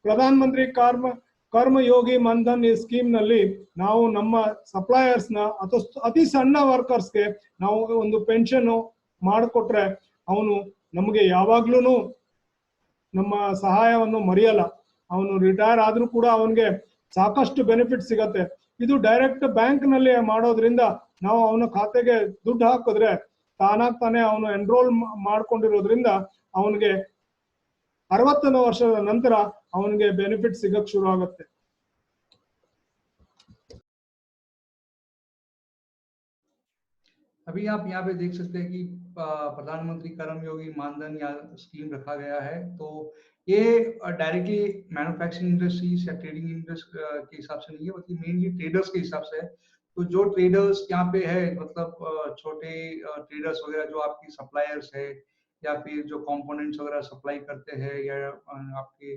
ಪ್ರಧಾನ ಮಂತ್ರಿ ಕರ್ಮಯೋಗಿ ಮನ್ಧನ್ ಈ ಸ್ಕೀಮ್ ನಲ್ಲಿ ನಾವು ನಮ್ಮ ಸಪ್ಲೈಯರ್ಸ್ ನ ಅಥವಾ ಅತಿ ಸಣ್ಣ ವರ್ಕರ್ಸ್ಗೆ ನಾವು ಒಂದು ಪೆನ್ಷನ್ ಮಾಡಿಕೊಟ್ರೆ ಅವನು ನಮಗೆ ಯಾವಾಗ್ಲೂ ನಮ್ಮ ಸಹಾಯವನ್ನು ಮರೆಯಲ್ಲ. ಅವನು ರಿಟೈರ್ ಆದ್ರೂ ಕೂಡ ಅವನಿಗೆ ಸಾಕಷ್ಟು ಬೆನಿಫಿಟ್ ಸಿಗತ್ತೆ. ಇದು ಡೈರೆಕ್ಟ್ ಬ್ಯಾಂಕ್ ನಲ್ಲಿ ಮಾಡೋದ್ರಿಂದ ನಾವು ಅವನ ಖಾತೆಗೆ ದುಡ್ಡು ಹಾಕಿದ್ರೆ ತಾನಾಗ್ ತಾನೇ ಅವನು ಎನ್ರೋಲ್ ಮಾಡ್ಕೊಂಡಿರೋದ್ರಿಂದ ಅವನಿಗೆ 60 ವರ್ಷದ ನಂತರ ಅವನಿಗೆ ಬೆನಿಫಿಟ್ ಸಿಗಕ್ ಶುರು ಆಗುತ್ತೆ. अभी आप यहाँ पे देख सकते हैं कि प्रधानमंत्री कर्मयोगी मानधन या स्कीम रखा गया है। तो ये डायरेक्टली मैन्युफैक्चरिंग इंडस्ट्रीज या ट्रेडिंग इंडस्ट्री के हिसाब से नहीं है, बल्कि मेनली ट्रेडर्स के हिसाब से है। तो जो ट्रेडर्स यहाँ पे है, मतलब छोटे ट्रेडर्स वगैरह जो आपकी सप्लायर्स है या फिर जो कंपोनेंट्स वगैरह सप्लाई करते हैं या आपके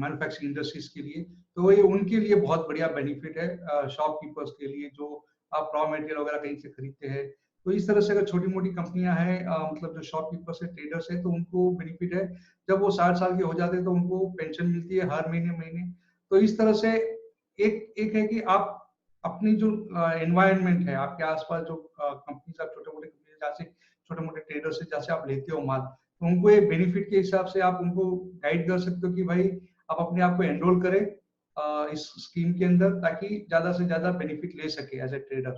मैन्युफैक्चरिंग इंडस्ट्रीज के लिए, तो ये उनके लिए बहुत बढ़िया बेनिफिट है। शॉपकीपर्स के लिए जो आप रॉ मटेरियल वगैरह कहीं से खरीदते हैं, तो इस तरह से अगर छोटी मोटी कंपनियां हैं, मतलब जो शॉपकीपर्स है, ट्रेडर्स है, तो उनको बेनिफिट है। जब वो 60 साल के हो जाते हैं तो उनको पेंशन मिलती है हर महीने। तो इस तरह से एक है कि आप अपनी जो एनवायरनमेंट है, आपके आसपास जो कंपनीज, आप छोटे मोटे कंपनी जहाँ से छोटे मोटे ट्रेडर्स से जहाँ से आप लेते हो माल, तो उनको ये बेनिफिट के हिसाब से आप उनको गाइड कर सकते हो कि भाई आप अपने आप को एनरोल करें इस स्कीम के अंदर, ताकि ज्यादा से ज्यादा बेनिफिट ले सके एज ए ट्रेडर।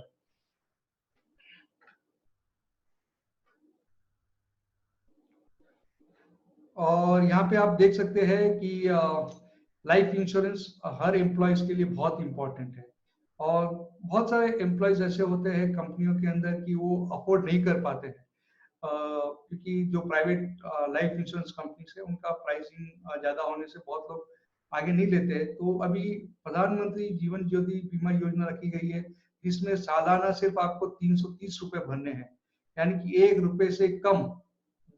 और यहाँ पे आप देख सकते हैं कि लाइफ इंश्योरेंस हर एम्प्लॉयज के लिए बहुत इंपॉर्टेंट है। और बहुत सारे एम्प्लॉयज ऐसे होते हैं कंपनियों के अंदर कि वो अफोर्ड नहीं कर पाते हैं, क्योंकि जो प्राइवेट लाइफ इंश्योरेंस कंपनीज है उनका प्राइसिंग ज्यादा होने से बहुत लोग आगे नहीं लेते हैं। तो अभी प्रधानमंत्री जीवन ज्योति बीमा योजना रखी गई है, जिसमें सालाना सिर्फ आपको 330 रुपए भरने हैं। यानी कि 1 रुपए से कम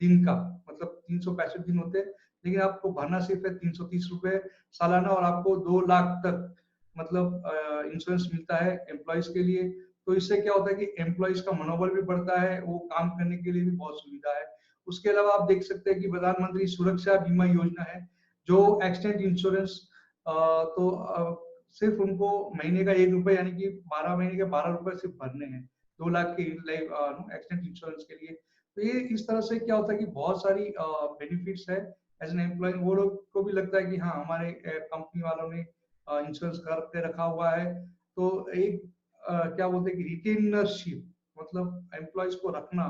दिन का, मतलब 365 दिन होते हैं, लेकिन आपको भरना सिर्फ है 330 रुपए सालाना, और आपको 2 लाख तक मतलब इंश्योरेंस मिलता है एम्प्लॉइज के लिए। तो इससे क्या होता है कि एम्प्लॉइज का मनोबल भी बढ़ता है, वो काम करने के लिए भी बहुत सुविधा है। उसके अलावा आप देख सकते हैं कि प्रधानमंत्री सुरक्षा बीमा योजना है, जो एक्सीडेंट इंश्योरेंस, तो सिर्फ उनको महीने का 1 रुपए यानी कि 12 महीने के 12 रुपए सिर्फ भरने हैं 2 लाख के एक्सीडेंट इंश्योरेंस के लिए। तो ये इस तरह से क्या होता है कि बहुत सारी बेनिफिट्स है एज एन एम्प्लॉय, वो लोग को भी लगता है कि हाँ हमारे कंपनी वालों ने इंश्योरेंस करके रखा हुआ है। तो एक क्या बोलते हैं कि रिटेनरशिप, मतलब एम्प्लॉयज को रखना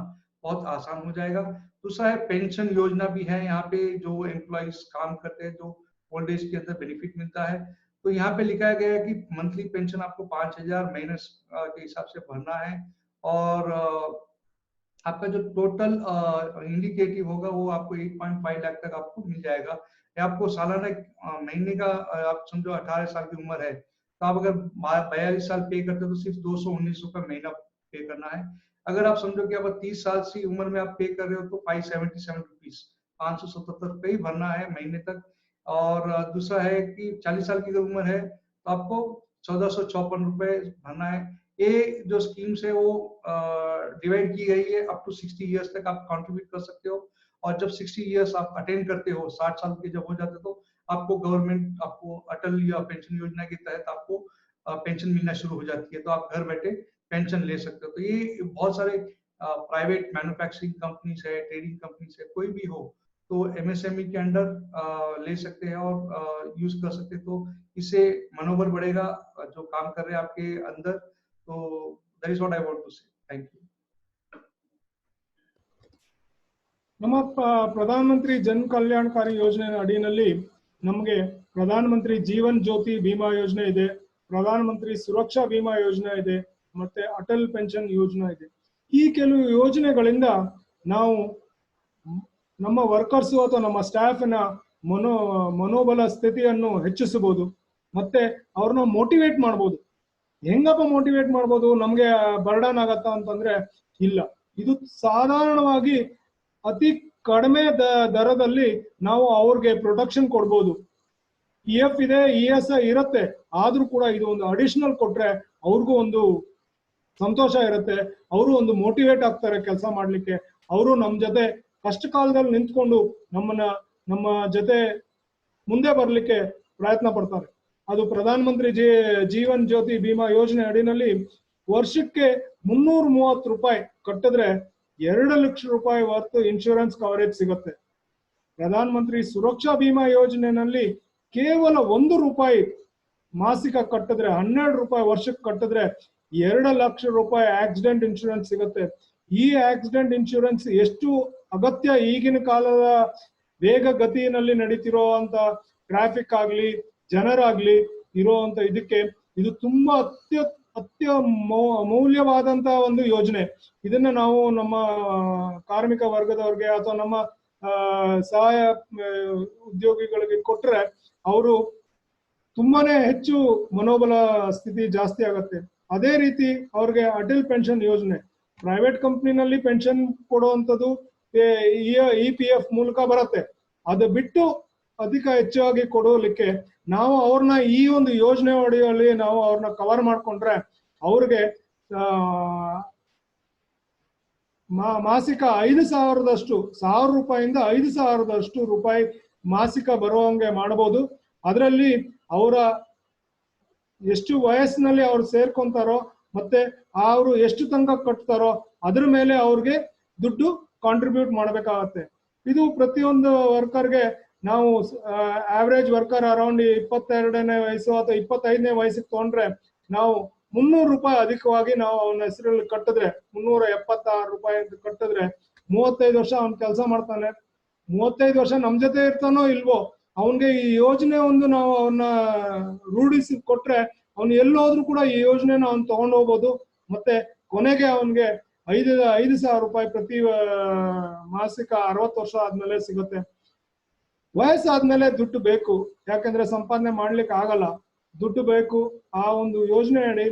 बहुत आसान हो जाएगा। दूसरा है पेंशन योजना भी है यहाँ पे, जो एम्प्लॉयज काम करते हैं, जो ओल्ड एज के अंदर बेनिफिट मिलता है। तो यहाँ पे लिखा गया है कि मंथली पेंशन आपको 5,000 महीने के हिसाब से भरना है, और आपका जो टोटल इंडिकेटिव होगा वो आपको 8.5 लाख तक आपको मिल जाएगा। या आपको सालाना महीने का आप समझो 18 साल की उम्र है, तो आप अगर 42 साल पे करते हो तो सिर्फ 219 रुपए महीना पे करना है। अगर आप समझो कि अब 30 साल की उम्र में आप पे कर रहे हो तो 577 रुपीज, 577 रुपए ही भरना है महीने तक। और दूसरा है कि 40 साल की अगर उम्र है तो आपको 1454 रुपए भरना है। ये जो स्कीम्स है वो डिवाइड की गई है, अप टू 60 इयर्स तक आप कंट्रीब्यूट कर सकते हो, और जब 60 इयर्स आप अटेंड करते हो, 60 साल के जब हो जाते हो, तो आपको गवर्नमेंट आपको अटल या पेंशन योजना के तहत आपको पेंशन मिलना शुरू हो जाती है, तो आप घर बैठे पेंशन ले सकते हो। तो ये बहुत सारे प्राइवेट मैन्युफैक्चरिंग कंपनीज है, ट्रेडिंग कंपनीज है, कोई भी हो तो एमएसएमई के अंडर ले सकते हैं और यूज कर सकते हैं। तो इससे मनोबल बढ़ेगा जो काम कर रहे हैं आपके अंदर। तो that is what I want to say. Thank you. ನಮ್ಮ ಪ್ರಧಾನಮಂತ್ರಿ ಜನ್ ಕಲ್ಯಾಣಕಾರಿ ಯೋಜನೆ ಅಡಿಯಲ್ಲಿ ನಮಗೆ ಪ್ರಧಾನಮಂತ್ರಿ ಜೀವನ್ ಜ್ಯೋತಿ ಬಿಮಾ ಯೋಜನೆ ಇದೆ, ಪ್ರಧಾನಮಂತ್ರಿ ಸುರಕ್ಷಾ ಬಿಮಾ ಯೋಜನೆ ಇದೆ, ಮತ್ತೆ ಅಟಲ್ ಪೆನ್ಷನ್ ಯೋಜನೆ ಇದೆ. ಈ ಕೆಲವು ಯೋಜನೆಗಳಿಂದ ನಾವು ನಮ್ಮ ವರ್ಕರ್ಸ್ ಅಥವಾ ನಮ್ಮ ಸ್ಟಾಫ್ನ ಮನೋಬಲ ಸ್ಥಿತಿಯನ್ನು ಹೆಚ್ಚಿಸಬಹುದು, ಮತ್ತೆ ಅವ್ರನ್ನ ಮೋಟಿವೇಟ್ ಮಾಡ್ಬೋದು. ಹೆಂಗಪ್ಪ ಮೋಟಿವೇಟ್ ಮಾಡ್ಬೋದು, ನಮ್ಗೆ ಬರ್ಡನ್ ಆಗತ್ತಾ ಅಂತಂದ್ರೆ ಇಲ್ಲ. ಇದು ಸಾಧಾರಣವಾಗಿ ಅತಿ ಕಡಿಮೆ ದರದಲ್ಲಿ ನಾವು ಅವ್ರಿಗೆ ಪ್ರೊಟೆಕ್ಷನ್ ಕೊಡ್ಬೋದು. PF ಇದೆ, ESI ಇರುತ್ತೆ, ಆದ್ರೂ ಕೂಡ ಇದು ಒಂದು ಅಡಿಷನಲ್ ಕೊಟ್ರೆ ಅವ್ರಿಗೂ ಒಂದು ಸಂತೋಷ ಇರುತ್ತೆ, ಅವರು ಒಂದು ಮೋಟಿವೇಟ್ ಆಗ್ತಾರೆ ಕೆಲಸ ಮಾಡ್ಲಿಕ್ಕೆ. ಅವರು ನಮ್ಮ ಜೊತೆ ಕಷ್ಟ ಕಾಲದಲ್ಲಿ ನಿಂತ್ಕೊಂಡು ನಮ್ಮ ಜೊತೆ ಮುಂದೆ ಬರ್ಲಿಕ್ಕೆ ಪ್ರಯತ್ನ ಪಡ್ತಾರೆ. ಅದು ಪ್ರಧಾನ ಮಂತ್ರಿ ಜೀವನ್ ಜ್ಯೋತಿ ಬಿಮಾ ಯೋಜನೆ ಅಡಿನಲ್ಲಿ ವರ್ಷಕ್ಕೆ 330 ರೂಪಾಯಿ ಕಟ್ಟಿದ್ರೆ 2 ಲಕ್ಷ ರೂಪಾಯಿ ವರ್ತ್ ಇನ್ಶೂರೆನ್ಸ್ ಕವರೇಜ್ ಸಿಗುತ್ತೆ. ಪ್ರಧಾನ ಮಂತ್ರಿ ಸುರಕ್ಷಾ ಬಿಮಾ ಯೋಜನೆಯಲ್ಲಿ ಕೇವಲ 1 ರೂಪಾಯಿ ಮಾಸಿಕ ಕಟ್ಟಿದ್ರೆ, 12 ರೂಪಾಯಿ ವರ್ಷಕ್ಕೆ ಕಟ್ಟಿದ್ರೆ 2 ಲಕ್ಷ ರೂಪಾಯಿ ಆಕ್ಸಿಡೆಂಟ್ ಇನ್ಶೂರೆನ್ಸ್ ಸಿಗುತ್ತೆ. ಈ ಆಕ್ಸಿಡೆಂಟ್ ಇನ್ಶೂರೆನ್ಸ್ ಎಷ್ಟು ಅಗತ್ಯ ಈಗಿನ ಕಾಲದ ವೇಗ ಗತಿಯಲ್ಲಿ ನಡೀತಿರೋ ಅಂತ ಟ್ರಾಫಿಕ್ ಆಗ್ಲಿ ಜನರಾಗ್ಲಿ ಇರೋಂತ ಇದಕ್ಕೆ ಇದು ತುಂಬಾ ಅತ್ಯ ಮೌಲ್ಯವಾದಂತ ಒಂದು ಯೋಜನೆ. ಇದನ್ನ ನಾವು ನಮ್ಮ ಕಾರ್ಮಿಕ ವರ್ಗದವ್ರಿಗೆ ಅಥವಾ ನಮ್ಮ ಸಹಾಯ ಉದ್ಯೋಗಿಗಳಿಗೆ ಕೊಟ್ರೆ ಅವರು ತುಂಬಾನೇ ಹೆಚ್ಚು ಮನೋಬಲ ಸ್ಥಿತಿ ಜಾಸ್ತಿ ಆಗತ್ತೆ. ಅದೇ ರೀತಿ ಅವ್ರಿಗೆ ಅಟಲ್ ಪೆನ್ಷನ್ ಯೋಜನೆ, ಪ್ರೈವೇಟ್ ಕಂಪ್ನಿನಲ್ಲಿ ಪೆನ್ಷನ್ ಕೊಡುವಂಥದ್ದು EPF ಮೂಲಕ ಬರುತ್ತೆ. ಅದು ಬಿಟ್ಟು ಅಧಿಕ ಹೆಚ್ಚಾಗಿ ಕೊಡೋಲಿಕ್ಕೆ ನಾವು ಅವ್ರನ್ನ ಈ ಒಂದು ಯೋಜನೆ ಅಡಿಯಲ್ಲಿ ನಾವು ಅವ್ರನ್ನ ಕವರ್ ಮಾಡ್ಕೊಂಡ್ರೆ ಅವ್ರಿಗೆ ಮಾಸಿಕ 5,000ದಷ್ಟು, 1,000 ರೂಪಾಯಿಂದ 5,000ದಷ್ಟು ರೂಪಾಯಿ ಮಾಸಿಕ ಬರುವಂಗೆ ಮಾಡಬಹುದು. ಅದರಲ್ಲಿ ಅವರ ಎಷ್ಟು ವಯಸ್ಸಿನಲ್ಲಿ ಅವ್ರು ಸೇರ್ಕೊಂತಾರೋ ಮತ್ತೆ ಅವರು ಎಷ್ಟು ತನಕ ಕಟ್ತಾರೋ ಅದ್ರ ಮೇಲೆ ಅವ್ರಿಗೆ ದುಡ್ಡು ಕಾಂಟ್ರಿಬ್ಯೂಟ್ ಮಾಡ್ಬೇಕಾಗತ್ತೆ. ಇದು ಪ್ರತಿಯೊಂದು ವರ್ಕರ್ಗೆ ನಾವು ಆವರೇಜ್ ವರ್ಕರ್ ಅರೌಂಡ್ 22ನೇ ವಯಸ್ಸು ಅಥವಾ 25ನೇ ವಯಸ್ಸಿಗೆ ತಗೊಂಡ್ರೆ ನಾವು 300 ರೂಪಾಯಿ ಅಧಿಕವಾಗಿ ನಾವು ಅವನ ಹೆಸರಲ್ಲಿ ಕಟ್ಟಿದ್ರೆ 376 ರೂಪಾಯಿ ಅಂತ ಕಟ್ಟಿದ್ರೆ 35 ವರ್ಷ ಅವ್ನ ಕೆಲಸ ಮಾಡ್ತಾನೆ. 35 ವರ್ಷ ನಮ್ ಜೊತೆ ಇರ್ತಾನೋ ಇಲ್ವೋ, ಅವನ್ಗೆ ಈ ಯೋಜನೆ ಒಂದು ನಾವು ಅವನ್ನ ರೂಢಿಸಿ ಕೊಟ್ರೆ ಅವ್ನು ಎಲ್ಲೋದ್ರೂ ಕೂಡ ಈ ಯೋಜನೆನ ಅವ್ನು ತಗೊಂಡು ಹೋಗ್ಬೋದು. ಮತ್ತೆ ಕೊನೆಗೆ ಅವನ್ಗೆ 5,000 ರೂಪಾಯಿ ಪ್ರತಿ ಮಾಸಿಕ 60 ವರ್ಷ ಆದ್ಮೇಲೆ ಸಿಗುತ್ತೆ. ವಯಸ್ಸಾದ್ಮೇಲೆ ದುಡ್ಡು ಬೇಕು, ಯಾಕಂದ್ರೆ ಸಂಪಾದನೆ ಮಾಡ್ಲಿಕ್ಕೆ ಆಗಲ್ಲ, ದುಡ್ಡು ಬೇಕು. ಆ ಒಂದು ಯೋಜನೆ ಅಡಿ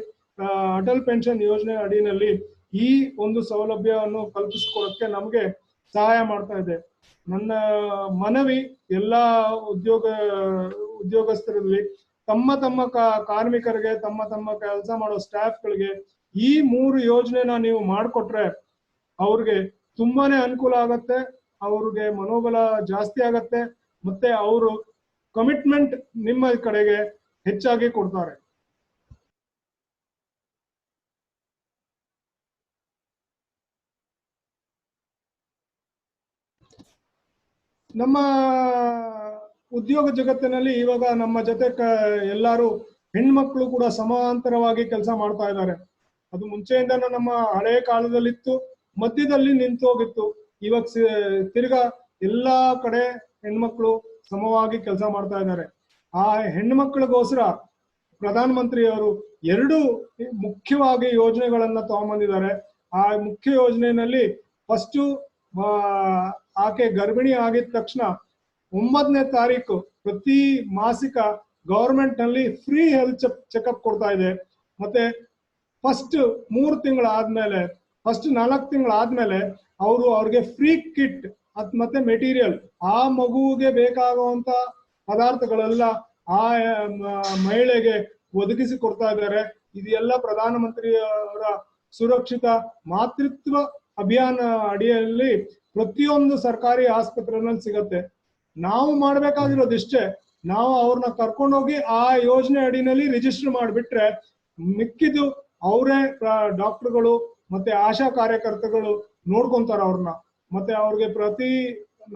ಅಟಲ್ ಪೆನ್ಷನ್ ಯೋಜನೆ ಅಡಿನಲ್ಲಿ ಈ ಒಂದು ಸೌಲಭ್ಯವನ್ನು ಕಲ್ಪಿಸಿಕೊಡಕ್ಕೆ ನಮಗೆ ಸಹಾಯ ಮಾಡ್ತಾ ಇದೆ. ನನ್ನ ಮನವಿ ಎಲ್ಲಾ ಉದ್ಯೋಗಸ್ಥರಲ್ಲಿ ತಮ್ಮ ತಮ್ಮ ಕಾರ್ಮಿಕರಿಗೆ, ತಮ್ಮ ತಮ್ಮ ಕೆಲಸ ಮಾಡೋ ಸ್ಟಾಫ್ಗಳಿಗೆ ಈ 3 ಯೋಜನೆನ ನೀವು ಮಾಡಿಕೊಟ್ರೆ ಅವ್ರಿಗೆ ತುಂಬಾನೇ ಅನುಕೂಲ ಆಗತ್ತೆ, ಅವ್ರಿಗೆ ಮನೋಬಲ ಜಾಸ್ತಿ ಆಗತ್ತೆ, ಮತ್ತೆ ಅವರು ಕಮಿಟ್ಮೆಂಟ್ ನಿಮ್ಮ ಕಡೆಗೆ ಹೆಚ್ಚಾಗಿ ಕೊಡ್ತಾರೆ. ನಮ್ಮ ಉದ್ಯೋಗ ಜಗತ್ತಿನಲ್ಲಿ ಇವಾಗ ನಮ್ಮ ಜೊತೆ ಎಲ್ಲರೂ ಹೆಣ್ಮಕ್ಳು ಕೂಡ ಸಮಾಂತರವಾಗಿ ಕೆಲಸ ಮಾಡ್ತಾ ಇದ್ದಾರೆ. ಅದು ಮುಂಚೆಯಿಂದನೂ ನಮ್ಮ ಹಳೆ ಕಾಲದಲ್ಲಿತ್ತು, ಮಧ್ಯದಲ್ಲಿ ನಿಂತೋಗಿತ್ತು. ಇವಾಗ ತಿರ್ಗಾ ಎಲ್ಲಾ ಕಡೆ ಹೆಣ್ಮಕ್ಳು ಸಮವಾಗಿ ಕೆಲಸ ಮಾಡ್ತಾ ಇದ್ದಾರೆ. ಆ ಹೆಣ್ಮಕ್ಳಿಗೋಸ್ಕರ ಪ್ರಧಾನ ಮಂತ್ರಿಯವರು 2 ಮುಖ್ಯವಾಗಿ ಯೋಜನೆಗಳನ್ನ ತಗೊಂಡ್ಬಂದಿದ್ದಾರೆ. ಆ ಮುಖ್ಯ ಯೋಜನೆಯಲ್ಲಿ ಫಸ್ಟ್ ಆಕೆ ಗರ್ಭಿಣಿ ಆಗಿದ ತಕ್ಷಣ 9ನೇ ತಾರೀಕು ಪ್ರತಿ ಮಾಸಿಕ ಗವರ್ಮೆಂಟ್ ನಲ್ಲಿ ಫ್ರೀ ಹೆಲ್ತ್ ಚೆಕಪ್ ಕೊಡ್ತಾ ಇದೆ. ಮತ್ತೆ ಫಸ್ಟ್ 3 ತಿಂಗಳಾದ್ಮೇಲೆ, ಫಸ್ಟ್ 4 ತಿಂಗಳಾದ್ಮೇಲೆ ಅವ್ರಿಗೆ ಫ್ರೀ ಕಿಟ್ ಮತ್ತೆ ಮೆಟೀರಿಯಲ್, ಆ ಮಗುವಿಗೆ ಬೇಕಾಗುವಂತ ಪದಾರ್ಥಗಳೆಲ್ಲ ಆ ಮಹಿಳೆಗೆ ಒದಗಿಸಿ ಕೊಡ್ತಾ ಇದ್ದಾರೆ. ಇದೆಲ್ಲ ಪ್ರಧಾನ ಮಂತ್ರಿ ಅವರ ಸುರಕ್ಷಿತ ಮಾತೃತ್ವ ಅಭಿಯಾನ ಅಡಿಯಲ್ಲಿ ಪ್ರತಿಯೊಂದು ಸರ್ಕಾರಿ ಆಸ್ಪತ್ರೆನಲ್ಲಿ ಸಿಗತ್ತೆ. ನಾವು ಮಾಡ್ಬೇಕಾಗಿರೋದಿಷ್ಟೇ, ನಾವು ಅವ್ರನ್ನ ಕರ್ಕೊಂಡೋಗಿ ಆ ಯೋಜನೆ ಅಡಿನಲ್ಲಿ ರಿಜಿಸ್ಟರ್ ಮಾಡಿಬಿಟ್ರೆ ಮಿಕ್ಕಿದು ಅವರೇ ಡಾಕ್ಟರ್ಗಳು ಮತ್ತೆ ಆಶಾ ಕಾರ್ಯಕರ್ತಗಳು ನೋಡ್ಕೊಂತಾರ ಅವ್ರನ್ನ. ಮತ್ತೆ ಅವ್ರಿಗೆ ಪ್ರತಿ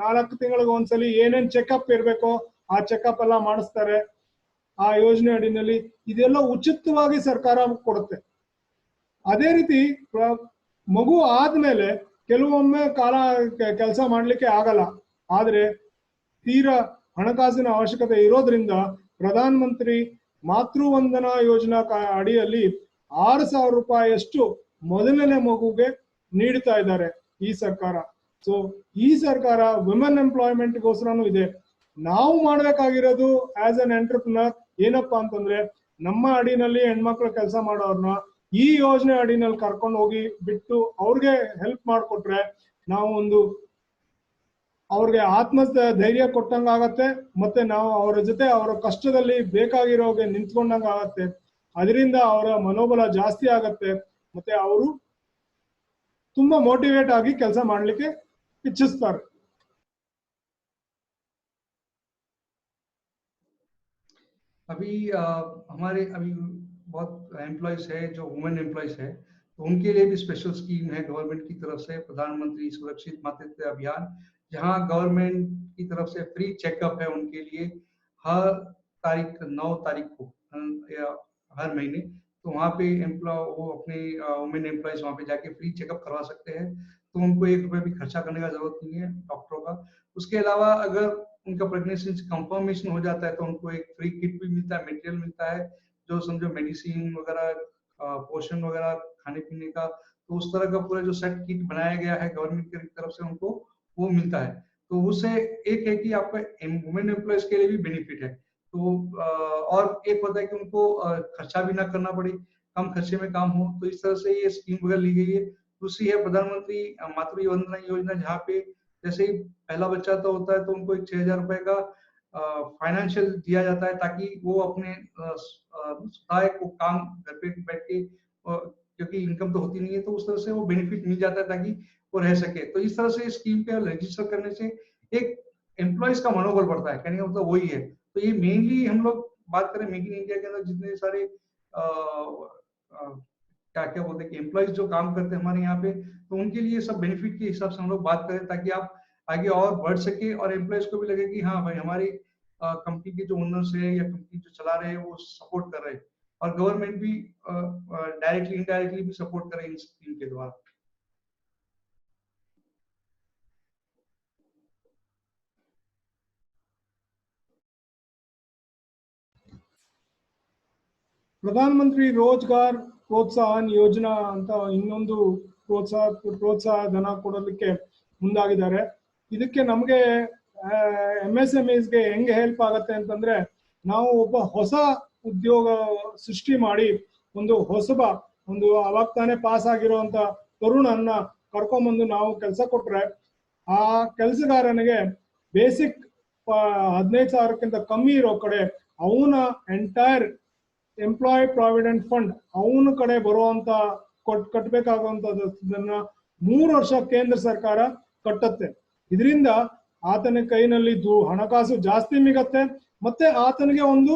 4 ತಿಂಗಳಿಗೆ ಒಂದ್ಸಲಿ ಏನೇನ್ ಚೆಕಪ್ ಇರ್ಬೇಕೋ ಆ ಚೆಕಪ್ ಎಲ್ಲ ಮಾಡಿಸ್ತಾರೆ ಆ ಯೋಜನೆ ಅಡಿನಲ್ಲಿ. ಇದೆಲ್ಲ ಉಚಿತವಾಗಿ ಸರ್ಕಾರ ಕೊಡುತ್ತೆ. ಅದೇ ರೀತಿ ಮಗು ಆದ್ಮೇಲೆ ಕೆಲವೊಮ್ಮೆ ಕೆಲಸ ಮಾಡ್ಲಿಕ್ಕೆ ಆಗಲ್ಲ, ಆದ್ರೆ ತೀರಾ ಹಣಕಾಸಿನ ಅವಶ್ಯಕತೆ ಇರೋದ್ರಿಂದ ಪ್ರಧಾನ ಮಂತ್ರಿ ಮಾತೃವಂದನಾ ಯೋಜನಾ ಅಡಿಯಲ್ಲಿ 6,000 ರೂಪಾಯಿಯಷ್ಟು ಮೊದಲನೇ ಮಗುಗೆ ನೀಡ್ತಾ ಇದ್ದಾರೆ ಈ ಸರ್ಕಾರ. ಸೊ ಈ ಸರ್ಕಾರ ವುಮೆನ್ ಎಂಪ್ಲಾಯ್ಮೆಂಟ್ಗೋಸ್ಕರನೂ ಇದೆ. ನಾವು ಮಾಡ್ಬೇಕಾಗಿರೋದು ಆಸ್ ಅನ್ ಎಂಟರ್ಪ್ರಿನರ್ ಏನಪ್ಪಾ ಅಂತಂದ್ರೆ, ನಮ್ಮ ಅಡಿನಲ್ಲಿ ಹೆಣ್ಮಕ್ಳು ಕೆಲಸ ಮಾಡೋರ್ನ ಈ ಯೋಜನೆ ಅಡಿನಲ್ಲಿ ಕರ್ಕೊಂಡು ಹೋಗಿ ಬಿಟ್ಟು ಅವ್ರಿಗೆ ಹೆಲ್ಪ್ ಮಾಡಿಕೊಟ್ರೆ ನಾವು ಅವ್ರಿಗೆ ಧೈರ್ಯ ಕೊಟ್ಟಂಗ ಆಗತ್ತೆ. ಮತ್ತೆ ನಾವು ಅವರ ಜೊತೆ ಅವರ ಕಷ್ಟದಲ್ಲಿ ಬೇಕಾಗಿರೋಗೆ ನಿಂತ್ಕೊಂಡಂಗ ಆಗತ್ತೆ. ಅದರಿಂದ ಅವರ ಮನೋಬಲ ಜಾಸ್ತಿ ಆಗತ್ತೆ, ಮತ್ತೆ ಅವರು ತುಂಬಾ ಮೋಟಿವೇಟ್ ಆಗಿ ಕೆಲಸ ಮಾಡ್ಲಿಕ್ಕೆ ಇಚ್ಛಿಸ್ತಾರೆ. अभी हमारे अभी बहुत एम्प्लॉयज है जो वुमेन एम्प्लॉयज है, तो उनके लिए भी स्पेशल स्कीम है गवर्नमेंट की तरफ से, प्रधानमंत्री सुरक्षित मातृत्व अभियान, जहां गवर्नमेंट की तरफ से फ्री चेकअप है उनके लिए हर 9 तारीख को हर महीने। तो वहाँ पे वो अपने वुमेन एम्प्लॉयज वहाँ पे जाके फ्री चेकअप करवा सकते हैं। तो उनको 1 रुपये भी खर्चा करने का जरूरत नहीं है डॉक्टरों का। उसके अलावा अगर उनका प्रेगनेंसी कंफर्मेशन हो जाता है तो उनको एक फ्री किट भी मिलता है, मटेरियल मिलता है, जो समझो मेडिसिन वगैरह, पोषण वगैरह, खाने पीने का, तो उस तरह का पूरा जो सेट किट बनाया गया है गवर्नमेंट की तरफ से उनको वो मिलता है। तो उससे एक है कि आपका वुमेन एम्प्लॉयज के लिए भी बेनिफिट है। तो और एक होता है कि उनको खर्चा भी ना करना पड़े, कम खर्चे में काम हो, तो इस तरह से ये स्कीम वगैरह ली गई है। दूसरी है प्रधानमंत्री मातृ वंदना योजना, जहाँ पे जैसे ही पहला बच्चा तो होता है तो उनको एक 6,000 रुपए का फाइनेंशियल दिया जाता है, ताकि वो अपने सहायक को काम घर पे बैठ के, क्योंकि इनकम तो होती नहीं है, तो उस तरह से वो बेनिफिट मिल जाता है ताकि वो रह सके। तो इस तरह से स्कीम पे रजिस्टर करने से एक एम्प्लॉयज का मनोबल बढ़ता है, कहने का मतलब वही है। तो ये मेनली हम लोग बात करें मेक इन इंडिया के अंदर जितने सारे क्या बोलते हैं कि एम्प्लॉयज जो काम करते हैं हमारे यहाँ पे, तो उनके लिए सब बेनिफिट के हिसाब से हम लोग बात करें, ताकि आप आगे और बढ़ सके और एम्प्लॉयज को भी लगे कि हाँ भाई हमारी कंपनी के जो ओनर्स है या कंपनी जो चला रहे हैं वो सपोर्ट कर रहे हैं, और गवर्नमेंट भी डायरेक्टली इनडायरेक्टली भी सपोर्ट करे इन स्कीम के द्वारा। ಪ್ರಧಾನಮಂತ್ರಿ ರೋಜ್ಗಾರ್ ಪ್ರೋತ್ಸಾಹನ್ ಯೋಜನಾ ಅಂತ ಇನ್ನೊಂದು ಪ್ರೋತ್ಸಾಹ ಧನ ಕೊಡಲಿಕ್ಕೆ ಮುಂದಾಗಿದ್ದಾರೆ. ಇದಕ್ಕೆ ನಮಗೆ MSMEsಗೆ ಹೆಂಗೆ ಹೆಲ್ಪ್ ಆಗತ್ತೆ ಅಂತಂದ್ರೆ, ನಾವು ಒಬ್ಬ ಹೊಸ ಉದ್ಯೋಗ ಸೃಷ್ಟಿ ಮಾಡಿ ಒಂದು ಅವಾಗ ತಾನೇ ಪಾಸ್ ಆಗಿರುವಂತ ತರುಣನ್ನ ಕರ್ಕೊಂಬಂದು ನಾವು ಕೆಲಸ ಕೊಟ್ರೆ ಆ ಕೆಲಸಗಾರನಿಗೆ ಬೇಸಿಕ್ 15,000ಕ್ಕಿಂತ ಕಮ್ಮಿ ಇರೋ ಕಡೆ ಅವನ ಎಂಟೈರ್ ಎಂಪ್ಲಾಯ್ ಪ್ರಾವಿಡೆಂಟ್ ಫಂಡ್ ಅವನ ಕಡೆ ಬರುವಂತ ಕಟ್ಟಬೇಕಾಗುವಂತದನ್ನ 3 ವರ್ಷ ಕೇಂದ್ರ ಸರ್ಕಾರ ಕಟ್ಟುತ್ತೆ. ಇದರಿಂದ ಆತನ ಕೈನಲ್ಲಿ ಹಣಕಾಸು ಜಾಸ್ತಿ ಮಿಗತ್ತೆ, ಮತ್ತೆ ಆತನಿಗೆ ಒಂದು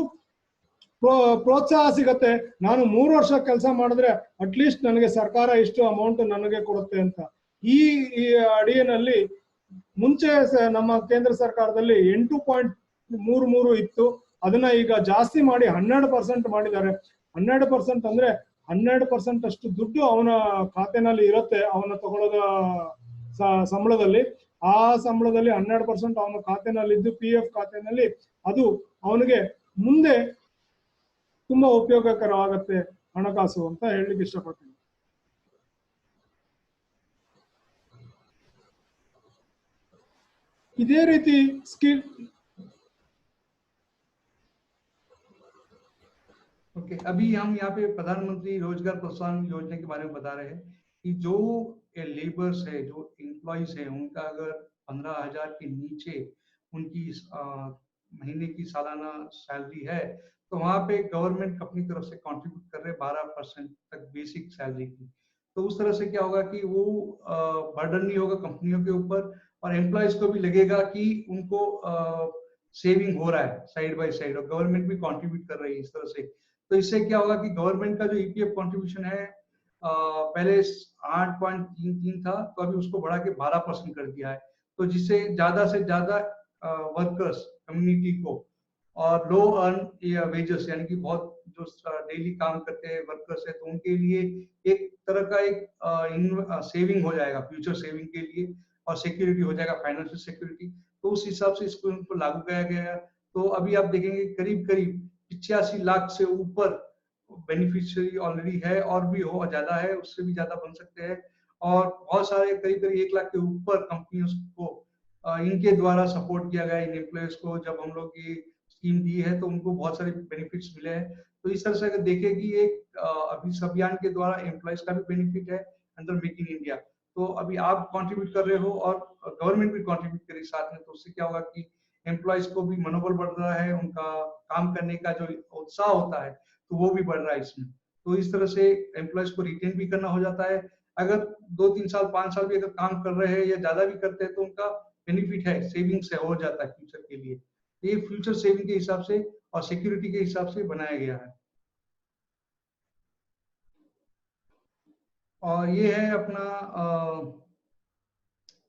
ಪ್ರೋತ್ಸಾಹ ಸಿಗತ್ತೆ. ನಾನು 3 ವರ್ಷ ಕೆಲಸ ಮಾಡಿದ್ರೆ ಅಟ್ಲೀಸ್ಟ್ ನನಗೆ ಸರ್ಕಾರ ಇಷ್ಟು ಅಮೌಂಟ್ ನನಗೆ ಕೊಡುತ್ತೆ ಅಂತ. ಈ ಅಡಿಯಲ್ಲಿ ಮುಂಚೆ ನಮ್ಮ ಕೇಂದ್ರ ಸರ್ಕಾರದಲ್ಲಿ 8.33 ಇತ್ತು, ಅದನ್ನ ಈಗ ಜಾಸ್ತಿ ಮಾಡಿ 12% ಮಾಡಿದ್ದಾರೆ. 12% ಅಂದ್ರೆ 12% ಅಷ್ಟು ದುಡ್ಡು ಅವನ ಖಾತೆನಲ್ಲಿ ಇರುತ್ತೆ. ಅವನ ತಗೊಳ್ಳೋದ ಸಂಬಳದಲ್ಲಿ, ಆ ಸಂಬಳದಲ್ಲಿ 12% ಅವನ ಖಾತೆನಲ್ಲಿ ಇದ್ದು PF ಖಾತೆನಲ್ಲಿ ಅದು ಅವನಿಗೆ ಮುಂದೆ ತುಂಬಾ ಉಪಯೋಗಕರವಾಗತ್ತೆ ಹಣಕಾಸು ಅಂತ ಹೇಳಲಿಕ್ಕೆ ಇಷ್ಟಪಡ್ತೀನಿ. ಇದೇ ರೀತಿ ಸ್ಕಿಲ್ ओके अभी हम यहाँ पे प्रधानमंत्री रोजगार प्रोत्साहन योजना के बारे में बता रहे हैं कि जो लेबर्स है, जो एम्प्लॉइज है, उनका अगर 15,000 के नीचे उनकी महीने की सालाना सैलरी है तो वहाँ पे गवर्नमेंट अपनी तरफ से कंट्रीब्यूट कर रहे हैं 12% तक बेसिक सैलरी की। तो उस तरह से क्या होगा कि वो बर्डन नहीं होगा कंपनियों के ऊपर, और एम्प्लॉइज को भी लगेगा कि उनको सेविंग हो रहा है साइड बाय साइड, और गवर्नमेंट भी कंट्रीब्यूट कर रही है इस तरह से। तो इससे क्या होगा कि गवर्नमेंट का जो EPF कंट्रीब्यूशन है पहले 8.33 था, तो अभी उसको बढ़ा के 12% कर दिया है। तो जिससे ज्यादा से ज्यादा वर्कर्स कम्युनिटी को और लो अर्न वेजेस यानी कि बहुत जो डेली काम करते हैं वर्कर्स है, तो उनके लिए एक तरह का एक सेविंग हो जाएगा, फ्यूचर सेविंग के लिए, और सिक्योरिटी हो जाएगा, फाइनेंशियल सिक्योरिटी। तो उस हिसाब से इसको उनको लागू किया गया। तो अभी आप देखेंगे करीब करीब 85 लाख से ऊपर बेनिफिशियरी ऑलरेडी है, और भी हो ज्यादा है, उससे भी ज्यादा बन सकते हैं। और बहुत सारे करीब करीब 1 लाख के ऊपर कंपनियों को इनके द्वारा सपोर्ट किया गया। इन एम्प्लॉयज को जब हम लोग ये स्कीम दी है तो उनको बहुत सारे बेनिफिट्स मिले हैं। तो इस तरह से अगर देखें कि एक अभी इस अभियान के द्वारा एम्प्लॉयज का भी बेनिफिट है अंडर मेक इन इंडिया। तो अभी आप कंट्रीब्यूट कर रहे हो और गवर्नमेंट भी कंट्रीब्यूट करे साथ में, तो उससे क्या होगा कि एम्प्लॉयज को भी मनोबल बढ़ रहा है, उनका काम करने का जो उत्साह होता है तो वो भी बढ़ रहा है इसमें। तो इस तरह से एम्प्लॉयज को रिटेन भी करना हो जाता है। अगर 2-3 साल 5 साल भी अगर काम कर रहे हैं या ज्यादा भी करते हैं तो उनका बेनिफिट है, सेविंग से हो जाता है फ्यूचर के लिए। ये फ्यूचर सेविंग के हिसाब से और सिक्योरिटी के हिसाब से बनाया गया है। और ये है अपना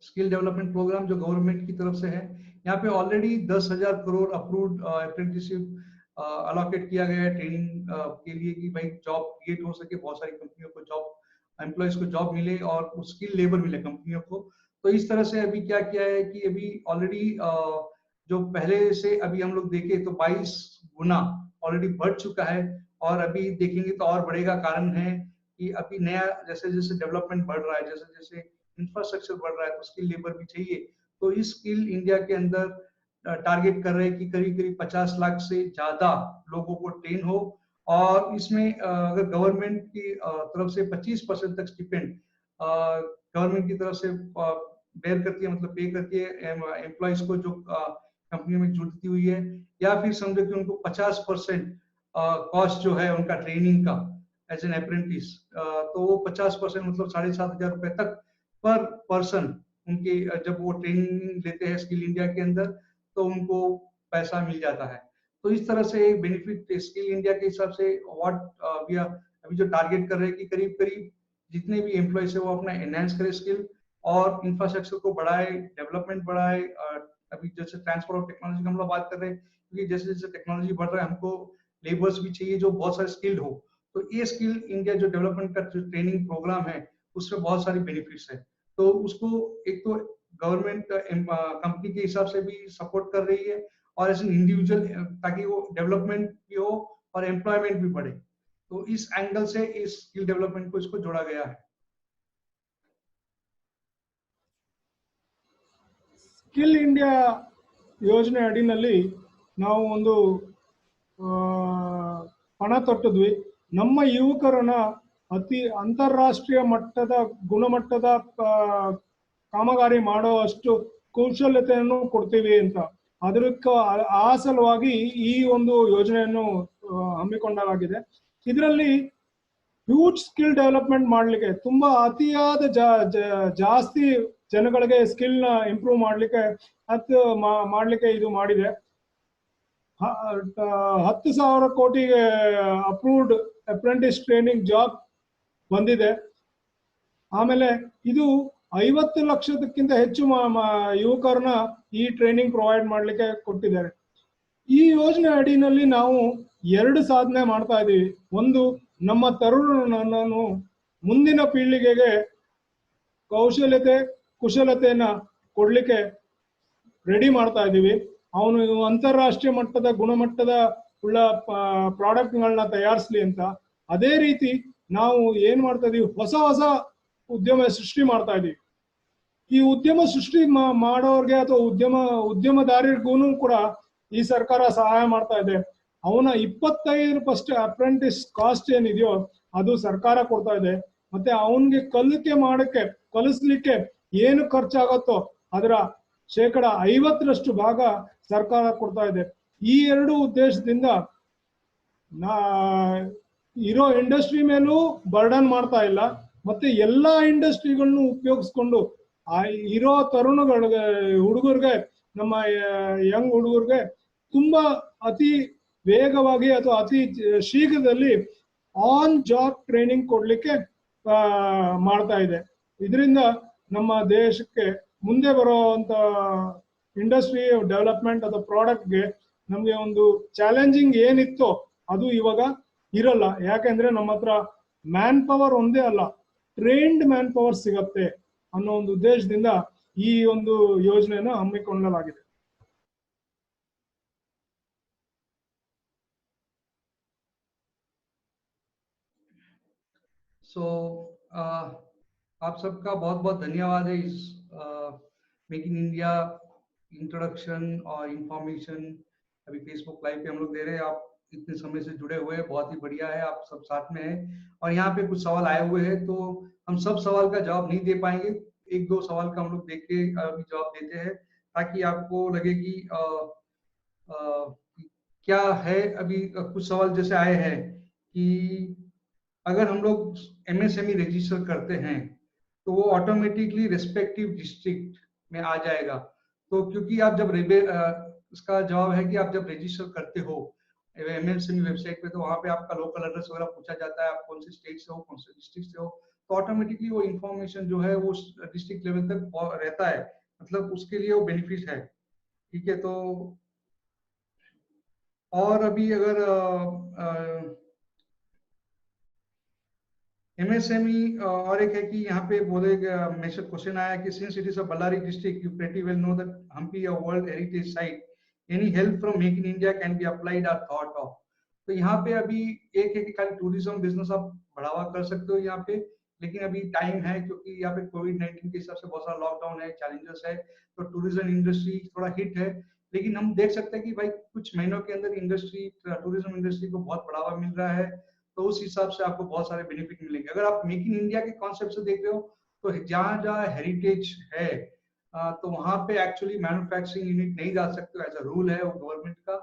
स्किल डेवलपमेंट प्रोग्राम जो गवर्नमेंट की तरफ से है। यहाँ पे already 10,000 crore approved apprenticeship allocate किया गया है ट्रेनिंग के लिए कि भाई जॉब क्रिएट हो सके, बहुत सारी कंपनियों को जॉब, एम्प्लॉयज को जॉब मिले और स्किल लेबर मिले कंपनियों को। तो इस तरह से अभी क्या किया है कि अभी ऑलरेडी जो पहले से अभी हम लोग देखें तो 22 गुना ऑलरेडी बढ़ चुका है, और अभी देखेंगे तो और बढ़ेगा। कारण है कि अभी नया जैसे जैसे डेवलपमेंट बढ़ रहा है, जैसे जैसे इंफ्रास्ट्रक्चर बढ़ रहा है, तो स्किल लेबर भी चाहिए। तो इस स्किल इंडिया के अंदर टारगेट कर रहे हैं कि करीब करीब 50 लाख से ज्यादा लोगों को ट्रेन हो। और इसमें अगर गवर्नमेंट की तरफ से 25% तक स्टिपेंड गवर्नमेंट की तरफ से बेयर करती है, मतलब पे करती है एम्प्लॉयज को जो कंपनी में जुड़ती हुई है, या फिर समझो कि उनको 50% कॉस्ट जो है उनका ट्रेनिंग का एज एन अप्रेंटिस, तो वो 50% मतलब 7,500 रुपए तक पर पर्सन उनके जब वो ट्रेनिंग लेते हैं स्किल इंडिया के अंदर तो उनको पैसा मिल जाता है। तो इस तरह से एक बेनिफिट स्किल इंडिया के हिसाब से अभी जो टारगेट कर रहे हैं कि करीब करीब जितने भी एम्प्लॉयज है वो अपना एनहांस करे स्किल और इंफ्रास्ट्रक्चर को बढ़ाए, डेवलपमेंट बढ़ाए। अभी जैसे ट्रांसफर ऑफ टेक्नोलॉजी की हम लोग बात कर रहे हैं, क्योंकि जैसे जैसे टेक्नोलॉजी बढ़ रहा है हमको लेबर्स भी चाहिए जो बहुत सारे स्किल्ड हो। तो ये स्किल इंडिया जो डेवलपमेंट का जो ट्रेनिंग प्रोग्राम है उसमें बहुत सारी बेनिफिट्स है। तो उसको एक तो गवर्नमेंट कंपनी के हिसाब से भी सपोर्ट कर रही है, और एज एन इंडिविजुअल ताकि वो डेवलपमेंट भी हो और एम्प्लॉयमेंट भी बढ़े। तो इस एंगल से इस स्किल डेवलपमेंट को इसको जोड़ा गया है। ಸ್ಕಿಲ್ ಇಂಡಿಯಾ ಯೋಜನೆ ಅಡಿನಲ್ಲಿ ನಾವು ಒಂದು ಹಣ ತೊಟ್ಟಿದ್ವಿ. ನಮ್ಮ ಯುವಕರನ್ನ ಅತಿ ಅಂತಾರಾಷ್ಟ್ರೀಯ ಮಟ್ಟದ ಗುಣಮಟ್ಟದ ಕಾಮಗಾರಿ ಮಾಡೋ ಅಷ್ಟು ಕೌಶಲ್ಯತೆಯನ್ನು ಕೊಡ್ತೀವಿ ಅಂತ. ಅದಕ್ಕೆ ಆ ಸಲುವಾಗಿ ಈ ಒಂದು ಯೋಜನೆಯನ್ನು ಹಮ್ಮಿಕೊಳ್ಳಲಾಗಿದೆ. ಇದರಲ್ಲಿ ಹ್ಯೂಜ್ ಸ್ಕಿಲ್ ಡೆವಲಪ್ಮೆಂಟ್ ಮಾಡ್ಲಿಕ್ಕೆ, ತುಂಬಾ ಅತಿಯಾದ ಜಾಸ್ತಿ ಜನಗಳಿಗೆ ಸ್ಕಿಲ್ ನ ಇಂಪ್ರೂವ್ ಮಾಡ್ಲಿಕ್ಕೆ ಮಾಡ್ಲಿಕ್ಕೆ ಇದು ಮಾಡಿದೆ. 10,000 ಕೋಟಿಗೆ ಅಪ್ರೂವ್ಡ್ ಅಪ್ರೆಂಟಿಸ್ ಟ್ರೈನಿಂಗ್ ಜಾಬ್ ಬಂದಿದೆ. ಆಮೇಲೆ ಇದು 50 ಲಕ್ಷಕ್ಕಿಂತ ಹೆಚ್ಚು ಯುವಕರನ್ನ ಈ ಟ್ರೈನಿಂಗ್ ಪ್ರೊವೈಡ್ ಮಾಡ್ಲಿಕ್ಕೆ ಕೊಟ್ಟಿದ್ದಾರೆ. ಈ ಯೋಜನೆ ಅಡಿನಲ್ಲಿ ನಾವು 2 ಸಾಧನೆ ಮಾಡ್ತಾ ಇದ್ದೀವಿ. ಒಂದು, ನಮ್ಮ ತರುಣನನ್ನು ಮುಂದಿನ ಪೀಳಿಗೆಗೆ ಕುಶಲತೆಯನ್ನ ಕೊಡ್ಲಿಕ್ಕೆ ರೆಡಿ ಮಾಡ್ತಾ ಇದ್ದೀವಿ. ಅವನು ಅಂತಾರಾಷ್ಟ್ರೀಯ ಮಟ್ಟದ ಗುಣಮಟ್ಟದ ಉಳ್ಳ ಪ್ರಾಡಕ್ಟ್ಗಳನ್ನ ತಯಾರಿಸ್ಲಿ ಅಂತ. ಅದೇ ರೀತಿ ನಾವು ಏನ್ ಮಾಡ್ತಾ ಇದೀವಿ, ಹೊಸ ಉದ್ಯಮ ಸೃಷ್ಟಿ ಮಾಡ್ತಾ ಇದೀವಿ. ಈ ಉದ್ಯಮ ಸೃಷ್ಟಿ ಮಾಡೋರ್ಗೆ ಅಥವಾ ಉದ್ಯಮದಾರರಿಗೂ ಕೂಡ ಈ ಸರ್ಕಾರ ಸಹಾಯ ಮಾಡ್ತಾ ಇದೆ. ಅವನ 25% ಅಪ್ರೆಂಟಿಸ್ ಕಾಸ್ಟ್ ಏನಿದೆಯೋ ಅದು ಸರ್ಕಾರ ಕೊಡ್ತಾ ಇದೆ. ಮತ್ತೆ ಅವನ್ಗೆ ಕಲಿಸ್ಲಿಕ್ಕೆ ಏನು ಖರ್ಚಾಗತ್ತೋ ಅದರ 50% ಭಾಗ ಸರ್ಕಾರ ಕೊಡ್ತಾ ಇದೆ. ಈ 2 ಉದ್ದೇಶದಿಂದ ಇರೋ ಇಂಡಸ್ಟ್ರಿ ಮೇಲೂ ಬರ್ಡನ್ ಮಾಡ್ತಾ ಇಲ್ಲ, ಮತ್ತೆ ಎಲ್ಲಾ ಇಂಡಸ್ಟ್ರಿಗಳನ್ನು ಉಪಯೋಗಿಸ್ಕೊಂಡು ಇರೋ ತರುಣಗಳಿಗೆ, ಹುಡುಗರಿಗೆ, ನಮ್ಮ ಯಂಗ್ ಹುಡುಗರಿಗೆ ತುಂಬಾ ಅತಿ ವೇಗವಾಗಿ ಅಥವಾ ಅತಿ ಶೀಘ್ರದಲ್ಲಿ ಆನ್ ಜಾಬ್ ಟ್ರೈನಿಂಗ್ ಕೊಡ್ಲಿಕ್ಕೆ ಮಾಡ್ತಾ ಇದೆ. ಇದರಿಂದ ನಮ್ಮ ದೇಶಕ್ಕೆ ಮುಂದೆ ಬರುವಂತ ಇಂಡಸ್ಟ್ರಿ ಡೆವಲಪ್ಮೆಂಟ್ ಅಥವಾ ಪ್ರಾಡಕ್ಟ್ಗೆ ನಮ್ಗೆ ಒಂದು ಚಾಲೆಂಜಿಂಗ್ ಏನಿತ್ತೋ ಅದು ಇವಾಗ ಇರಲ್ಲ. ಯಾಕೆಂದ್ರೆ ನಮ್ಮ ಹತ್ರ ಮ್ಯಾನ್ ಪವರ್ ಒಂದೇ ಅಲ್ಲ, ಟ್ರೈನ್ಡ್ ಮ್ಯಾನ್ ಪವರ್ ಸಿಗತ್ತೆ ಅನ್ನೋ ಒಂದು ಉದ್ದೇಶದಿಂದ ಈ ಒಂದು ಯೋಜನೆಯನ್ನು ಹಮ್ಮಿಕೊಳ್ಳಲಾಗಿದೆ. आप सबका बहुत बहुत धन्यवाद है इस मेक इन इंडिया इंट्रोडक्शन और इंफॉर्मेशन अभी फेसबुक लाइव पे हम लोग दे रहे हैं। आप इतने समय से जुड़े हुए हैं, बहुत ही बढ़िया है, आप सब साथ में हैं। और यहाँ पे कुछ सवाल आए हुए हैं तो हम सब सवाल का जवाब नहीं दे पाएंगे, 1-2 सवाल का हम लोग देख के अभी जवाब देते हैं ताकि आपको लगे कि क्या है। अभी कुछ सवाल जैसे आए हैं कि अगर हम लोग MSME रजिस्टर करते हैं तो वो ऑटोमेटिकली रिस्पेक्टिव डिस्ट्रिक्ट में आ जाएगा। तो क्योंकि आप जब इसका जवाब है कि आप जब रजिस्टर करते हो MSME वेबसाइट पे तो वहाँ पे आपका लोकल एड्रेस वगैरह पूछा जाता है, आप कौन से स्टेट से हो, कौन से डिस्ट्रिक्ट से हो, तो ऑटोमेटिकली वो इन्फॉर्मेशन जो है वो डिस्ट्रिक्ट लेवल तक रहता है, मतलब उसके लिए वो बेनिफिट है। ठीक है, तो और अभी अगर MSME और एक है कि यहाँ पे बोले क्वेश्चन आया कि since it is a Ballari district you pretty well know that Hampi a world heritage site, any help from make in India can be applied are thought of. तो यहाँ पे अभी एक है कि खाली टूरिज्म बिजनेस आप बढ़ावा कर सकते हो यहाँ पे, लेकिन अभी टाइम है क्योंकि यहाँ पे कोविड-19 के हिसाब से बहुत सारा लॉकडाउन है, चैलेंजेस है, तो टूरिज्म इंडस्ट्री थोड़ा हिट है। लेकिन हम देख सकते हैं कि भाई कुछ महीनों के अंदर टूरिज्म इंडस्ट्री को बहुत बढ़ावा मिल रहा है, तो उस हिसाब से आपको बहुत सारे बेनिफिट मिलेंगे। अगर आप मेक इन इंडिया के कॉन्सेप्ट से देख रहे हो तो जहाँ जहाँ हेरिटेज है तो वहां पे एक्चुअली मैन्युफैक्चरिंग यूनिट नहीं जा सकते, ऐसा रूल है वो गवर्नमेंट का,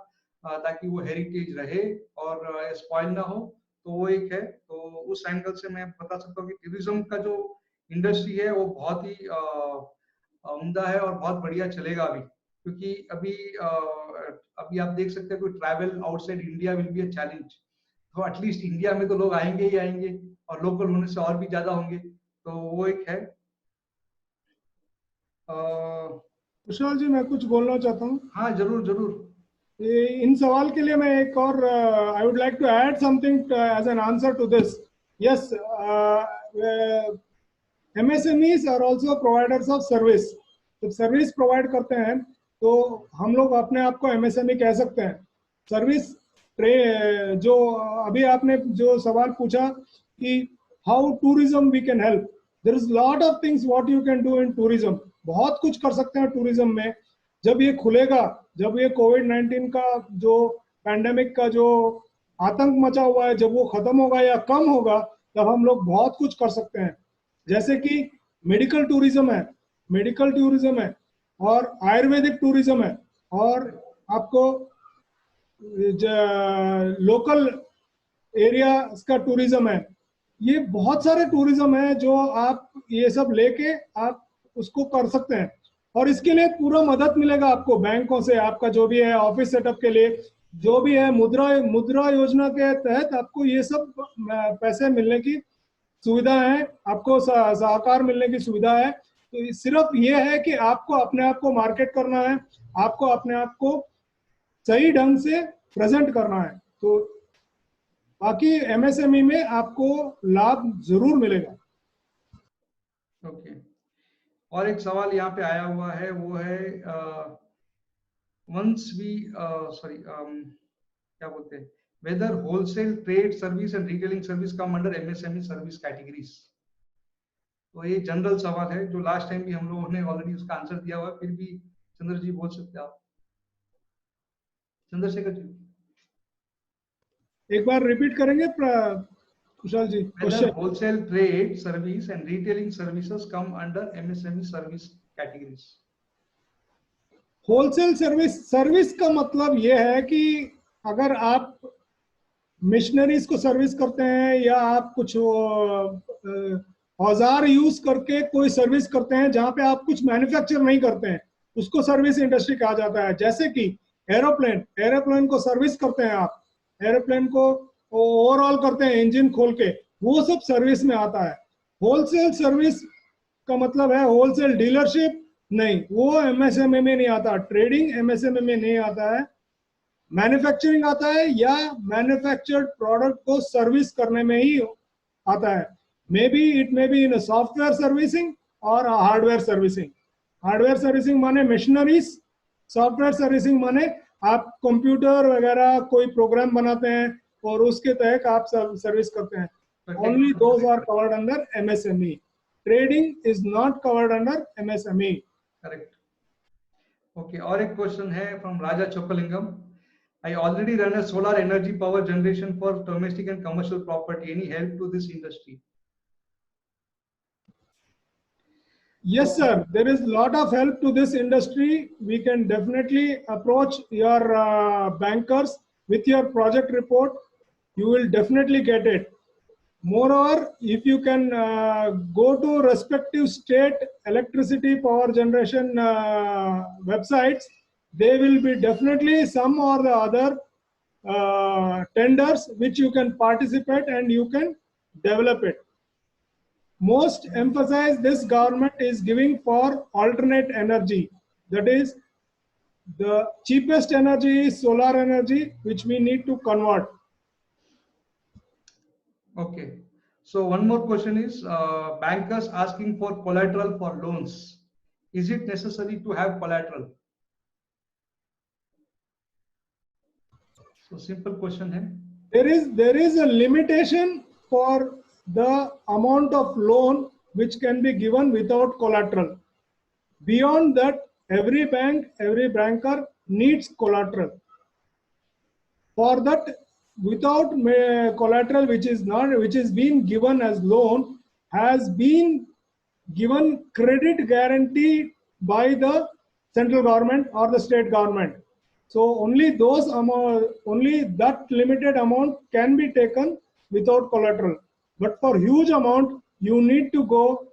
ताकि वो हेरिटेज रहे और स्पॉइल ना हो। तो वो एक है, तो उस एंगल से मैं बता सकता हूँ कि टूरिज्म का जो इंडस्ट्री है वो बहुत ही उम्दा है और बहुत बढ़िया चलेगा अभी, क्योंकि अभी आप देख सकते हैं कोई travel outside India will be a challenge, तो एटलीस्ट इंडिया में तो लोग आएंगे ही आएंगे और लोकल होने से और भी ज्यादा होंगे, तो वो एक है। कुशल जी, मैं कुछ बोलना चाहता हूँ। हाँ जरूर जरूर। इन सवाल के लिए मैं एक और I would like to add something as an answer to this. Yes, MSMEs are also providers of service. जब सर्विस प्रोवाइड करते हैं तो हम लोग अपने आप को MSME कह सकते हैं। सर्विस जो अभी आपने जो सवाल पूछा कि how tourism we can help, there is lot of things what you can do in tourism. बहुत कुछ कर सकते हैं टूरिज्म में। जब ये खुलेगा, जब ये कोविड-19 का जो पैंडेमिक का जो आतंक मचा हुआ है, जब वो खत्म होगा या कम होगा, तब हम लोग बहुत कुछ कर सकते हैं। जैसे कि मेडिकल टूरिज्म है, और आयुर्वेदिक टूरिज्म है, और आपको लोकल एरिया का टूरिज्म है। ये बहुत सारे टूरिज्म है जो आप ये सब लेके आप उसको कर सकते हैं। और इसके लिए पूरा मदद मिलेगा आपको बैंकों से, आपका जो भी है ऑफिस सेटअप के लिए जो भी है, मुद्रा मुद्रा योजना के तहत आपको ये सब पैसे मिलने की सुविधा है, आपको सहकार मिलने की सुविधा है। तो सिर्फ ये है कि आपको अपने आप को मार्केट करना है, आपको अपने आप को सही ढंग से प्रेजेंट करना है। तो बाकी एमएसएमई में आपको लाभ जरूर मिलेगा। ओके, और एक सवाल यहाँ पे आया हुआ है, वो है वंस वी सॉरी क्या बोलते हैं, whether wholesale trade service and retailing service come under MSME service categories. तो ये जनरल सवाल है जो लास्ट टाइम भी हम लोगों ने ऑलरेडी उसका आंसर दिया हुआ है, फिर भी चंद्र जी बोल सकते हैं आप, चंद्रशेखर जी। एक बार रिपीट करेंगे Kushal ji question? Wholesale trade service and retailing services come under MSME service categories. Wholesale service का मतलब यह है कि अगर आप मिशनरीज को सर्विस करते हैं या आप कुछ औजार यूज करके कोई सर्विस करते हैं जहां पे आप कुछ मैन्युफैक्चर नहीं करते हैं, उसको सर्विस इंडस्ट्री कहा जाता है। जैसे कि एरोप्लेन को सर्विस करते हैं आप, एरोप्लेन को ओवरऑल करते हैं इंजन खोल के, वो सब सर्विस में आता है। होलसेल सर्विस का मतलब है होलसेल डीलरशिप नहीं, वो एमएसएमई में नहीं आता, ट्रेडिंग एमएसएमई में नहीं आता है। मैन्युफैक्चरिंग आता है या मैन्युफैक्चर्ड प्रोडक्ट को सर्विस करने में ही आता है। May be it may be in software servicing और हार्डवेयर सर्विसिंग। हार्डवेयर सर्विसिंग माने मशीनरीज, सॉफ्टवेयर सर्विसिंग माने आप कंप्यूटर वगैरह कोई प्रोग्राम बनाते हैं और उसके तहत आप सर्विस करते हैं। Only those are covered under MSME. Trading is not covered under MSME. Correct. Okay, और एक क्वेश्चन है from Raja Chockalingam. I already run a solar energy power generation for domestic and commercial property. Any help to this industry? Yes, sir. There is a lot of help to this industry. We can definitely approach your bankers with your project report. You will definitely get it. Moreover, if you can go to respective state electricity power generation websites, there will be definitely some or the other tenders which you can participate and you can develop it. Most emphasis this government is giving for alternate energy. That is, the cheapest energy is solar energy, which we need to convert. Okay, so one more question is bankers asking for collateral for loans. Is it necessary to have collateral? So simple question hai. There is a limitation for the amount of loan which can be given without collateral. Beyond that, every bank, every banker needs collateral. For that, without collateral, which is being given as loan, has been given credit guarantee by the central government or the state government. So only that limited amount can be taken without collateral. But for huge amount, you need to go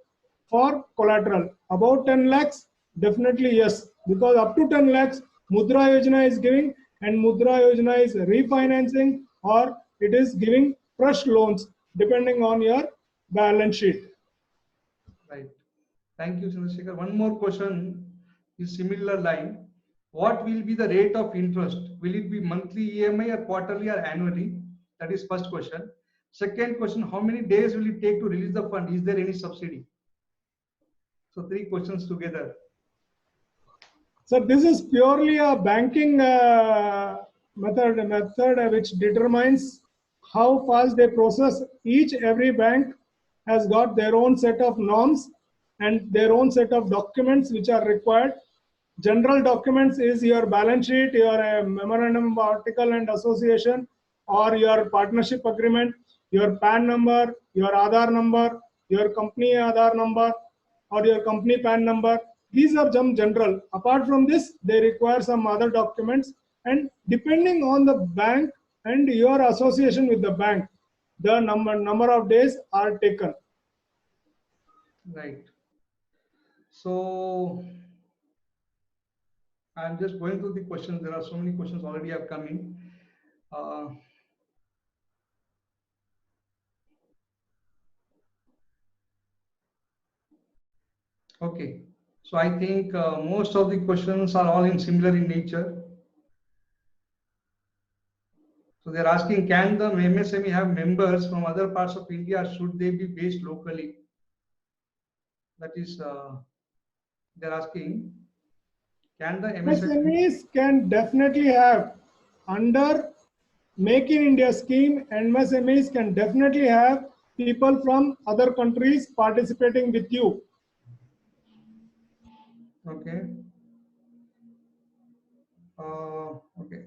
for collateral. About 10 lakhs, definitely yes, because up to 10 lakhs, Mudra Yojana is giving, and Mudra Yojana is refinancing or it is giving fresh loans depending on your balance sheet. Right. Thank you, Chandrasekhar. One more question is similar line. What will be the rate of interest? Will it be monthly EMI or quarterly or annually? That is first question. Second question, how many days will it take to release the fund? Is there any subsidy? So 3 questions together. So this is purely a banking method which determines how fast they process. Every bank has got their own set of norms and their own set of documents which are required. General documents is your balance sheet, your memorandum of article and association, or your partnership agreement, your PAN number, your Aadhaar number, your company Aadhaar number, or your company PAN number. These are some general. Apart from this, they require some other documents, and depending on the bank and your association with the bank, the number of days are taken. Right. So I'm just going through the questions. There are so many questions already have come in. Okay. So I think most of the questions are all in similar in nature. So they're asking, can the MSME have members from other parts of India, or should they be based locally? That is, they're asking, can the MSME? MSMEs can definitely have, under Make in India scheme, MSMEs can definitely have people from other countries participating with you. Okay. Okay.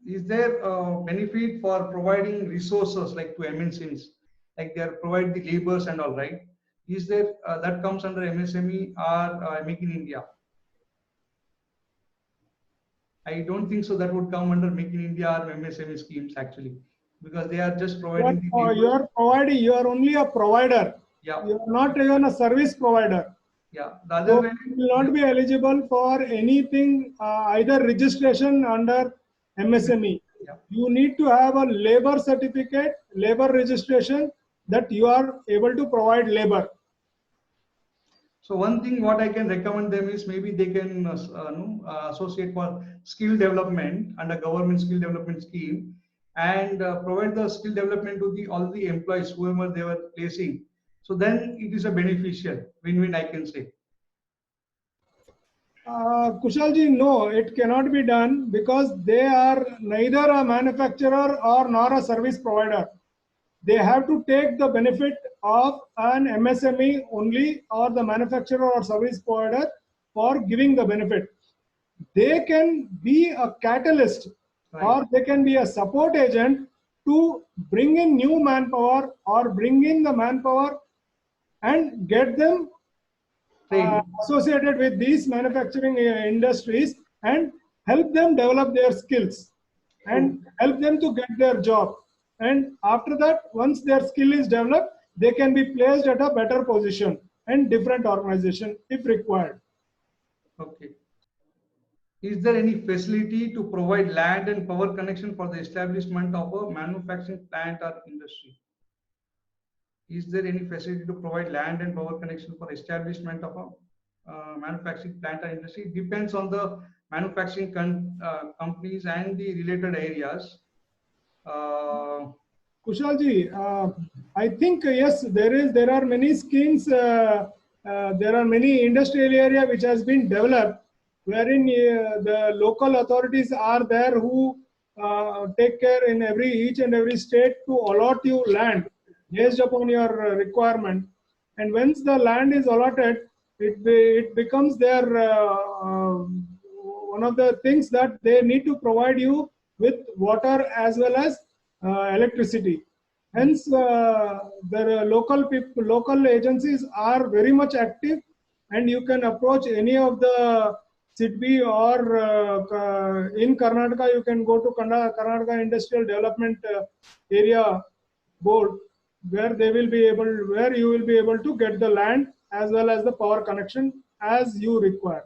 Is there a benefit for providing resources like to MNCs, like they are provide the labors and all, right? Is there that comes under MSME or Make in India? I don't think so. That would come under Make in India or MSME schemes actually, because they are just providing the labor. You are only a provider. Yeah. You are not even a service provider. Yeah. The other So way, you will not be eligible for anything, either registration under MSME. yeah. You need to have a labor certificate, labor registration, that you are able to provide labor. So one thing what I can recommend them is maybe they can associate for skill development under government skill development scheme, and provide the skill development to the all the employees whoever they were placing. So then it is a beneficial win-win, I can say. Kushalji, no, it cannot be done because they are neither a manufacturer or nor a service provider. They have to take the benefit of an MSME only, or the manufacturer or service provider for giving the benefit. They can be a catalyst, Right. or they can be a support agent to bring in new manpower or bring in the manpower and get them associated with these manufacturing industries and help them develop their skills and help them to get their job. And after that, once their skill is developed, they can be placed at a better position and different organization if required. Okay. Is there any facility to provide land and power connection for the establishment of a manufacturing plant or industry? Is there any facility to provide land and power connection for establishment of a manufacturing plant or industry? It depends on the manufacturing companies and the related areas. Kushalji, I think yes, there are many schemes. There are many industrial area which has been developed, wherein the local authorities are there who take care in each and every state to allot you land based upon your requirement. And once the land is allotted, it becomes their one of the things that they need to provide you with water as well as electricity. Hence, the local agencies are very much active, and you can approach any of the SIDBI or in Karnataka, you can go to Karnataka Industrial Development Area Board, where you will be able to get the land as well as the power connection as you require.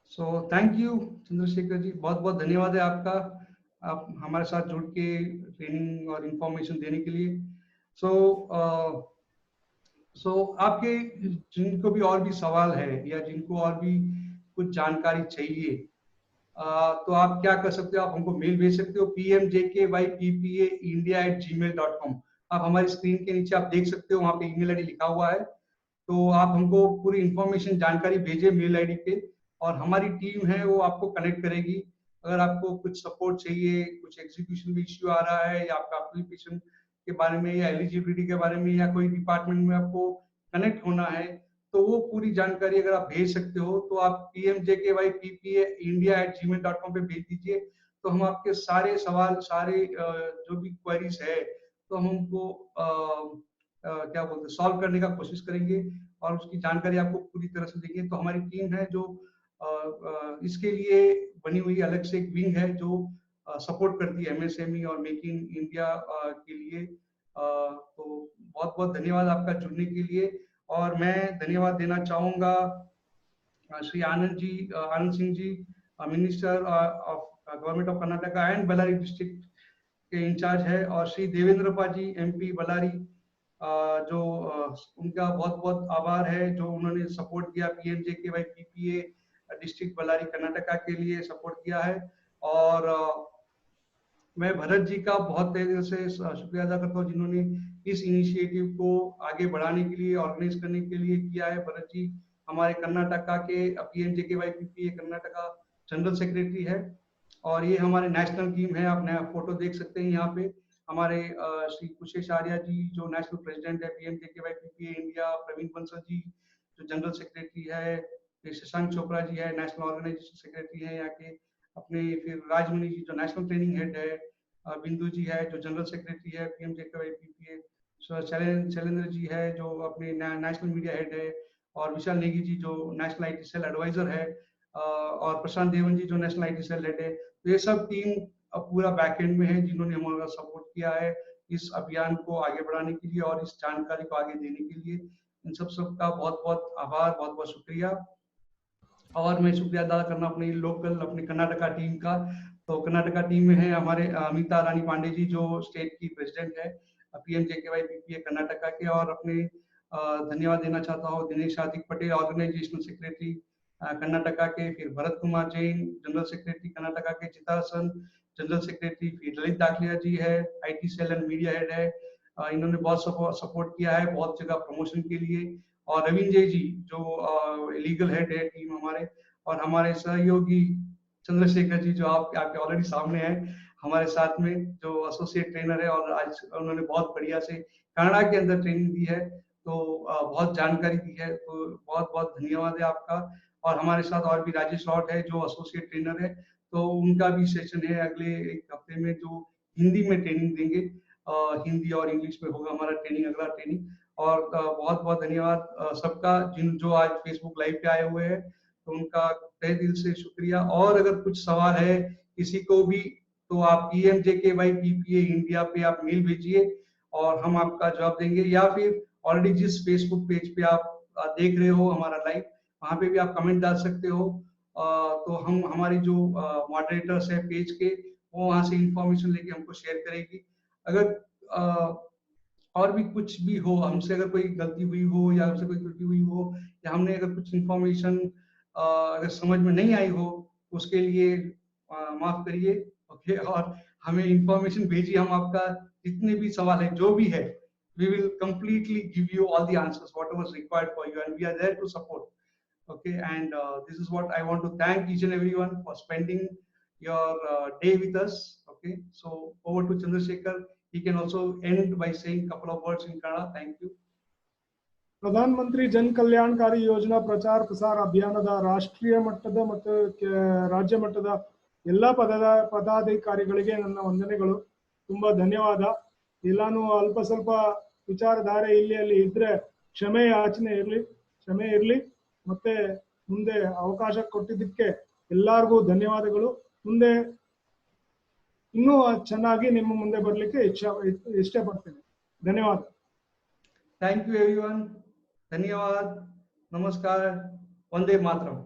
So thank you Chandrashekhar ji, बहुत बहुत धन्यवाद है आपका, आप हमारे साथ जुड़ के ट्रेनिंग और इंफॉर्मेशन देने के लिए. सो आपके जिनको भी और भी सवाल है या जिनको और भी कुछ जानकारी चाहिए, तो आप क्या कर सकते हो, आप हमको मेल भेज सकते हो pmjkyppa@gmail.com. आप हमारी स्क्रीन के नीचे आप देख सकते हो, वहां पे ईमेल आईडी लिखा हुआ है. तो आप हमको पूरी इंफॉर्मेशन जानकारी भेजे मेल आईडी पे, और हमारी टीम है वो आपको कनेक्ट करेगी. अगर आपको कुछ सपोर्ट चाहिए, कुछ एग्जीक्यूशन में इश्यू आ रहा है, या आपका एप्लीकेशन के बारे में या एलिजिबिलिटी के बारे में या कोई डिपार्टमेंट में आपको कनेक्ट होना है, तो वो पूरी जानकारी अगर आप भेज सकते हो तो आप pmjkyppa@gmail.com पे भेज दीजिए. तो हम आपके सारे सवाल, सारे जो भी क्वेरीज है तो हम उनको क्या बोलते हैं सॉल्व करने का कोशिश करेंगे और उसकी जानकारी आपको पूरी तरह से देंगे। तो हमारी टीम है जो इसके लिए बनी हुई अलग से एक विंग है जो सपोर्ट करती है एमएसएमई और मेक इन इंडिया के लिए। तो बहुत बहुत धन्यवाद आपका जुड़ने के लिए। और मैं धन्यवाद देना चाहूंगा Shri Anand Singh ji, minister of government of Karnataka and Bellary district के इंचार्ज है, और श्री देवेंद्र पाजी एमपी बेल्लारी, जो उनका बहुत बहुत आभार है जो उन्होंने सपोर्ट किया पीएमजेकेवाई पीपीए डिस्ट्रिक्ट बेल्लारी कर्नाटका के लिए सपोर्ट किया है। और मैं भरत जी का बहुत तेजी से शुक्रिया अदा करता हूँ जिन्होंने इस इनिशिएटिव को आगे बढ़ाने के लिए ऑर्गेनाइज करने के लिए किया है। भरत जी हमारे कर्नाटका के पीएमजेकेवाई पीपीए कर्नाटका जनरल सेक्रेटरी है, और ये हमारे नेशनल टीम है। आप नया फोटो देख सकते हैं यहाँ पे। हमारे श्री कुशेश आर्या जी जो नेशनल प्रेसिडेंट है पीएमजेकेवाई पीपीए इंडिया, प्रवीण बंसल जी जो जनरल सेक्रेटरी है, शशांक चोपड़ा जी है नेशनल ऑर्गेनाइजेशन सेक्रेटरी है यहाँ के अपने, फिर राजमणि जी जो नेशनल ट्रेनिंग हेड है, बिंदु जी है जो जनरल सेक्रेटरी है पीएमजेकेवाई पीपीए, शैलेंद्र जी है जो अपने नेशनल मीडिया हेड है, और विशाल नेगी जी जो नेशनल आईटी सेल एडवाइजर है, और प्रशांत देवन जी जो नेशनल आईटी सेल हेड है। तो ये सब टीम अब पूरा बैकएंड में है जिन्होंने हमारा सपोर्ट किया है इस अभियान को आगे बढ़ाने के लिए और इस जानकारी को आगे देने के लिए। इन सबका बहुत बहुत आभार, बहुत बहुत शुक्रिया। और मैं शुक्रिया अदा करना अपनी लोकल अपनी कर्नाटका टीम का। तो कर्नाटका टीम में है हमारे अमिता रानी पांडे जी जो स्टेट की प्रेसिडेंट है पीएमजेकेवाई पीपीए कर्नाटका के, और अपने धन्यवाद देना चाहता हूँ दिनेश हार्दिक पटेल ऑर्गेनाइजेशनल सेक्रेटरी कर्नाटका के, फिर भरत कुमार जैन जनरल सेक्रेटरी कर्नाटका के, चितासन जनरल सेक्रेटरी, फिर ललित दाखलिया जी है IT cell and media head है। इन्होंने बहुत सपोर्ट किया है बहुत जगह प्रमोशन के लिए। और रविंद्र जय जी जो लीगल हेड है टीम हमारे, और हमारे सहयोगी चंद्रशेखर जी जो आपके ऑलरेडी सामने है हमारे साथ में, जो एसोसिएट ट्रेनर है, और आज उन्होंने बहुत बढ़िया से कनाडा के अंदर ट्रेनिंग दी है, तो बहुत जानकारी दी है, तो बहुत बहुत धन्यवाद है आपका। और हमारे साथ और भी राजेश रॉट है जो एसोसिएट ट्रेनर है, तो उनका भी सेशन है अगले एक हफ्ते में जो हिंदी में ट्रेनिंग देंगे, हिंदी और इंग्लिश में होगा हमारा ट्रेनिंग, अगला ट्रेनिंग। और बहुत बहुत धन्यवाद सबका जो आज फेसबुक लाइव पे आए हुए हैं, तो उनका तहे दिल से शुक्रिया। और अगर कुछ सवाल है किसी को भी तो आप पीएमजेकेवाई पीपीए इंडिया पे आप मेल भेजिए और हम आपका जवाब देंगे, या फिर ऑलरेडी जिस फेसबुक पेज पे आप देख रहे हो हमारा लाइव वहां पे भी आप कमेंट डाल सकते हो। तो हम हमारी जो मॉडरेटर्स है पेज के वो वहां से इंफॉर्मेशन लेके हमको शेयर करेगी। अगर और भी कुछ भी हो, हमसे अगर कोई गलती हुई हो या हमसे कोई त्रुटि हुई हो, या हमने अगर कुछ इंफॉर्मेशन अगर समझ में नहीं आई हो, उसके लिए माफ करिए। ओके, और हमें इंफॉर्मेशन भेजिए, हम आपका जितने भी सवाल है जो भी है, we will completely give you all the answers whatever is required for you, and we are there to support. Okay, and this is what I want to thank each and everyone for spending your day with us. Okay, so over to Chandrasekhar. He can also end by saying a couple of words in Kannada. Thank you. ಪ್ರಧಾನಮಂತ್ರಿ ಜನ್ ಕಲ್ಯಾಣಕಾರಿ ಯೋಜನಾ ಪ್ರಚಾರ ಪ್ರಸಾರ ಅಭಿಯಾನದ ರಾಷ್ಟ್ರೀಯ ಮಟ್ಟದ ಮತ್ತು ರಾಜ್ಯ ಮಟ್ಟದ ಎಲ್ಲಾ ಪದಾಧಿಕಾರಿಗಳಿಗೆ ನನ್ನ ವಂದನೆಗಳು, ತುಂಬಾ ಧನ್ಯವಾದ. ಎಲ್ಲಾನು ಅಲ್ಪ ಸ್ವಲ್ಪ ವಿಚಾರಧಾರೆ ಇಲ್ಲಿ ಅಲ್ಲಿ ಇದ್ರೆ ಕ್ಷಮೆ ಇರಲಿ. ಮತ್ತೆ ಮುಂದೆ ಅವಕಾಶ ಕೊಟ್ಟಿದ್ದಕ್ಕೆ ಎಲ್ಲರಿಗೂ ಧನ್ಯವಾದಗಳು. ಮುಂದೆ ಇನ್ನೂ ಚೆನ್ನಾಗಿ ನಿಮ್ಮ ಮುಂದೆ ಬರಲಿಕ್ಕೆ ಇಷ್ಟಪಡ್ತೇನೆ. ಧನ್ಯವಾದ. Thank you everyone. धन्यवाद, नमस्कार, वंदे मातरम।